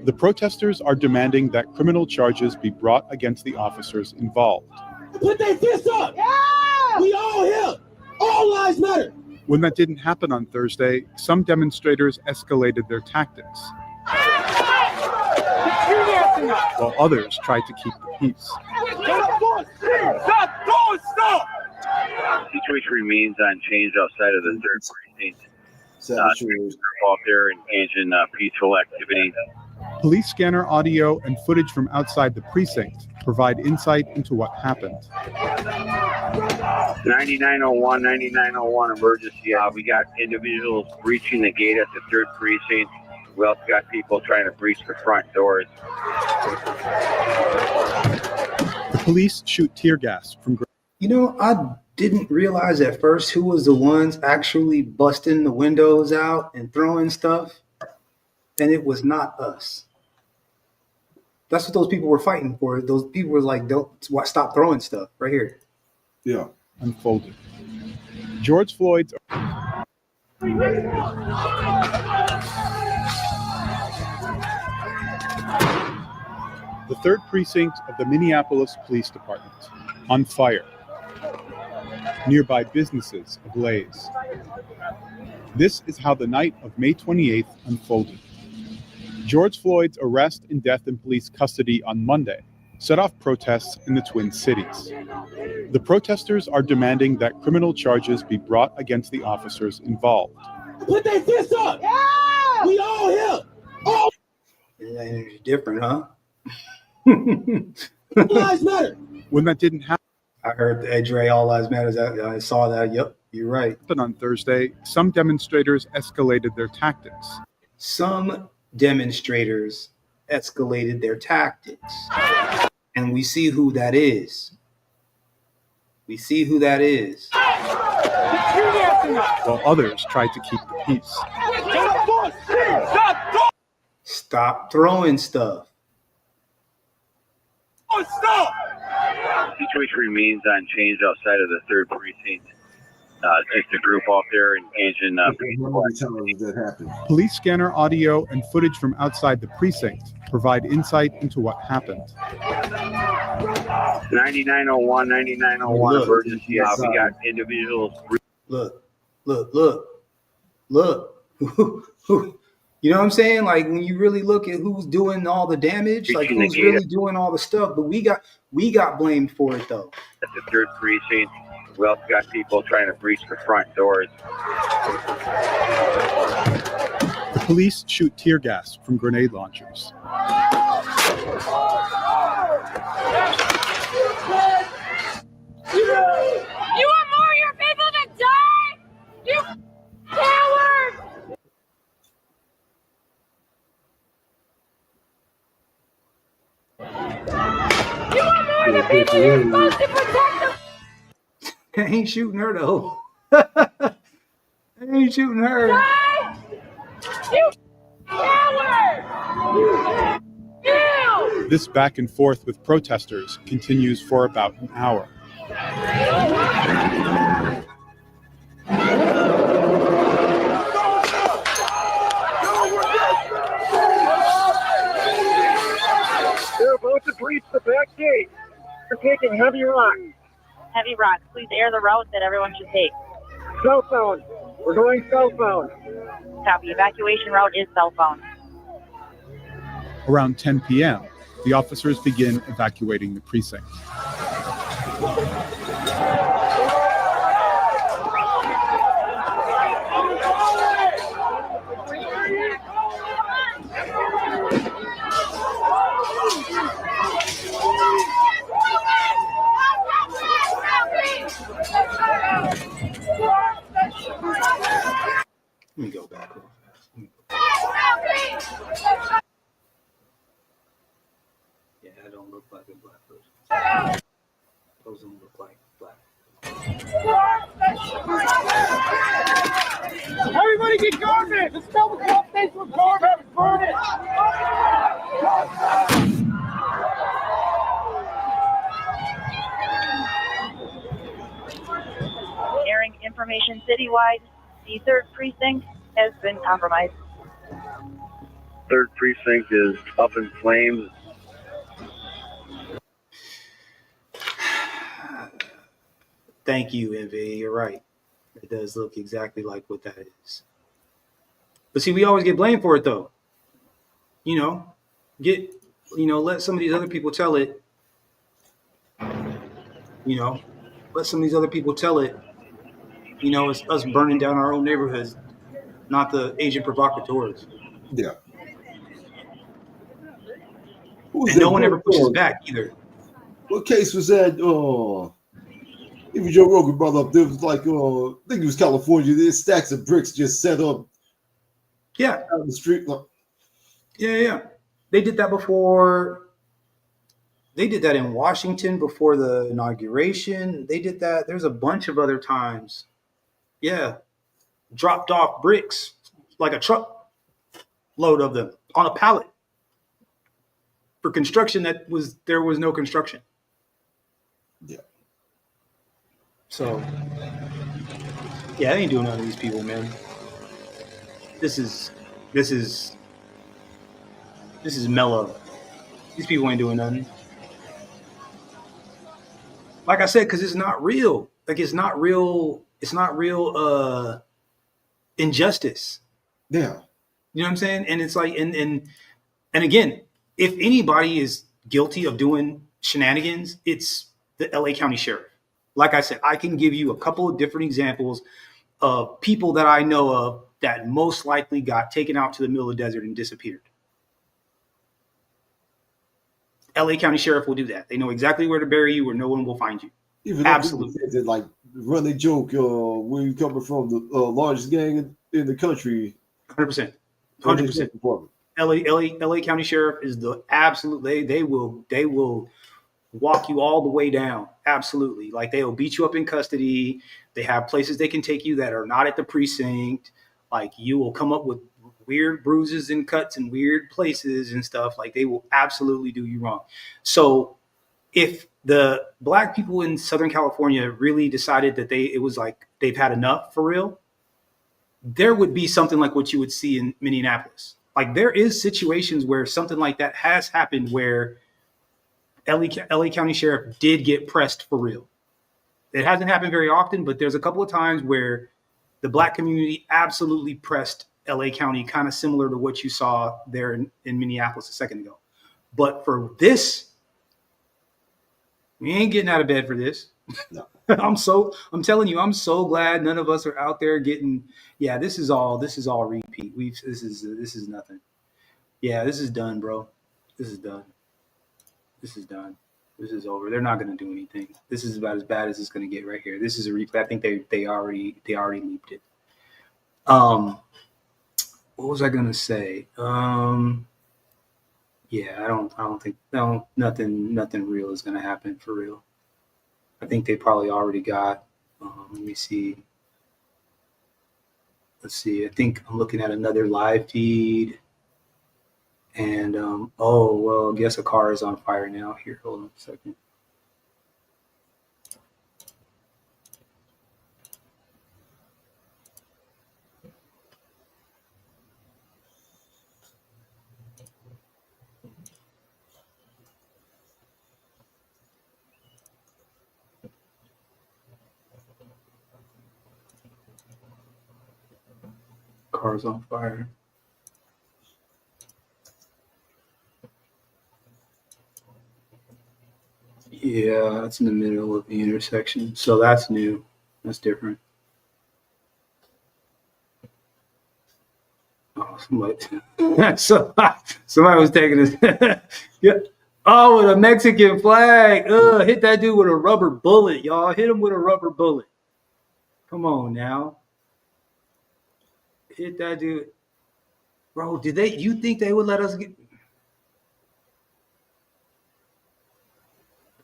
The protesters are demanding that criminal charges be brought against the officers involved. Put their fists up! Yeah! We all here! All lives matter! When that didn't happen on Thursday, some demonstrators escalated their tactics, while others tried to keep the peace. The situation remains unchanged outside of the 3rd precinct. Out there engaged in peaceful activities. Police scanner audio and footage from outside the precinct provide insight into what happened. 9901 emergency. We got individuals breaching the gate at the 3rd precinct. We also got people trying to breach the front doors. The police shoot tear gas from. You know, I didn't realize at first who was the ones actually busting the windows out and throwing stuff, and it was not us. That's what those people were fighting for. Those people were like, "Don't stop throwing stuff right here." Yeah. Unfolded. George Floyd's. The 3rd precinct of the Minneapolis Police Department, on fire. Nearby businesses ablaze. This is how the night of May 28th unfolded. George Floyd's arrest and death in police custody on Monday set off protests in the Twin Cities. The protesters are demanding that criminal charges be brought against the officers involved. Put their fists up! Yeah! We all here! All It's different, huh? lives matter! When that didn't happen I heard the Dre All Lives Matter. I saw that. Yep, you're right. on Thursday, some demonstrators escalated their tactics. Some demonstrators escalated their tactics. And we see who that is. We see who that is. While others tried to keep the peace. Stop throwing stuff. The situation remains unchanged outside of the 3rd precinct. Just a group out there engaged in How many times that happened? Police scanner audio and footage from outside the precinct provide insight into what happened. 9901, 9901 Look, emergency. We got individuals. Look. You know what I'm saying? Like when you really look at who's doing all the damage, like who's really doing all the stuff, but we got blamed for it though. At the 3rd precinct, we also got people trying to breach the front doors. The police shoot tear gas from grenade launchers. You want more of your people to die? You coward! You want more of your people? You're supposed to protect them. I ain't shooting her though. I ain't shooting her. Die! You coward! You! This back and forth with protesters continues for about an hour. They're about to breach the back gate. They're taking heavy rocks. Heavy rocks. Please air the route that everyone should take. Southbound. We're going southbound. Copy. Evacuation route is southbound. Around 10 p.m., the officers begin evacuating the precinct. Let me go back real fast. Yeah, that don't look like a black person. Those don't look like black. Everybody get garbage! Let's go with the updates with garbage! Burn it! Airing information citywide. The 3rd precinct has been compromised. 3rd precinct is up in flames. Thank you, Envy. You're right. It does look exactly like what that is. But see, we always get blamed for it though. Let some of these other people tell it. Let some of these other people tell it. It's us burning down our own neighborhoods, not the agent provocateurs. Yeah. And no one ever pushes back either. What case was that? Even Joe Rogan brought up, there was like, I think it was California. There's stacks of bricks just set up. Yeah. Out the street. Yeah. They did that before. They did that in Washington before the inauguration. They did that. There's a bunch of other times. Yeah. Dropped off bricks, like a truck load of them on a pallet for construction there was no construction. Yeah. So, yeah, they ain't doing none of these people, man. This is mellow. These people ain't doing nothing. Like I said, because it's not real. Like it's not real. It's not real injustice. Yeah. You know what I'm saying? And it's like, and again, if anybody is guilty of doing shenanigans, it's the LA County Sheriff. Like I said, I can give you a couple of different examples of people that I know of that most likely got taken out to the middle of the desert and disappeared. LA County Sheriff will do that. They know exactly where to bury you, where no one will find you. Even absolutely, they like run a joke. Where you coming from? The largest gang in the country. 100%, 100%. LA County Sheriff is the absolute. They will walk you all the way down. Absolutely, like they will beat you up in custody. They have places they can take you that are not at the precinct. Like you will come up with weird bruises and cuts in weird places and stuff. Like they will absolutely do you wrong. So if the black people in Southern California really decided that it was like they've had enough for real, there would be something like what you would see in Minneapolis. Like there is situations where something like that has happened where LA County Sheriff did get pressed for real. It hasn't happened very often, but there's a couple of times where the black community absolutely pressed LA County, kind of similar to what you saw there in Minneapolis a second ago. But for this, we ain't getting out of bed for this. No. I'm telling you, I'm so glad none of us are out there getting. Yeah, this is all repeat. This is nothing. Yeah, this is done, bro. This is done. This is done. This is over. They're not going to do anything. This is about as bad as it's going to get right here. This is a replay. I think they already leaked it. What was I going to say? Yeah, I don't think nothing real is going to happen for real. I think they probably already got. Let me see. Let's see. I think I'm looking at another live feed. And oh well, I guess a car is on fire now. Here, hold on a second. Car's on fire. Yeah, that's in the middle of the intersection. So that's new. That's different. Oh, somebody was taking this. Yeah. Oh, with a Mexican flag. Hit that dude with a rubber bullet, y'all. Hit him with a rubber bullet. Come on now. Hit that dude. Bro, you think they would let us get...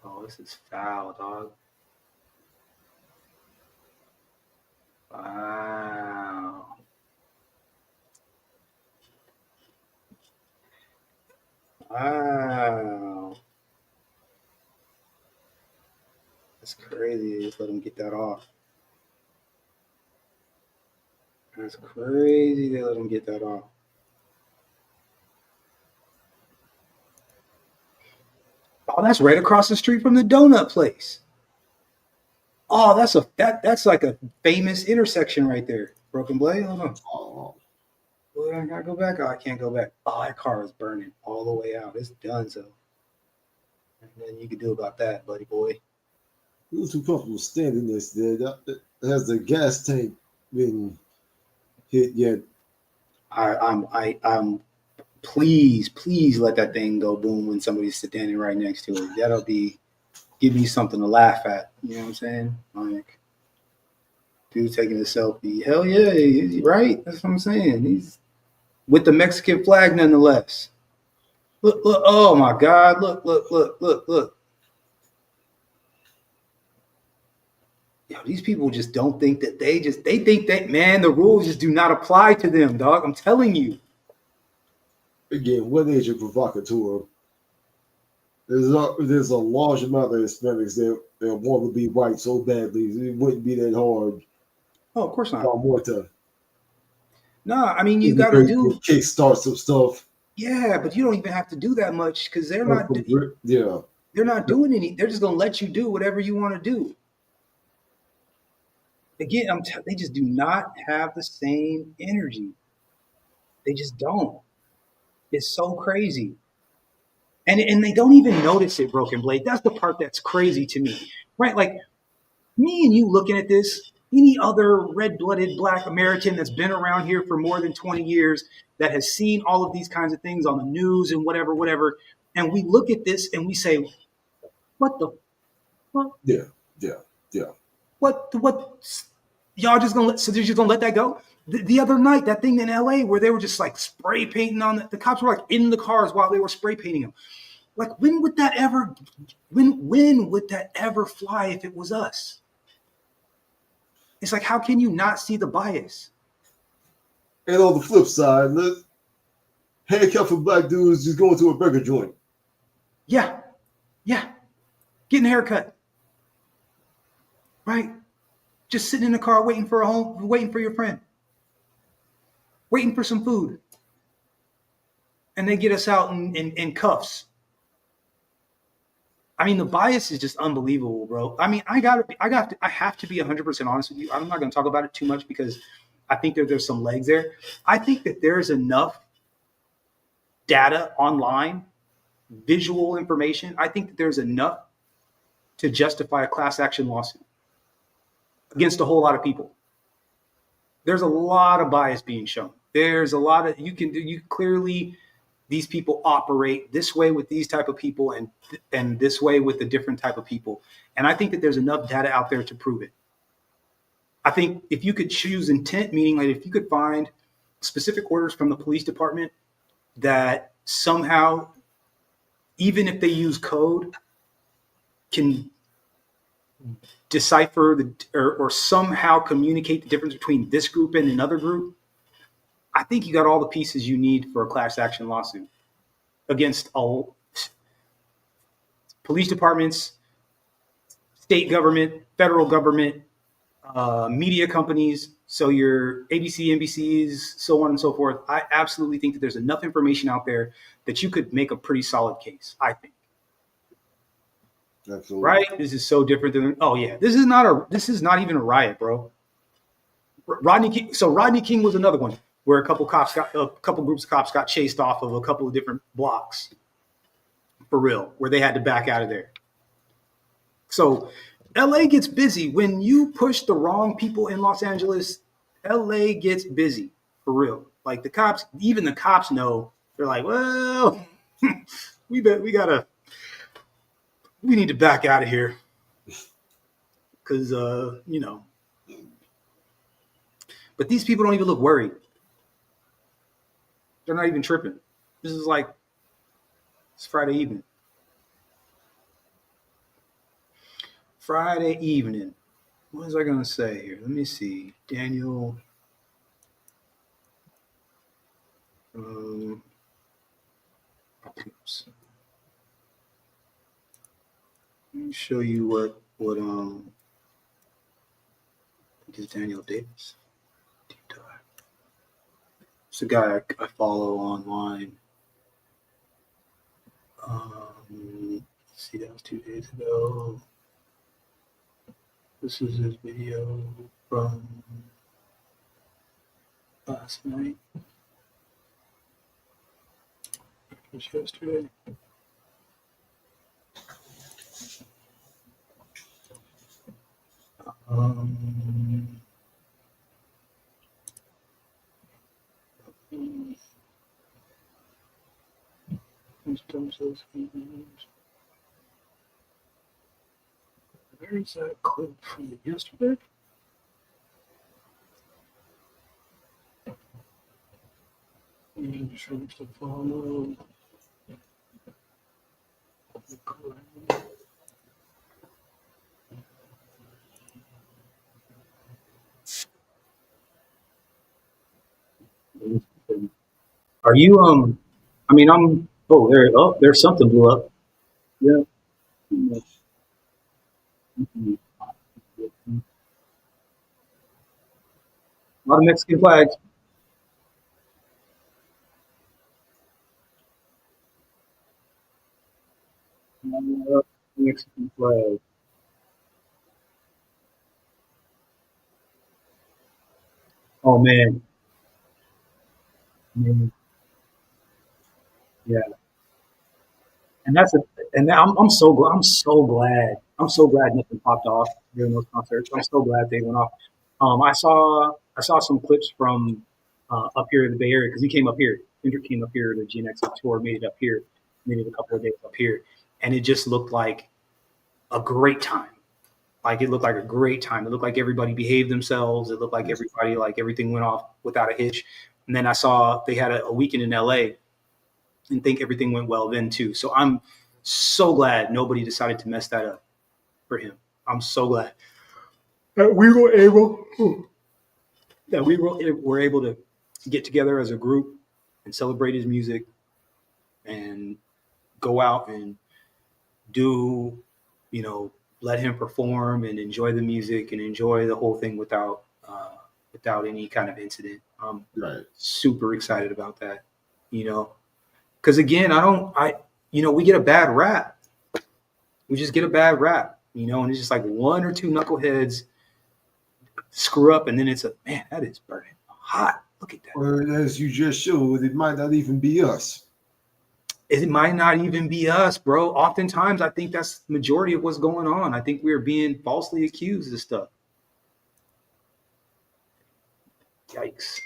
Oh, this is foul, dog. Wow. Wow. That's crazy. Just let them get that off. That's crazy. They let them get that off. Oh, that's right across the street from the donut place. Oh, that's like a famous intersection right there. Broken Blade. Hold on. Oh, well, I gotta go back. Oh, I can't go back. Oh, that car is burning all the way out. It's done so. Nothing you can do about that, buddy boy. You're too comfortable standing this there. Has the gas tank been hit yet? I'm please let that thing go boom when somebody's standing right next to it. That'll give me something to laugh at. You know what I'm saying? Like, dude taking a selfie. Hell yeah, he's right. That's what I'm saying. He's with the Mexican flag nonetheless. Look, oh my God. Look. Yo, these people just don't think that they think that, man, the rules just do not apply to them, dog. I'm telling you. Again, what is your provocateur? There's a large amount of Hispanics that want to be white so badly. It wouldn't be that hard. Oh, of course not. More to. No, I mean, you got to do. Kickstart some stuff. Yeah, but you don't even have to do that much because they're not. Yeah. They're not doing any. They're just gonna let you do whatever you want to do. Again, they just do not have the same energy. They just don't. It's so crazy. And they don't even notice it, Broken Blade. That's the part that's crazy to me. Right? Like me and you looking at this, any other red-blooded black American that's been around here for more than 20 years that has seen all of these kinds of things on the news and whatever, whatever, and we look at this and we say, what the fuck? Yeah. What y'all just gonna so they're just gonna let that go? The other night, that thing in LA where they were just like spray painting on the cops were like in the cars while they were spray painting them. Like when would that ever fly if it was us? It's like, how can you not see the bias? And on the flip side, handcuffing black dudes just going to a burger joint. Yeah. Getting a haircut. Right? Just sitting in the car waiting for your friend. Waiting for some food. And they get us out in cuffs. I mean, the bias is just unbelievable, bro. I mean, I have to be 100% honest with you. I'm not going to talk about it too much because I think there's some legs there. I think that there's enough data online, visual information. I think that there's enough to justify a class action lawsuit against a whole lot of people. There's a lot of bias being shown. There's a lot of you clearly. These people operate this way with these type of people and this way with a different type of people. And I think that there's enough data out there to prove it. I think if you could choose intent, meaning like if you could find specific orders from the police department that somehow, even if they use code, can decipher or somehow communicate the difference between this group and another group, I think you got all the pieces you need for a class action lawsuit against all police departments, state government, federal government, media companies. So your ABC, NBCs, so on and so forth. I absolutely think that there's enough information out there that you could make a pretty solid case, I think. Absolutely. Right? This is so different than, oh yeah, this is not even a riot, bro. Rodney King was another one where a couple groups of cops got chased off of a couple of different blocks, for real, where they had to back out of there. So LA gets busy. When you push the wrong people in Los Angeles, LA gets busy, for real. Like even the cops know. They're like, well, we need to back out of here. Because, but these people don't even look worried. They're not even tripping. This is like, it's Friday evening. What was I going to say here? Let me see. Daniel. Oops. Let me show you what I think is Daniel Davis. Deep dive. It's a guy I follow online. Let's see, that was 2 days ago. This is his video from last night. It was yesterday. Where's that clip from yesterday? Insurance to follow. Are you I mean there's something blew up. Yeah. A lot of Mexican flags. Mexican flag. Oh man, yeah. And that's a, and I'm so glad. I'm so glad nothing popped off during those concerts. I'm so glad they went off. I saw some clips from up here in the Bay Area because he came up here. Kendrick came up here. The GNX tour made it up here. Made it a couple of days up here, and it just looked like a great time. Like it looked like a great time. It looked like everybody behaved themselves. It looked like everybody like everything went off without a hitch. And then I saw they had a weekend in LA and think everything went well then too. So I'm so glad nobody decided to mess that up for him. I'm so glad that we were able were able to get together as a group and celebrate his music and go out and do, you know, let him perform and enjoy the music and enjoy the whole thing without any kind of incident. I'm super excited about that, you know, because again, we get a bad rap. We just get a bad rap, you know, and it's just like one or two knuckleheads screw up, and then it's man, that is burning hot. Look at that. Or as you just showed, it might not even be us. It might not even be us, bro. Oftentimes, I think that's the majority of what's going on. I think we're being falsely accused of stuff. Yikes.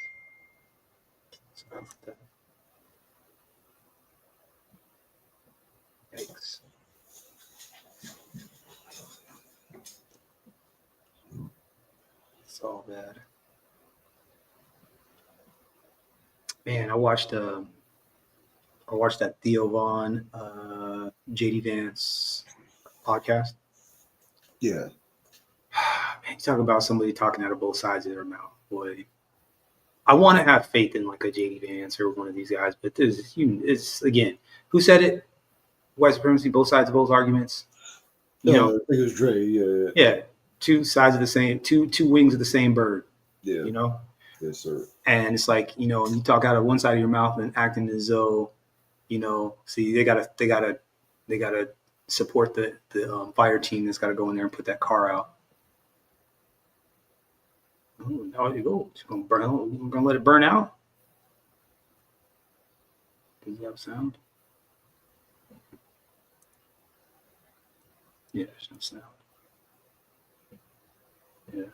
Yikes. It's all bad. Man, I watched that Theo Vaughn, JD Vance podcast. Yeah. Man, you talk about somebody talking out of both sides of their mouth, boy. I want to have faith in like a JD Vance or one of these guys, but it's again, who said it? White supremacy, both sides of both arguments. You know, I think it was Dre. Yeah. Yeah, two sides of the same, two wings of the same bird. Yeah. You know. Yes, sir. And it's like, you know, you talk out of one side of your mouth and acting as though, you know, see, they gotta support the fire team that's got to go in there and put that car out. Oh, now you go. It's gonna burn out. We're gonna let it burn out. Does it have sound? Yeah, there's no sound. Yeah.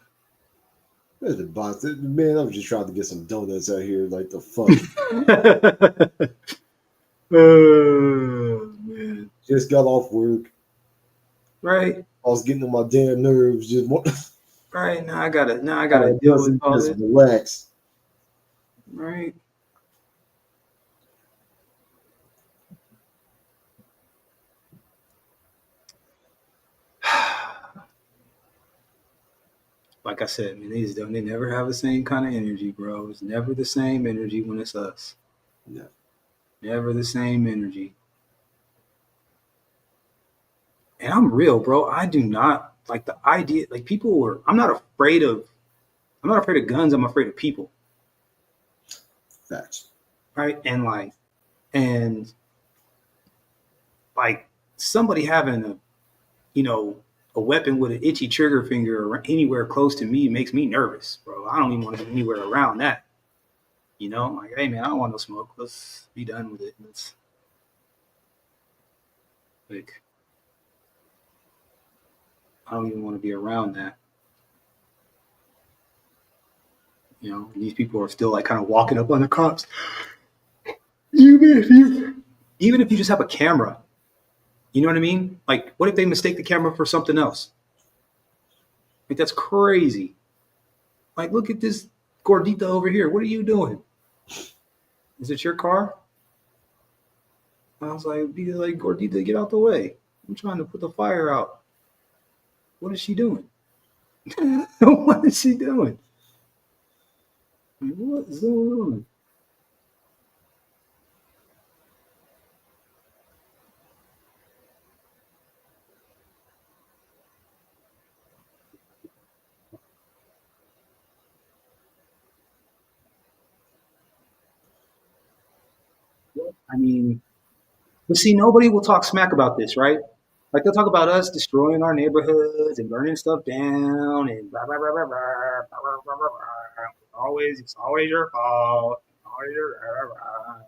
There's the box. Man, I'm just trying to get some donuts out here. Like the fuck. Oh, man. Just got off work. Right. I was getting on my damn nerves. Right, now I gotta deal with all this. Relax. Right. Like I said, man, they never have the same kind of energy, bro. It's never the same energy when it's us. Yeah. Never the same energy. And I'm real, bro. I do not like the idea. Like I'm not afraid of guns. I'm afraid of people. Facts. Right. And somebody having a weapon with an itchy trigger finger or anywhere close to me makes me nervous, bro. I don't even want to be anywhere around that. You know, like, hey man, I don't want no smoke. Let's be done with it. I don't even want to be around that. You know, these people are still like kind of walking up on the cops. Even if you just have a camera, you know what I mean? Like, what if they mistake the camera for something else? Like, that's crazy. Like, look at this gordita over here. What are you doing? Is it your car? I was like, be like, gordita, get out the way. I'm trying to put the fire out. What is she doing? What is she doing? What is going on? I mean, but see, nobody will talk smack about this, right? Like they'll talk about us destroying our neighborhoods and burning stuff down and blah blah blah blah blah blah blah blah blah. Blah. Always, it's always your fault. Always your blah, blah, blah.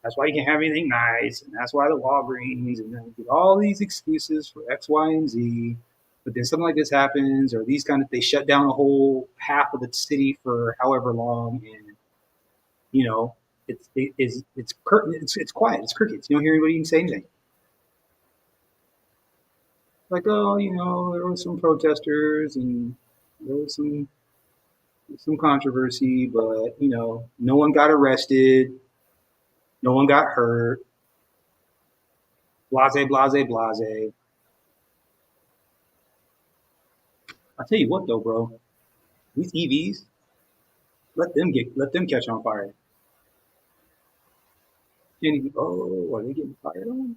That's why you can't have anything nice, and that's why the Walgreens and then get all these excuses for X, Y, and Z. But then something like this happens, or these kind of they shut down a whole half of the city for however long, and you know it's quiet, it's crickets. You don't hear anybody even say anything. Like, oh, there were some protesters and there was some controversy, but no one got arrested, no one got hurt. Blase, blase, blase. I tell you what, though, bro, these EVs, let them catch on fire. Can't even, oh, are they getting fired on?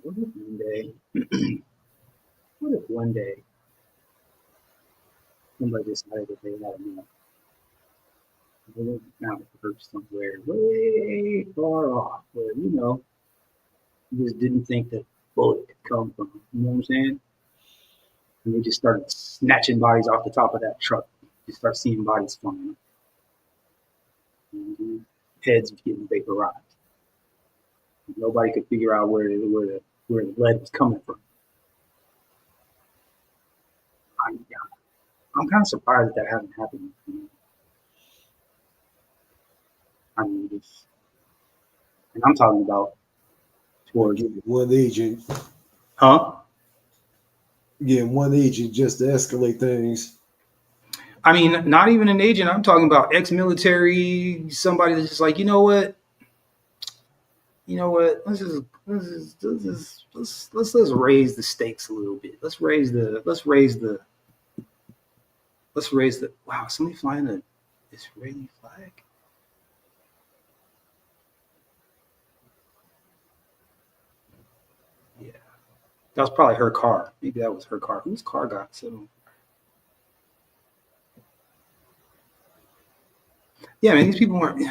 What if one day, what if one day somebody decided that they had enough? They went out to purchase somewhere way far off, where you just didn't think that bullet could come from. You know what I'm saying? And they just started snatching bodies off the top of that truck. You start seeing bodies flying. Mm-hmm. Heads getting vaporized. Nobody could figure out where the lead was coming from. I'm kind of surprised that hasn't happened. I mean, and I'm talking about towards one agent. Huh? Getting one agent just to escalate things. I mean, not even an agent. I'm talking about ex-military, somebody that's just like, you know what? Let's raise the stakes a little bit. Let's raise the. Wow, somebody flying an Israeli flag. Yeah, that was probably her car. Maybe that was her car. Whose car got so? Yeah, man, these people weren't.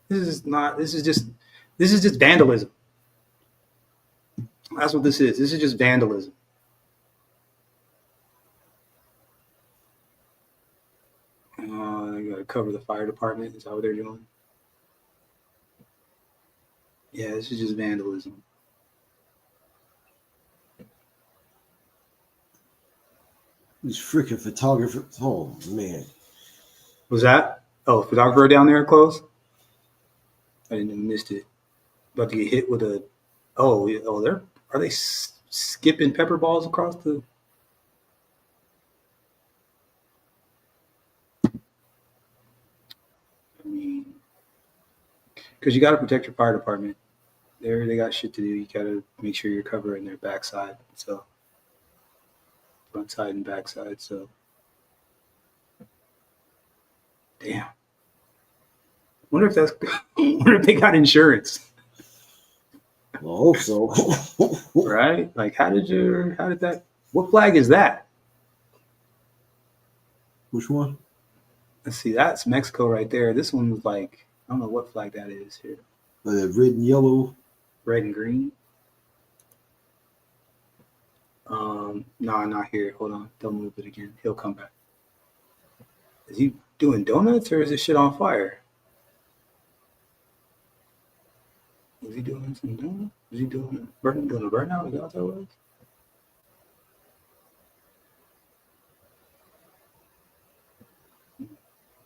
This is not. This is just vandalism. That's what this is. This is just vandalism. They got to cover the fire department. Is that what they're doing? Yeah, this is just vandalism. These freaking photographers. Oh, man. Was that? Oh, photographer down there close? I didn't even missed it. About to get hit with a. Are they skipping pepper balls across the? I mean, because you got to protect your fire department. They got shit to do. You got to make sure you're covering their backside. So front side and backside. So damn. Wonder if they got insurance. I hope so. Right? Like, how did that? What flag is that? Which one? Let's see. That's Mexico right there. This one was like, I don't know what flag that is here. Red and yellow. Red and green. No, not here. Hold on. Don't move it again. He'll come back. Is he doing donuts or is this shit on fire? Is he doing some donuts? Is he doing a burnout? Is that what that was?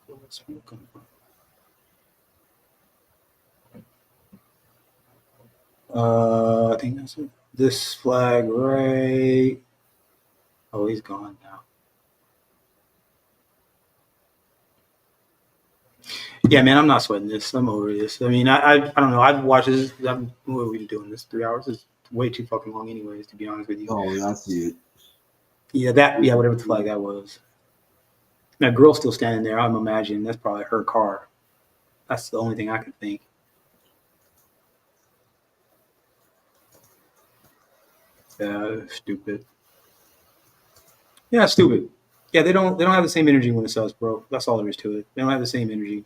Where's smoke coming from? I think that's it. This flag, right? Oh, he's gone now. Yeah, man, I'm not sweating this. I'm over this. I mean, I don't know. I've watched this. What are we doing? This 3 hours is way too fucking long, anyways. To be honest with you. Oh, yeah, I see it. Yeah, whatever the flag that was. That girl's still standing there. I'm imagining that's probably her car. That's the only thing I can think. Yeah, stupid. Yeah, stupid. Yeah, they don't have the same energy when it's us, bro. That's all there is to it. They don't have the same energy.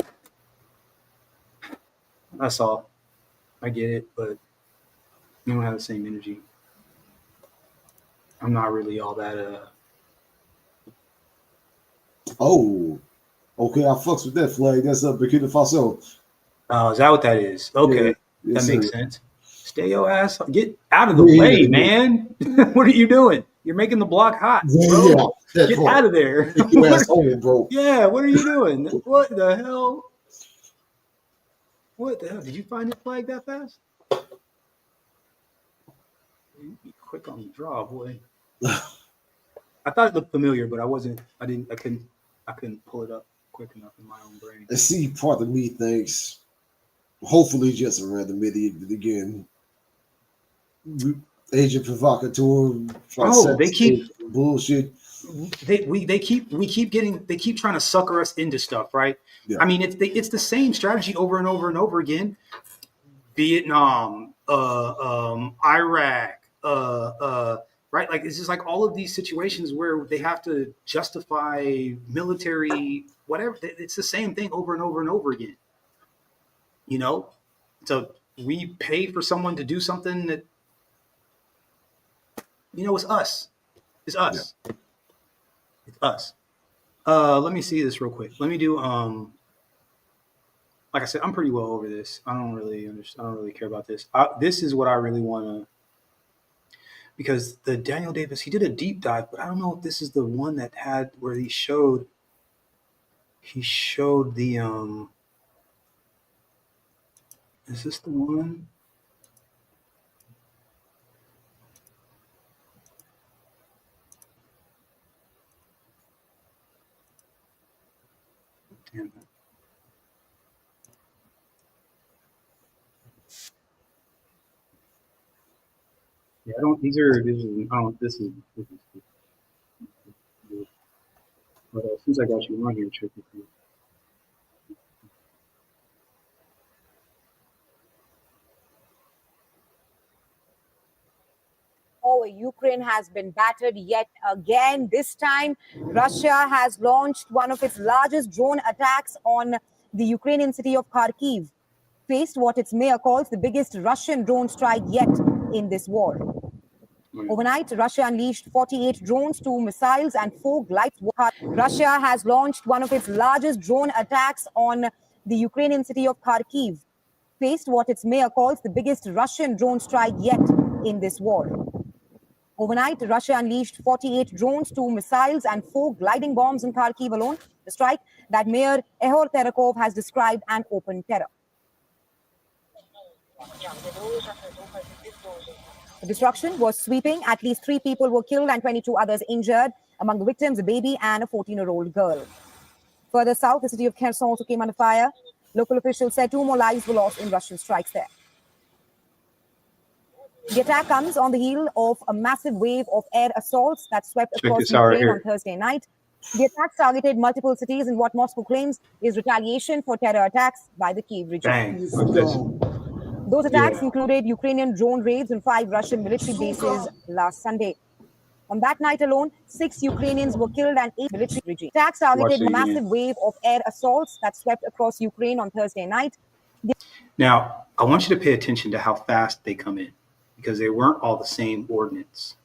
That's all. I get it, but they don't have the same energy. I'm not really all that. Oh, okay. I fucks with that flag. That's Burkina Faso. Oh, is that what that is? Okay, Yes, that makes sir. sense. Stay your ass. Get out of the way, man. What are you doing? You're making the block hot, bro. Yeah, that Get part. out of there. Take your ass home, bro. Yeah, what are you doing? What the hell? What the hell? Did you find the flag that fast? You be quick on the draw, boy. I thought it looked familiar, but I couldn't pull it up quick enough in my own brain. And see, part of me thinks, hopefully, just a random idiot again. Agent provocateur. They keep bullshit. They keep trying to sucker us into stuff, right? Yeah. I mean, it's the same strategy over and over and over again. Vietnam, Iraq, right? Like it's just like all of these situations where they have to justify military whatever. It's the same thing over and over and over again. You know, so we pay for someone to do something that it's us. It's us. Yeah. It's us. Let me see this real quick. Let me do like I said, I'm pretty well over this. I don't really care about this. This is what I really want to, because the Daniel Davis, he did a deep dive, but I don't know if this is the one that had where he showed the is this the one? Damn it. Yeah, I don't. This is. But since I got you on here, check it out. Ukraine has been battered yet again. This time, Russia has launched one of its largest drone attacks on the Ukrainian city of Kharkiv, faced what its mayor calls the biggest Russian drone strike yet in this war. Overnight, Russia unleashed 48 drones, 2 missiles, and 4 glides. Russia has launched one of its largest drone attacks on the Ukrainian city of Kharkiv, faced what its mayor calls the biggest Russian drone strike yet in this war. Overnight, Russia unleashed 48 drones, 2 missiles, and 4 gliding bombs in Kharkiv alone, the strike that Mayor Ihor Terekov has described an open terror. The destruction was sweeping. At least 3 people were killed and 22 others injured. Among the victims, a baby and a 14-year-old girl. Further south, the city of Kherson also came under fire. Local officials said 2 more lives were lost in Russian strikes there. The attack comes on the heel of a massive wave of air assaults that swept across Ukraine on Thursday night. The attacks targeted multiple cities in what Moscow claims is retaliation for terror attacks by the Kyiv regime. Those attacks included Ukrainian drone raids on 5 Russian military bases last Sunday. On that night alone, 6 Ukrainians were killed and 8 military regime. Attacks targeted a massive wave of air assaults that swept across Ukraine on Thursday night. Now, I want you to pay attention to how fast they come in, because they weren't all the same ordnance.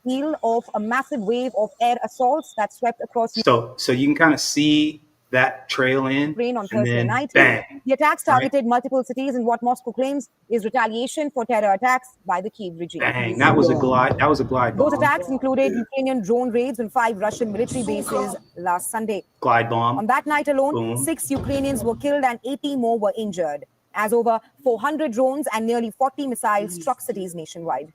Heel of a massive wave of air assaults that swept across. So you can kind of see that trail in. Ukraine on Thursday night. Bang, the attacks targeted multiple cities in what Moscow claims is retaliation for terror attacks by the Kyiv regime. Bang, that was a glide bomb. Those attacks included Ukrainian drone raids on 5 Russian military bases last Sunday. Glide bomb. On that night alone, 6 Ukrainians were killed and 80 more were injured, as over 400 drones and nearly 40 missiles struck cities nationwide.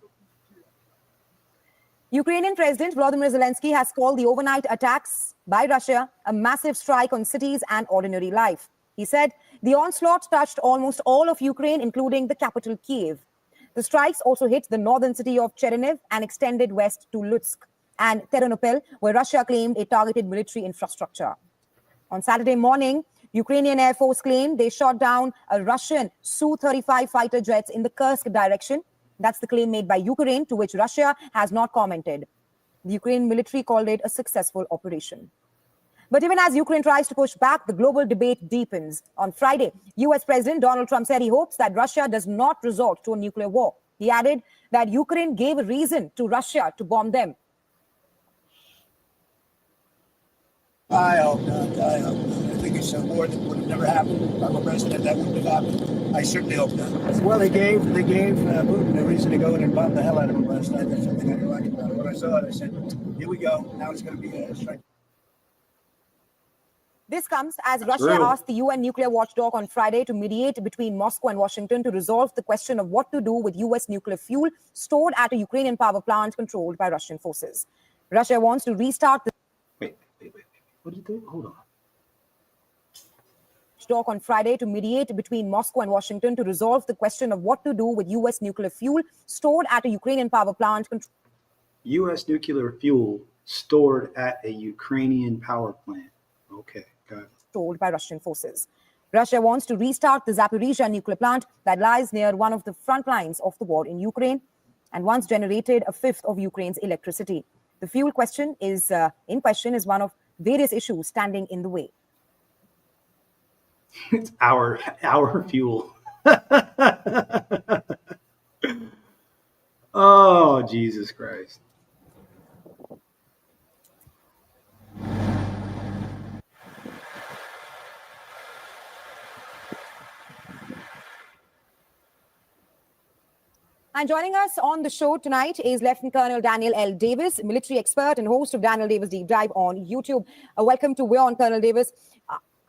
Ukrainian President Volodymyr Zelensky has called the overnight attacks by Russia a massive strike on cities and ordinary life. He said the onslaught touched almost all of Ukraine, including the capital Kyiv. The strikes also hit the northern city of Chernihiv and extended west to Lutsk and Terenopil, where Russia claimed it targeted military infrastructure. On Saturday morning, Ukrainian Air Force claimed they shot down a Russian Su-35 fighter jets in the Kursk direction. That's the claim made by Ukraine, to which Russia has not commented. The Ukrainian military called it a successful operation. But even as Ukraine tries to push back, the global debate deepens. On Friday, US President Donald Trump said he hopes that Russia does not resort to a nuclear war. He added that Ukraine gave a reason to Russia to bomb them. I hope not. I hope not. I think it's a war that would have never happened. If I'm a president, that wouldn't have happened. I certainly hope not. Well, they gave Putin a reason to go in and bomb the hell out of him last night. That's something I didn't like about it. When I saw it, I said, here we go. Now it's going to be a strike. This comes as Russia asked the UN nuclear watchdog on Friday to mediate between Moscow and Washington to resolve the question of what to do with US nuclear fuel stored at a Ukrainian power plant controlled by Russian forces. Russia wants to restart the What do you think? Hold on. Talk on Friday to mediate between Moscow and Washington to resolve the question of what to do with U.S. nuclear fuel stored at a Ukrainian power plant. U.S. nuclear fuel stored at a Ukrainian power plant. Okay, got it. Controlled by Russian forces. Russia wants to restart the Zaporizhzhia nuclear plant that lies near one of the front lines of the war in Ukraine and once generated a fifth of Ukraine's electricity. The fuel question is one of various issues standing in the way. It's our fuel. Oh, Jesus Christ. And joining us on the show tonight is Lieutenant Colonel Daniel L. Davis, military expert and host of Daniel Davis Deep Dive on YouTube. Welcome to We're On, Colonel Davis.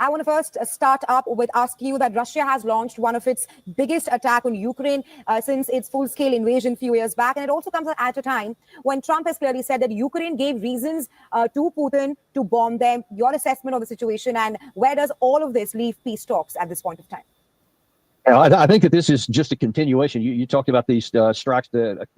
I want to first start up with asking you that Russia has launched one of its biggest attack on Ukraine since its full-scale invasion a few years back. And it also comes at a time when Trump has clearly said that Ukraine gave reasons to Putin to bomb them. Your assessment of the situation and where does all of this leave peace talks at this point of time? I think that this is just a continuation. You talked about these strikes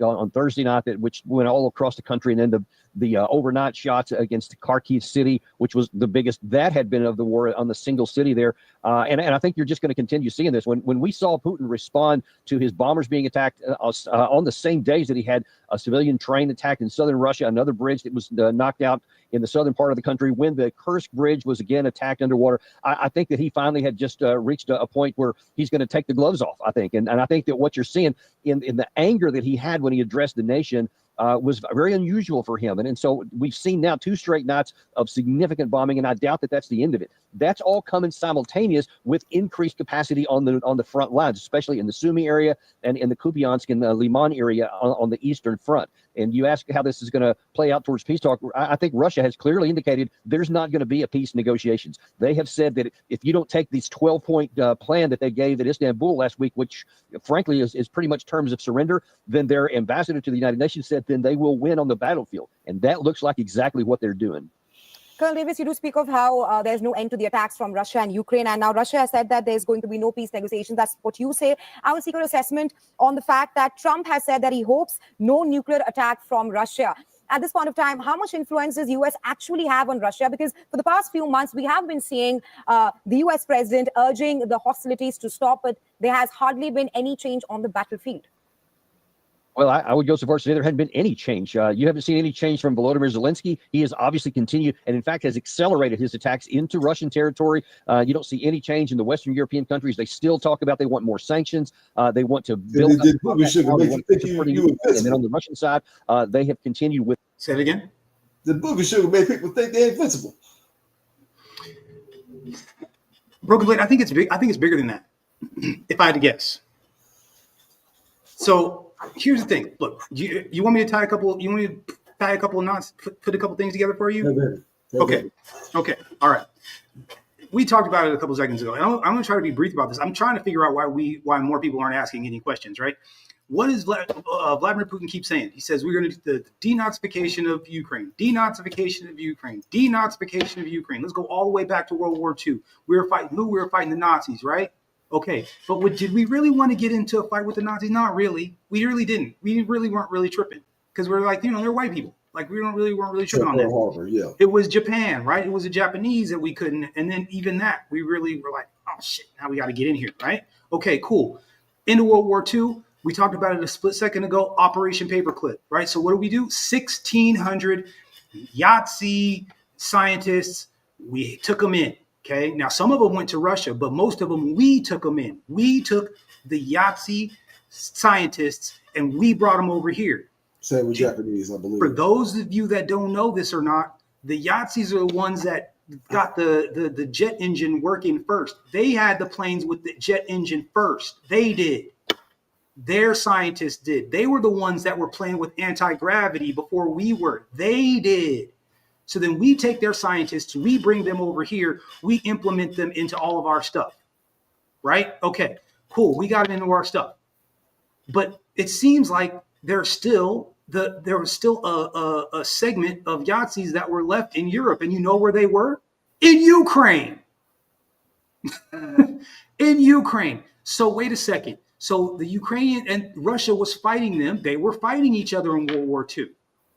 on Thursday night, which went all across the country, and then the overnight shots against Kharkiv city, which was the biggest that had been of the war on the single city there. And I think you're just going to continue seeing this. When we saw Putin respond to his bombers being attacked on the same days that he had a civilian train attacked in southern Russia, another bridge that was knocked out in the southern part of the country, when the Kursk bridge was again attacked underwater, I think that he finally had just reached a point where he's going to take the gloves off, I think. And I think that what you're seeing in the anger that he had when he addressed the nation was very unusual for him. And so we've seen now 2 straight nights of significant bombing, and I doubt that that's the end of it. That's all coming simultaneous with increased capacity on the front lines, especially in the Sumy area and in the Kupiansk and the Liman area on the eastern front. And you ask how this is going to play out towards peace talk. I think Russia has clearly indicated there's not going to be a peace negotiations. They have said that if you don't take this 12-point plan that they gave at Istanbul last week, which frankly is pretty much terms of surrender, then their ambassador to the United Nations said then they will win on the battlefield. And that looks like exactly what they're doing. Colonel Davis, you do speak of how there's no end to the attacks from Russia and Ukraine, and now Russia has said that there's going to be no peace negotiations. That's what you say. I will seek your assessment on the fact that Trump has said that he hopes no nuclear attack from Russia. At this point of time, how much influence does the U.S. actually have on Russia? Because for the past few months, we have been seeing the U.S. president urging the hostilities to stop, but there has hardly been any change on the battlefield. Well, I would go so far as to say there hadn't been any change. You haven't seen any change from Volodymyr Zelensky. He has obviously continued and, in fact, has accelerated his attacks into Russian territory. You don't see any change in the Western European countries. They still talk about they want more sanctions. They want to build up. And then on the Russian side, they have continued with. Say it again. The booger sugar made people think they're invincible. Broken Blade, I think it's big. I think it's bigger than that. If I had to guess. So here's the thing. Look, you want me to tie a couple? You want me to tie a couple of knots? Put a couple things together for you? Okay. All right. We talked about it a couple seconds ago. And I'm going to try to be brief about this. I'm trying to figure out why more people aren't asking any questions. Right? What does Vladimir Putin keep saying? He says we're going to do the denazification of Ukraine, denazification of Ukraine, denazification of Ukraine. Let's go all the way back to World War II. We were fighting who? We were fighting the Nazis, right? Okay, but did we really want to get into a fight with the Nazis? Not really. We really didn't. We really weren't really tripping because we're like, they're white people. Like we weren't really tripping on that. Yeah. It was Japan, right? It was the Japanese that we couldn't. And then even that, we really were like, oh shit, now we got to get in here, right? Okay, cool. Into World War II, We talked about it a split second ago, Operation Paperclip, right? So what do we do? 1,600 Yahtzee scientists, we took them in, okay? Now, some of them went to Russia, but most of them, we took them in. We took the Yahtzee scientists and we brought them over here. Same with Japanese, I believe. For those of you that don't know this or not, the Yahtzees are the ones that got the jet engine working first. They had the planes with the jet engine first. They did. Their scientists did. They were the ones that were playing with anti-gravity before we were. They did. So then we take their scientists, we bring them over here, we implement them into all of our stuff. Right? Okay, cool. We got them into our stuff. But it seems like there was still a segment of Yahtzees that were left in Europe. And you know where they were? In Ukraine. In Ukraine. So wait a second. So the Ukrainian and Russia was fighting them. They were fighting each other in World War II.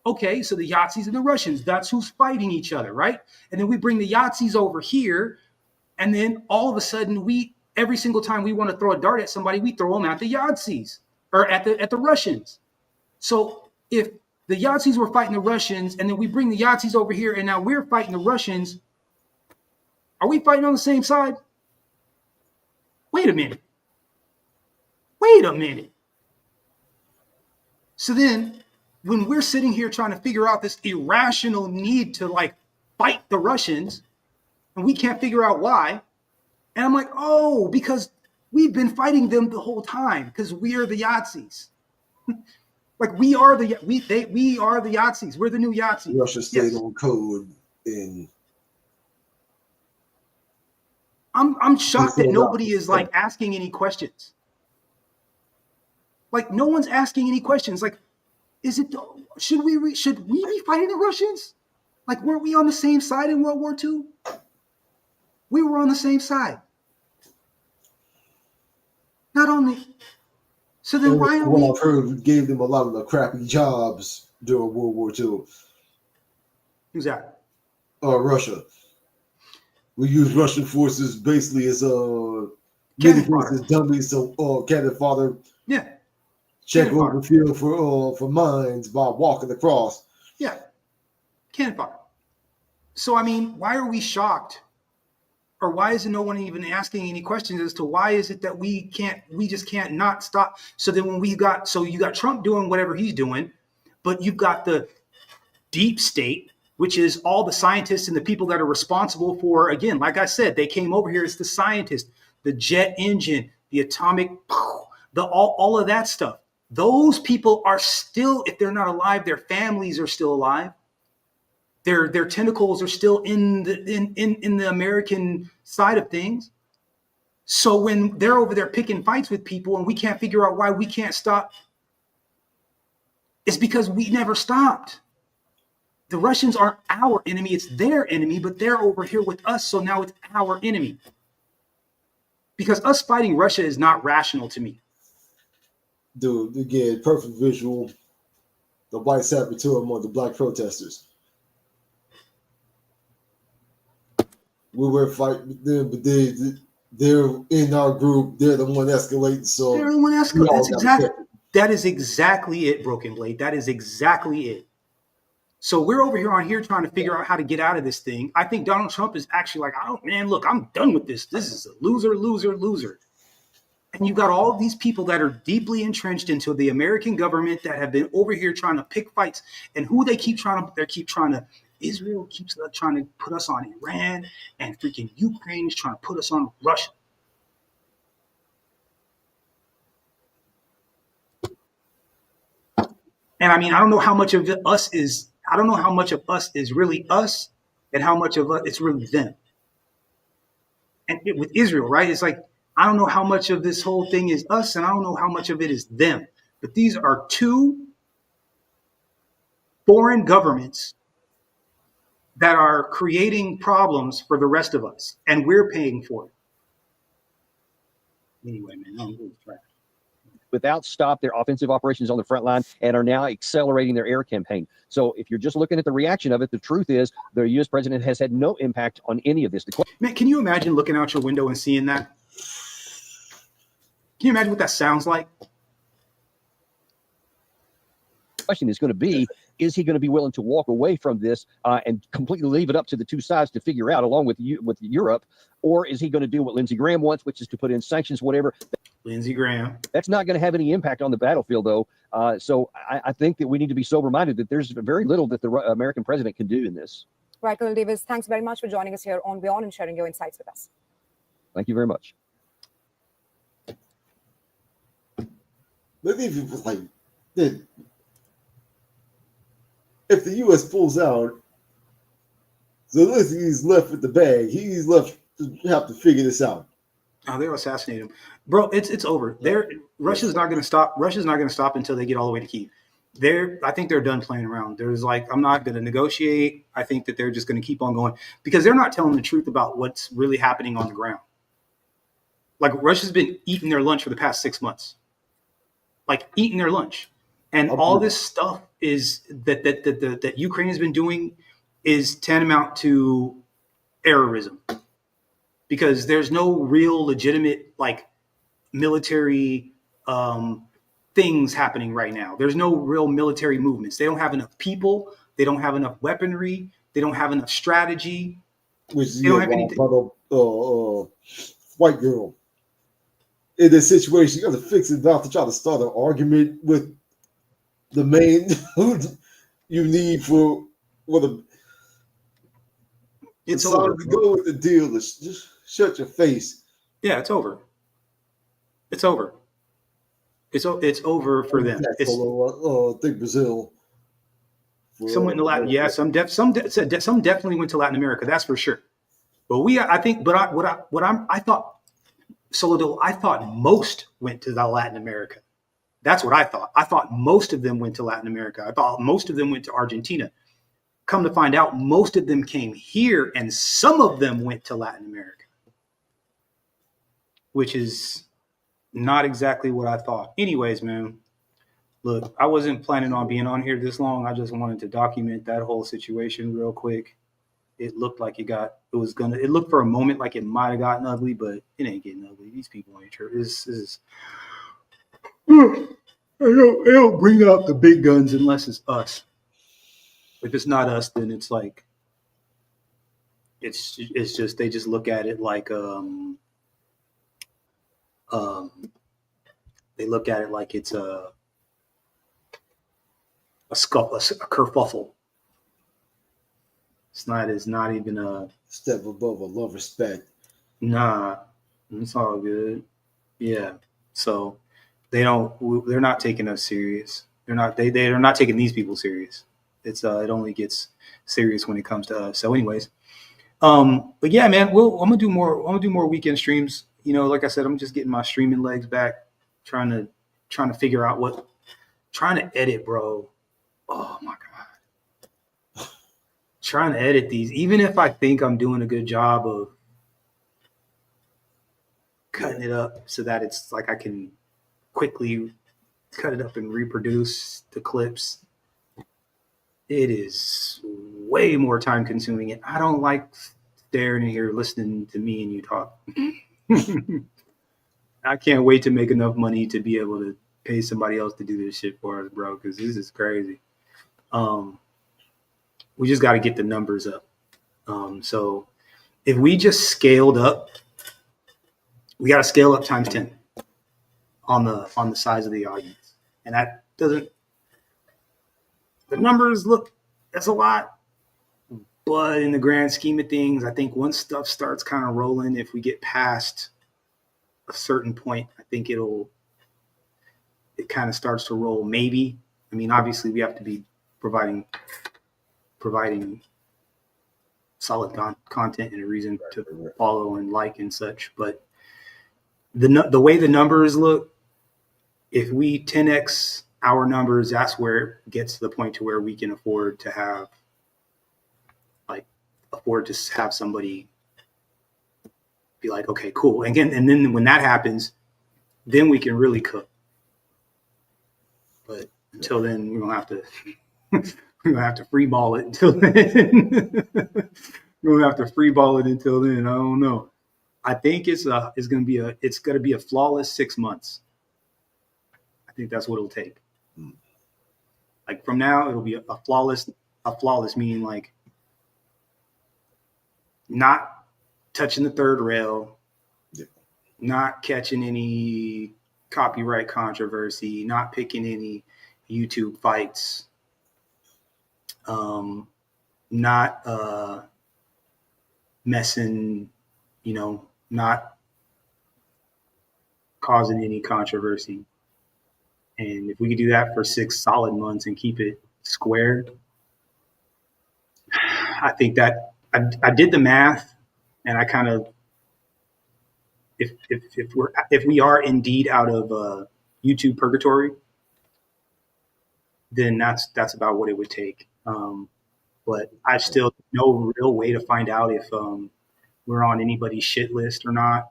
Okay, so the Yahtzees and the Russians, that's who's fighting each other, right? And then we bring the Yahtzees over here. And then all of a sudden, every single time we want to throw a dart at somebody, we throw them at the Yahtzees or at the Russians. So if the Yahtzees were fighting the Russians and then we bring the Yahtzees over here and now we're fighting the Russians, are we fighting on the same side? Wait a minute. So then when we're sitting here trying to figure out this irrational need to like fight the Russians and we can't figure out why, and I'm like, oh, because we've been fighting them the whole time because we are the Yahtzees. Like we are the Yahtzees. We're the new Yahtzees. Russia stayed on code in. I'm shocked that nobody is like asking any questions. Like no one's asking any questions. Like, should we be fighting the Russians? Like, weren't we on the same side in World War II? We were on the same side. Not only. So then why are we? I've heard gave them a lot of the crappy jobs during World War II. Who's that? Russia. We use Russian forces basically as as dummies, so cannon fodder. Yeah. Check over the field for mines by walking across. Yeah. Cannon fodder. So I mean, why are we shocked? Or why isn't no one even asking any questions as to why is it that we just can't not stop? So then when you got Trump doing whatever he's doing, but you've got the deep state, which is all the scientists and the people that are responsible for, again, like I said, they came over here as the scientists, the jet engine, the atomic, all of that stuff. Those people are still, if they're not alive, their families are still alive. Their tentacles are still in the American side of things. So when they're over there picking fights with people and we can't figure out why we can't stop, it's because we never stopped. The Russians aren't our enemy, it's their enemy, but they're over here with us, so now it's our enemy. Because us fighting Russia is not rational to me. Dude, again, perfect visual. The white saboteur among the black protesters. We were fighting them, but they're in our group. They're the one escalating. So they're the one escalating. That is exactly it, Broken Blade. That is exactly it. So we're over here on here trying to figure out how to get out of this thing. I think Donald Trump is actually like, look, I'm done with this. This is a loser, loser, loser. And you've got all of these people that are deeply entrenched into the American government that have been over here trying to pick fights. And who they keep trying to, Israel keeps trying to put us on Iran, and freaking Ukraine is trying to put us on Russia. And I mean, I don't know how much of us is really us and how much of it's really them. And with Israel, right? It's like, I don't know how much of this whole thing is us and I don't know how much of it is them. But these are two foreign governments that are creating problems for the rest of us, and we're paying for it. Anyway, man, I'm really trash. Without stop their offensive operations on the front line and are now accelerating their air campaign. So if you're just looking at the reaction of it, the truth is the U.S. president has had no impact on any of this. Man, can you imagine looking out your window and seeing that? Can you imagine what that sounds like? question is going to be, is he going to be willing to walk away from this and completely leave it up to the two sides to figure out, along with Europe, or is he going to do what Lindsey Graham wants, which is to put in sanctions, whatever? Lindsey Graham. That's not going to have any impact on the battlefield, though. So I think that we need to be sober-minded that there's very little that the American president can do in this. Right, Colonel Davis, thanks very much for joining us here on Beyond and sharing your insights with us. Thank you very much. But if it was like that, if the U.S. pulls out, Zelensky's left with the bag. He's left to have to figure this out. Oh, they'll assassinate him, bro. It's over. Russia's not going to stop. Russia's not going to stop until they get all the way to Kyiv. I think they're done playing around. There's like, I'm not going to negotiate. I think that they're just going to keep on going because they're not telling the truth about what's really happening on the ground. Like Russia's been eating their lunch for the past 6 months, like eating their lunch, and all this stuff is that Ukraine has been doing is tantamount to terrorism. Because there's no real legitimate like military things happening right now. There's no real military movements. They don't have enough people. They don't have enough weaponry. They don't have enough strategy. Which they don't have anything. White girl in this situation, you got to fix it about to try to start an argument with the main you need for the. It's over. To go with the deal. Just shut your face. Yeah, it's over. It's over. It's over for them. I think Brazil. Some went to Latin. Yeah, some definitely went to Latin America. That's for sure. But I thought most went to Latin America. That's what I thought. I thought most of them went to Latin America. I thought most of them went to Argentina. Come to find out, most of them came here, and some of them went to Latin America, which is not exactly what I thought. Anyways, man, look, I wasn't planning on being on here this long. I just wanted to document that whole situation real quick. It looked like it looked for a moment like it might have gotten ugly, but it ain't getting ugly. These people ain't sure. They don't bring out the big guns unless it's us. If it's not us, then it's like it's just they just look at it like they look at it like it's a kerfuffle. It's not even a step above a love respect. Nah, it's all good. Yeah, so they're not taking us serious. They're not taking these people serious. It only gets serious when it comes to us. So, anyways, but yeah, man, I'm gonna do more weekend streams. You know, like I said, I'm just getting my streaming legs back, trying to figure out trying to edit, bro. Oh my god, trying to edit these, even if I think I'm doing a good job of cutting it up so that it's like I can quickly cut it up and reproduce the clips. It is way more time consuming, and I don't like staring here listening to me and you talk. I can't wait to make enough money to be able to pay somebody else to do this shit for us, bro, because this is crazy. We just got to get the numbers up. So if we just scaled up, we got to scale up times 10 on the size of the audience, and that doesn't. The numbers look, that's a lot, but in the grand scheme of things, I think once stuff starts kind of rolling, if we get past a certain point, I think it kind of starts to roll. Maybe. I mean, obviously we have to be providing solid content and a reason to follow and like and such. But the way the numbers look, if we 10x our numbers, that's where it gets to the point to where we can afford to have somebody be like, okay, cool. And then when that happens, then we can really cook. But until then, we're gonna have to free ball it until then. We're gonna have to free ball it until then. I don't know. I think it's gonna be a flawless 6 months. I think that's what it'll take. Like from now, it'll be a flawless meaning like not touching the third rail, not catching any copyright controversy, not picking any YouTube fights, not messing, not causing any controversy. And if we could do that for 6 solid months and keep it squared, I think that I did the math, and I kind of, if we are indeed out of YouTube purgatory, then that's about what it would take. But I still no real way to find out if we're on anybody's shit list or not.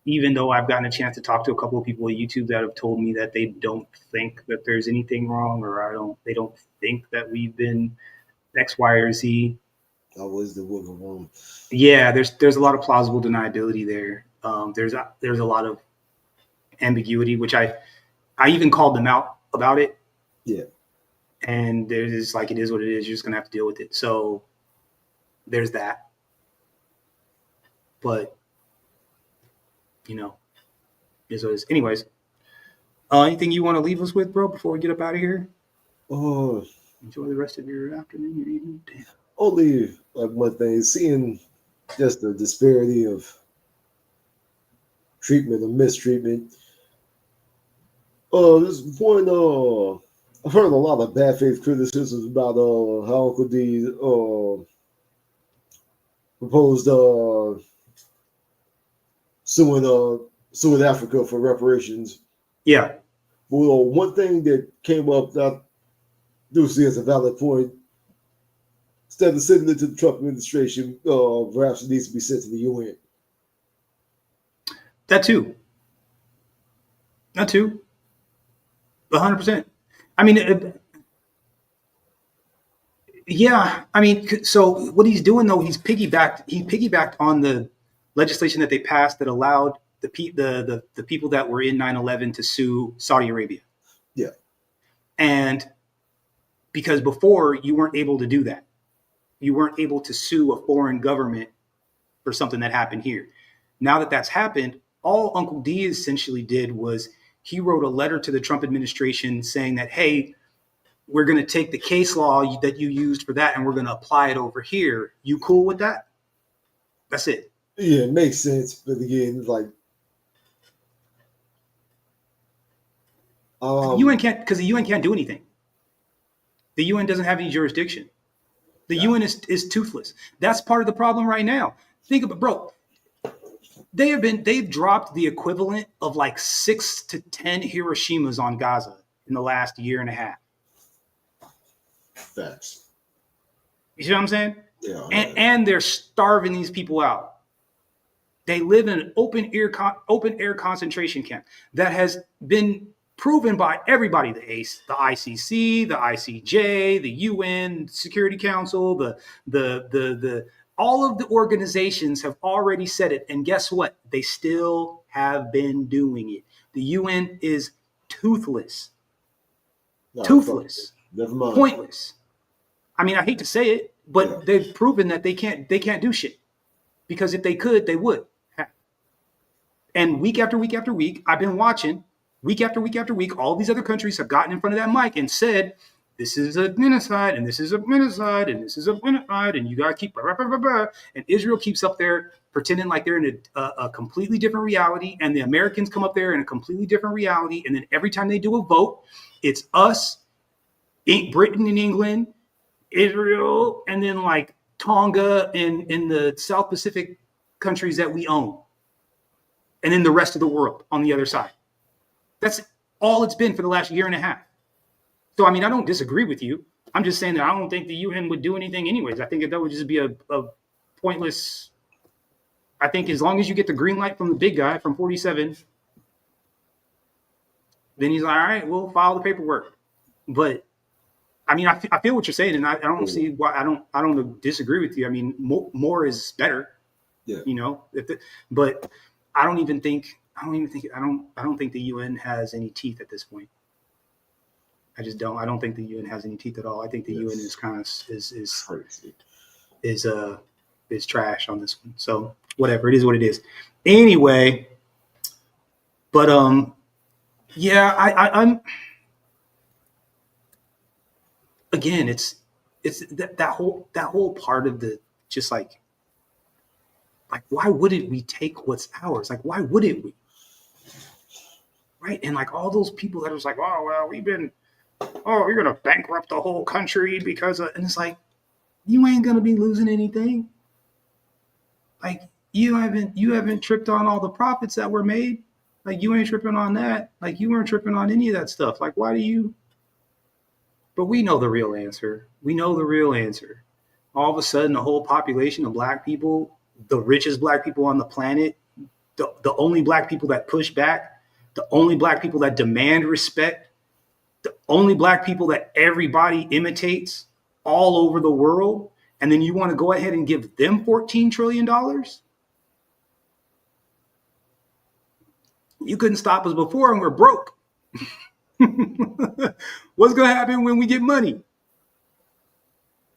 Even though I've gotten a chance to talk to a couple of people at YouTube that have told me that they don't think that there's anything wrong, or they don't think that we've been X, Y, or Z. Always the wiggle room. Yeah, there's a lot of plausible deniability there. There's a lot of ambiguity, which I even called them out about it. Yeah. And there's like, it is what it is. You're just gonna have to deal with it. So there's that. But is what it is. Anyways, anything you want to leave us with, bro, before we get up out of here? Oh, enjoy the rest of your afternoon, your evening. Damn. Only like one thing, seeing just the disparity of treatment and mistreatment. This point, I've heard a lot of bad faith criticisms about how Uncle D proposed suing Africa for reparations. Yeah. Well, one thing that came up that I do see as a valid point, instead of sending it to the Trump administration, perhaps it needs to be sent to the UN. That too. 100%. I mean, yeah. I mean, so what he's doing though, he piggybacked on the legislation that they passed that allowed the people that were in 9/11 to sue Saudi Arabia. Yeah. And because before you weren't able to do that, you weren't able to sue a foreign government for something that happened here. Now that that's happened, all Uncle D essentially did was he wrote a letter to the Trump administration saying that, hey, we're going to take the case law that you used for that and we're going to apply it over here. You cool with that? That's it. Yeah, it makes sense. But again, like, the UN can't do anything. The UN doesn't have any jurisdiction. The UN is toothless. That's part of the problem right now. Think about, bro. They've dropped the equivalent of like 6 to 10 Hiroshimas on Gaza in the last year and a half. Facts. You see what I'm saying? Yeah. And they're starving these people out. They live in an open air concentration camp that has been proven by everybody, the ICC, the ICJ, the UN Security Council, the all of the organizations have already said it. And guess what? They still have been doing it. The UN is toothless. Toothless. Never mind. Pointless. I mean, I hate to say it, but they've proven that they can't do shit. Because if they could, they would. And week after week after week, I've been watching, week after week after week, all these other countries have gotten in front of that mic and said, this is a genocide, and this is a genocide, and this is a genocide, and you got to keep, blah, blah, blah, blah. And Israel keeps up there pretending like they're in a completely different reality, and the Americans come up there in a completely different reality, and then every time they do a vote, it's us, Britain and England, Israel, and then like Tonga and in the South Pacific countries that we own. And then the rest of the world on the other side. That's all it's been for the last year and a half. So, I mean, I don't disagree with you. I'm just saying that I don't think the UN would do anything anyways. I think that would just be a pointless. I think as long as you get the green light from the big guy from 47, then he's like, all right, we'll file the paperwork. But I mean, I feel what you're saying, and I don't see why I don't disagree with you. I mean, more is better. Yeah. But I don't think the UN has any teeth at this point. I just don't. I don't think the UN has any teeth at all. I think the UN is kind of is trash on this one. So whatever, it is what it is. Anyway, but yeah, I'm again. It's that whole part of the just like why wouldn't we take what's ours? Like why wouldn't we? Right, and like all those people that are just like, oh well, we're gonna bankrupt the whole country because of, and it's like you ain't gonna be losing anything. Like you haven't tripped on all the profits that were made. Like you ain't tripping on that. Like you weren't tripping on any of that stuff. Like why do you? But we know the real answer. We know the real answer. All of a sudden, the whole population of black people, the richest black people on the planet, the only black people that push back, the only black people that demand respect, the only black people that everybody imitates all over the world, and then you want to go ahead and give them $14 trillion? You couldn't stop us before and we're broke. What's going to happen when we get money?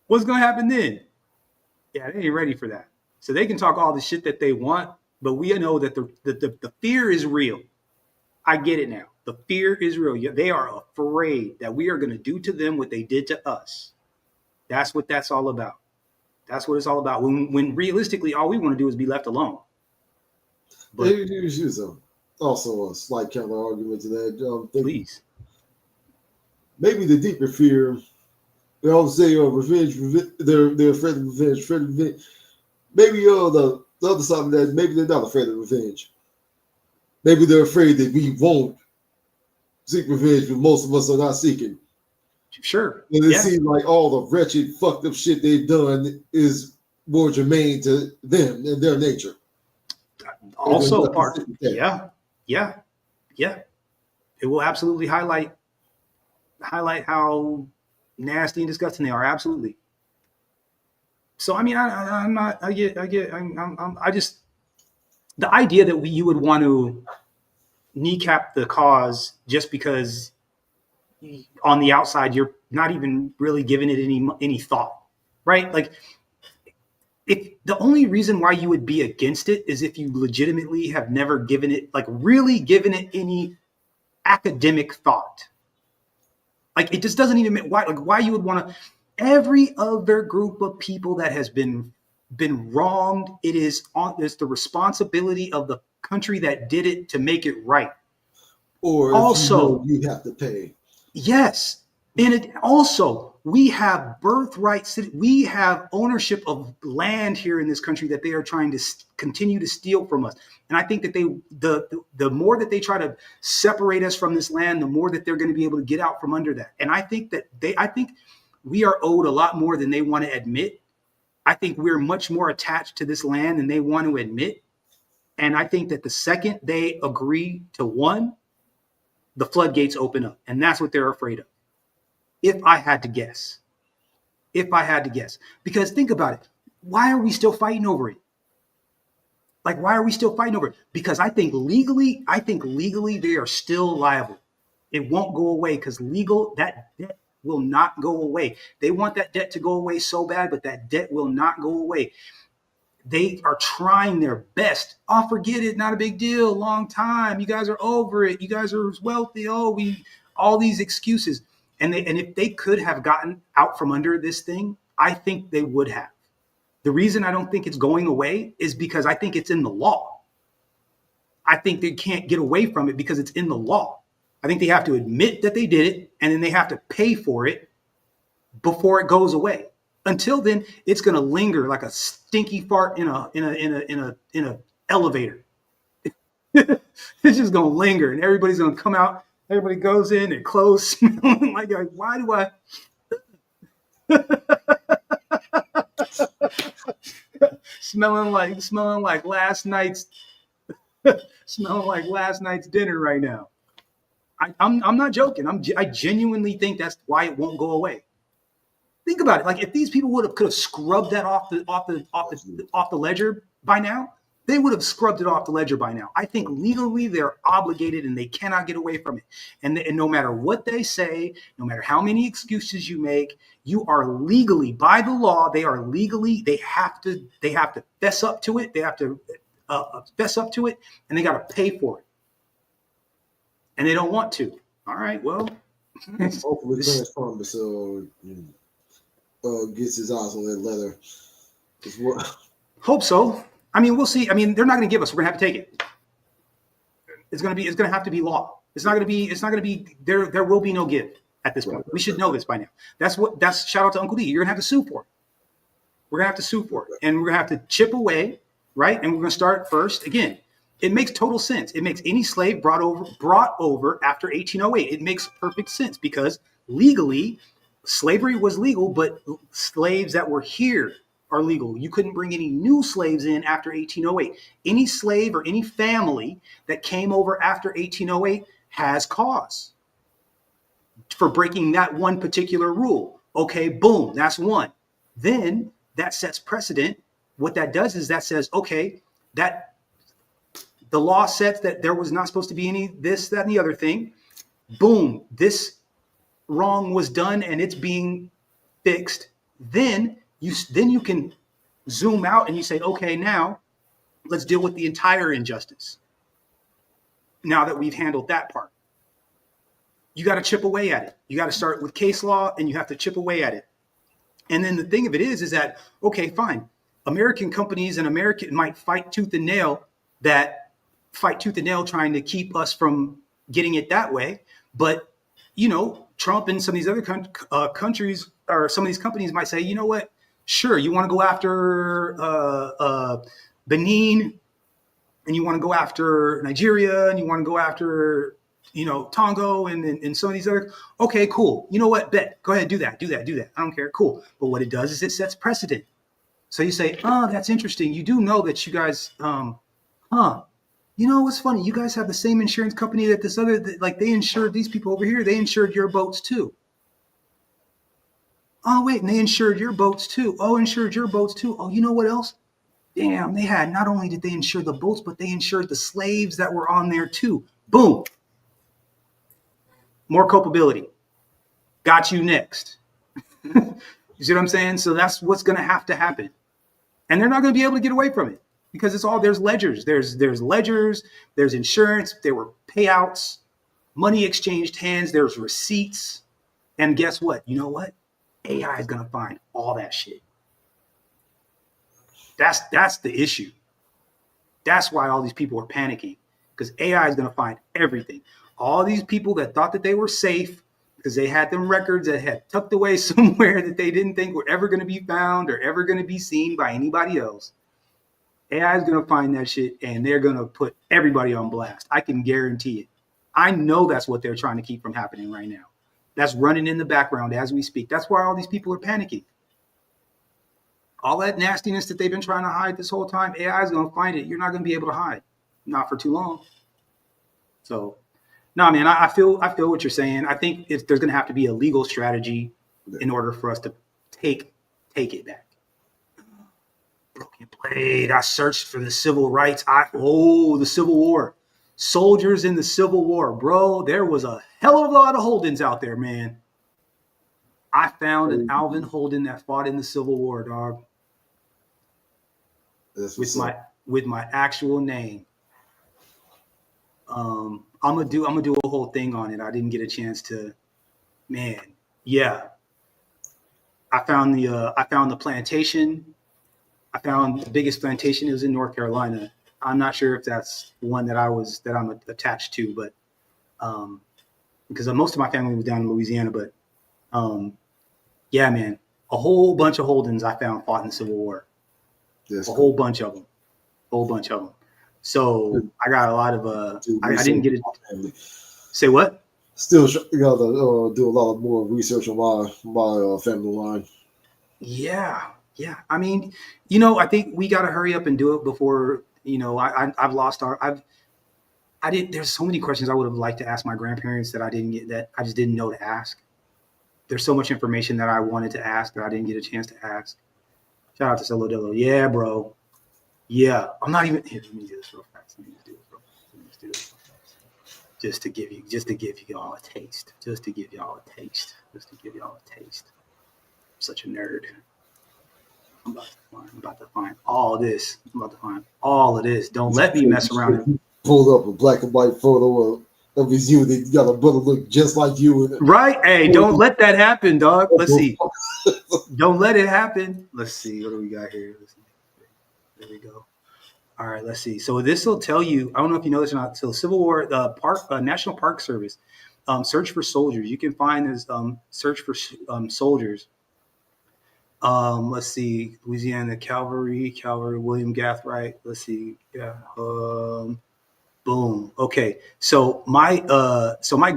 What's going to happen then? Yeah, they ain't ready for that. So they can talk all the shit that they want, but we know that the fear is real. I get it now. The fear is real. They are afraid that we are going to do to them what they did to us. That's what that's all about. That's what it's all about. When realistically, all we want to do is be left alone. But here's also a slight counter argument to that. Please. Maybe the deeper fear, they always say revenge. They're afraid of revenge. Maybe the other side of that, maybe they're not afraid of revenge. Maybe they're afraid that we won't seek revenge, but most of us are not seeking. Sure. And it seems like all the wretched, fucked up shit they've done is more germane to them and their nature. Also part, yeah. It will absolutely highlight how nasty and disgusting they are. Absolutely. So I mean, I just the idea that you would want to kneecap the cause just because on the outside you're not even really giving it any thought, right? Like, if the only reason why you would be against it is if you legitimately have never given it, like really given it any academic thought. Like it just doesn't even make why you would want to. Every other group of people that has been wronged, it's the responsibility of the country that did it to make it right. Or also you have to pay. Yes. And it also, we have birthright, we have ownership of land here in this country that they are trying to continue to steal from us. And I think that the more that they try to separate us from this land, the more that they're going to be able to get out from under that. And I think that I think we are owed a lot more than they want to admit. I think we're much more attached to this land than they want to admit. And I think that the second they agree to one, the floodgates open up. And that's what they're afraid of. If I had to guess. Because think about it. Why are we still fighting over it? Like, why are we still fighting over it? Because I think legally they are still liable. It won't go away because that debt will not go away. They want that debt to go away so bad, but that debt will not go away. They are trying their best. Oh, forget it. Not a big deal. Long time. You guys are over it. You guys are wealthy. All these excuses. And if they could have gotten out from under this thing, I think they would have. The reason I don't think it's going away is because I think it's in the law. I think they can't get away from it because it's in the law. I think they have to admit that they did it, and then they have to pay for it before it goes away. Until then, it's going to linger like a stinky fart in a elevator. It's just going to linger, and everybody's going to come out. Everybody goes in, their clothes smelling like why do I? smelling like last night's dinner right now. I'm not joking. I genuinely think that's why it won't go away. Think about it. Like if these people could have scrubbed that off the ledger by now, they would have scrubbed it off the ledger by now. I think legally they're obligated and they cannot get away from it. And no matter what they say, no matter how many excuses you make, you are legally, by the law, they have to fess up to it. They have to fess up to it, and they got to pay for it. And they don't want to. All right, well. Hopefully, Clarence Thomas gets his eyes on that leather. Hope so. I mean, we'll see. I mean, they're not going to give us. We're going to have to take it. It's going to have to be law. It's not going to be. There will be no give at this point. We should know this by now. That's shout out to Uncle D. You're going to have to sue for it. We're going to have to sue for it, and we're going to have to chip away, right? And we're going to start first again. It makes total sense. It makes any slave brought over after 1808. It makes perfect sense because legally, slavery was legal, but slaves that were here are legal. You couldn't bring any new slaves in after 1808. Any slave or any family that came over after 1808 has cause for breaking that one particular rule. Okay, boom, that's one. Then that sets precedent. What that does is that says, okay, that the law sets that there was not supposed to be any this, that, and the other thing. Boom, this wrong was done and it's being fixed. Then you can zoom out and you say, okay, now let's deal with the entire injustice. Now that we've handled that part, you got to chip away at it. You got to start with case law and you have to chip away at it. And then the thing of it is that, okay, fine. American companies and American might fight tooth and nail trying to keep us from getting it that way. But, Trump and some of these other countries or some of these companies might say, you know what? Sure, you want to go after Benin and you want to go after Nigeria and you want to go after, Tonga and some of these other. Okay, cool. You know what? Bet. Go ahead, do that. I don't care. Cool. But what it does is it sets precedent. So you say, oh, that's interesting. You do know that you guys, You know what's funny? You guys have the same insurance company that this other, they insured these people over here. They insured your boats too. Oh, wait, and they insured your boats too. Oh, insured your boats too. Oh, you know what else? Damn, not only did they insure the boats, but they insured the slaves that were on there too. Boom. More culpability. Got you next. You see what I'm saying? So that's what's going to have to happen. And they're not going to be able to get away from it. Because there's ledgers, there's ledgers, there's insurance, there were payouts, money exchanged hands, there's receipts. And guess what? You know what? AI is going to find all that shit. That's the issue. That's why all these people are panicking, because AI is going to find everything. All these people that thought that they were safe because they had them records that had tucked away somewhere that they didn't think were ever going to be found or ever going to be seen by anybody else. AI is going to find that shit and they're going to put everybody on blast. I can guarantee it. I know that's what they're trying to keep from happening right now. That's running in the background as we speak. That's why all these people are panicking. All that nastiness that they've been trying to hide this whole time, AI is going to find it. You're not going to be able to hide. Not for too long. So, no, man, I feel what you're saying. I think there's going to have to be a legal strategy in order for us to take it back. Broken Blade. I searched for the civil rights. The Civil War. Soldiers in the Civil War, bro. There was a hell of a lot of Holdens out there, man. I found an Alvin Holden that fought in the Civil War, dog. With my actual name. I'm gonna do a whole thing on it. I didn't get a chance to. Man, yeah. I found the plantation. I found the biggest plantation. It was in North Carolina. I'm not sure if that's one that I'm attached to, but because most of my family was down in Louisiana. But yeah, man, a whole bunch of Holdens I found fought in the Civil War. Yes, a whole bunch of them. So I got a lot of I didn't get it. Say what? Still gotta do a lot of more research on my family line. Yeah. I mean, I think we got to hurry up and do it before, I've lost there's so many questions I would have liked to ask my grandparents that I just didn't know to ask. There's so much information that I wanted to ask that I didn't get a chance to ask. Shout out to Celodillo. Yeah, bro. Yeah, I'm not even here. Let me do this real fast. Let me just do this real fast. Let me just do this real fast. Just to give you all a taste. Just to give y'all a taste. Just to give y'all a taste. I'm such a nerd. I'm about to find all this. I'm about to find all of this. Don't let me mess around. Pulled up a black and white photo of his you. That got a brother look just like you. Right? Hey, don't let that happen, dog. Let's see. Don't let it happen. Let's see. What do we got here? Let's see. There we go. All right, let's see. So this will tell you. I don't know if you know this or not. So Civil War, National Park Service, search for soldiers. You can find this search for soldiers. Let's see. Louisiana Cavalry, William Gathright. Let's see. Yeah. Boom. Okay. So my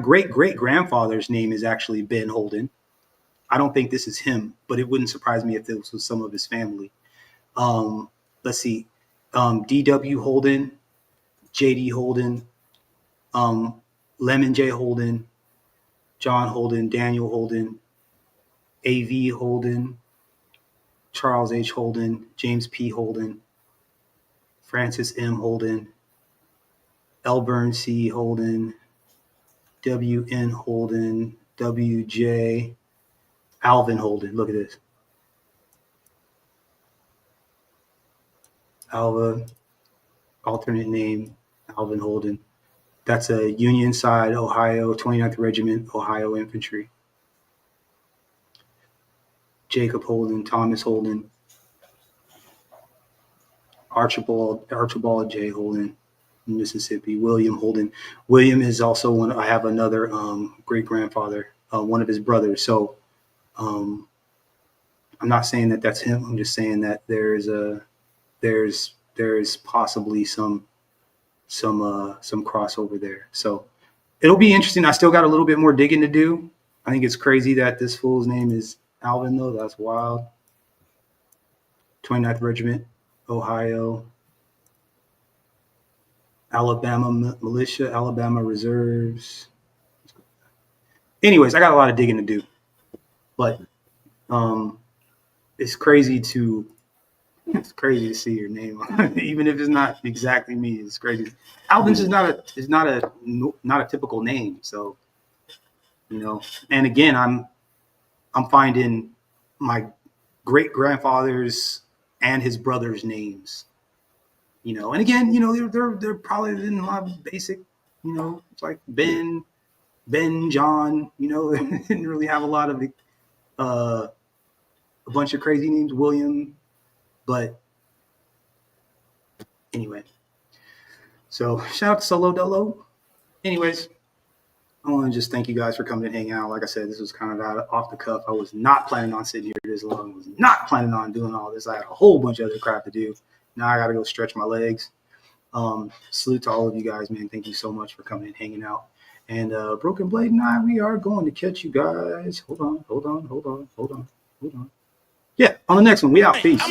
great grandfather's name is actually Ben Holden. I don't think this is him, but it wouldn't surprise me if this was some of his family. Let's see. D.W. Holden, J.D. Holden, Lemon J. Holden, John Holden, Daniel Holden, A.V. Holden, Charles H. Holden, James P. Holden, Francis M. Holden, Elburn C. Holden, W.N. Holden, W.J. Alvin Holden. Look at this. Alva, alternate name, Alvin Holden. That's a Union Side, Ohio, 29th Regiment, Ohio Infantry. Jacob Holden, Thomas Holden, Archibald J. Holden, Mississippi. William Holden. William is also one. I have another great grandfather, one of his brothers. So I'm not saying that that's him. I'm just saying that there's possibly some crossover there. So it'll be interesting. I still got a little bit more digging to do. I think it's crazy that this fool's name is Alvin, though. That's wild. 29th Regiment, Ohio. Alabama Militia, Alabama Reserves. Anyways, I got a lot of digging to do. But it's crazy to see your name, even if it's not exactly me. It's crazy. Alvin's is not a typical name. So, and again, I'm finding my great grandfather's and his brother's names. And again, they're probably in a lot of basic, it's like Ben, John. Didn't really have a lot of a bunch of crazy names, William. But anyway, so shout out to Solo Dolo. Anyways, I want to just thank you guys for coming and hanging out. Like I said, this was kind of off the cuff. I was not planning on sitting here this long. I was not planning on doing all this. I had a whole bunch of other crap to do. Now I got to go stretch my legs. Salute to all of you guys, man. Thank you so much for coming and hanging out. And Broken Blade and I, we are going to catch you guys. Hold on. Yeah, on the next one. We out. Peace.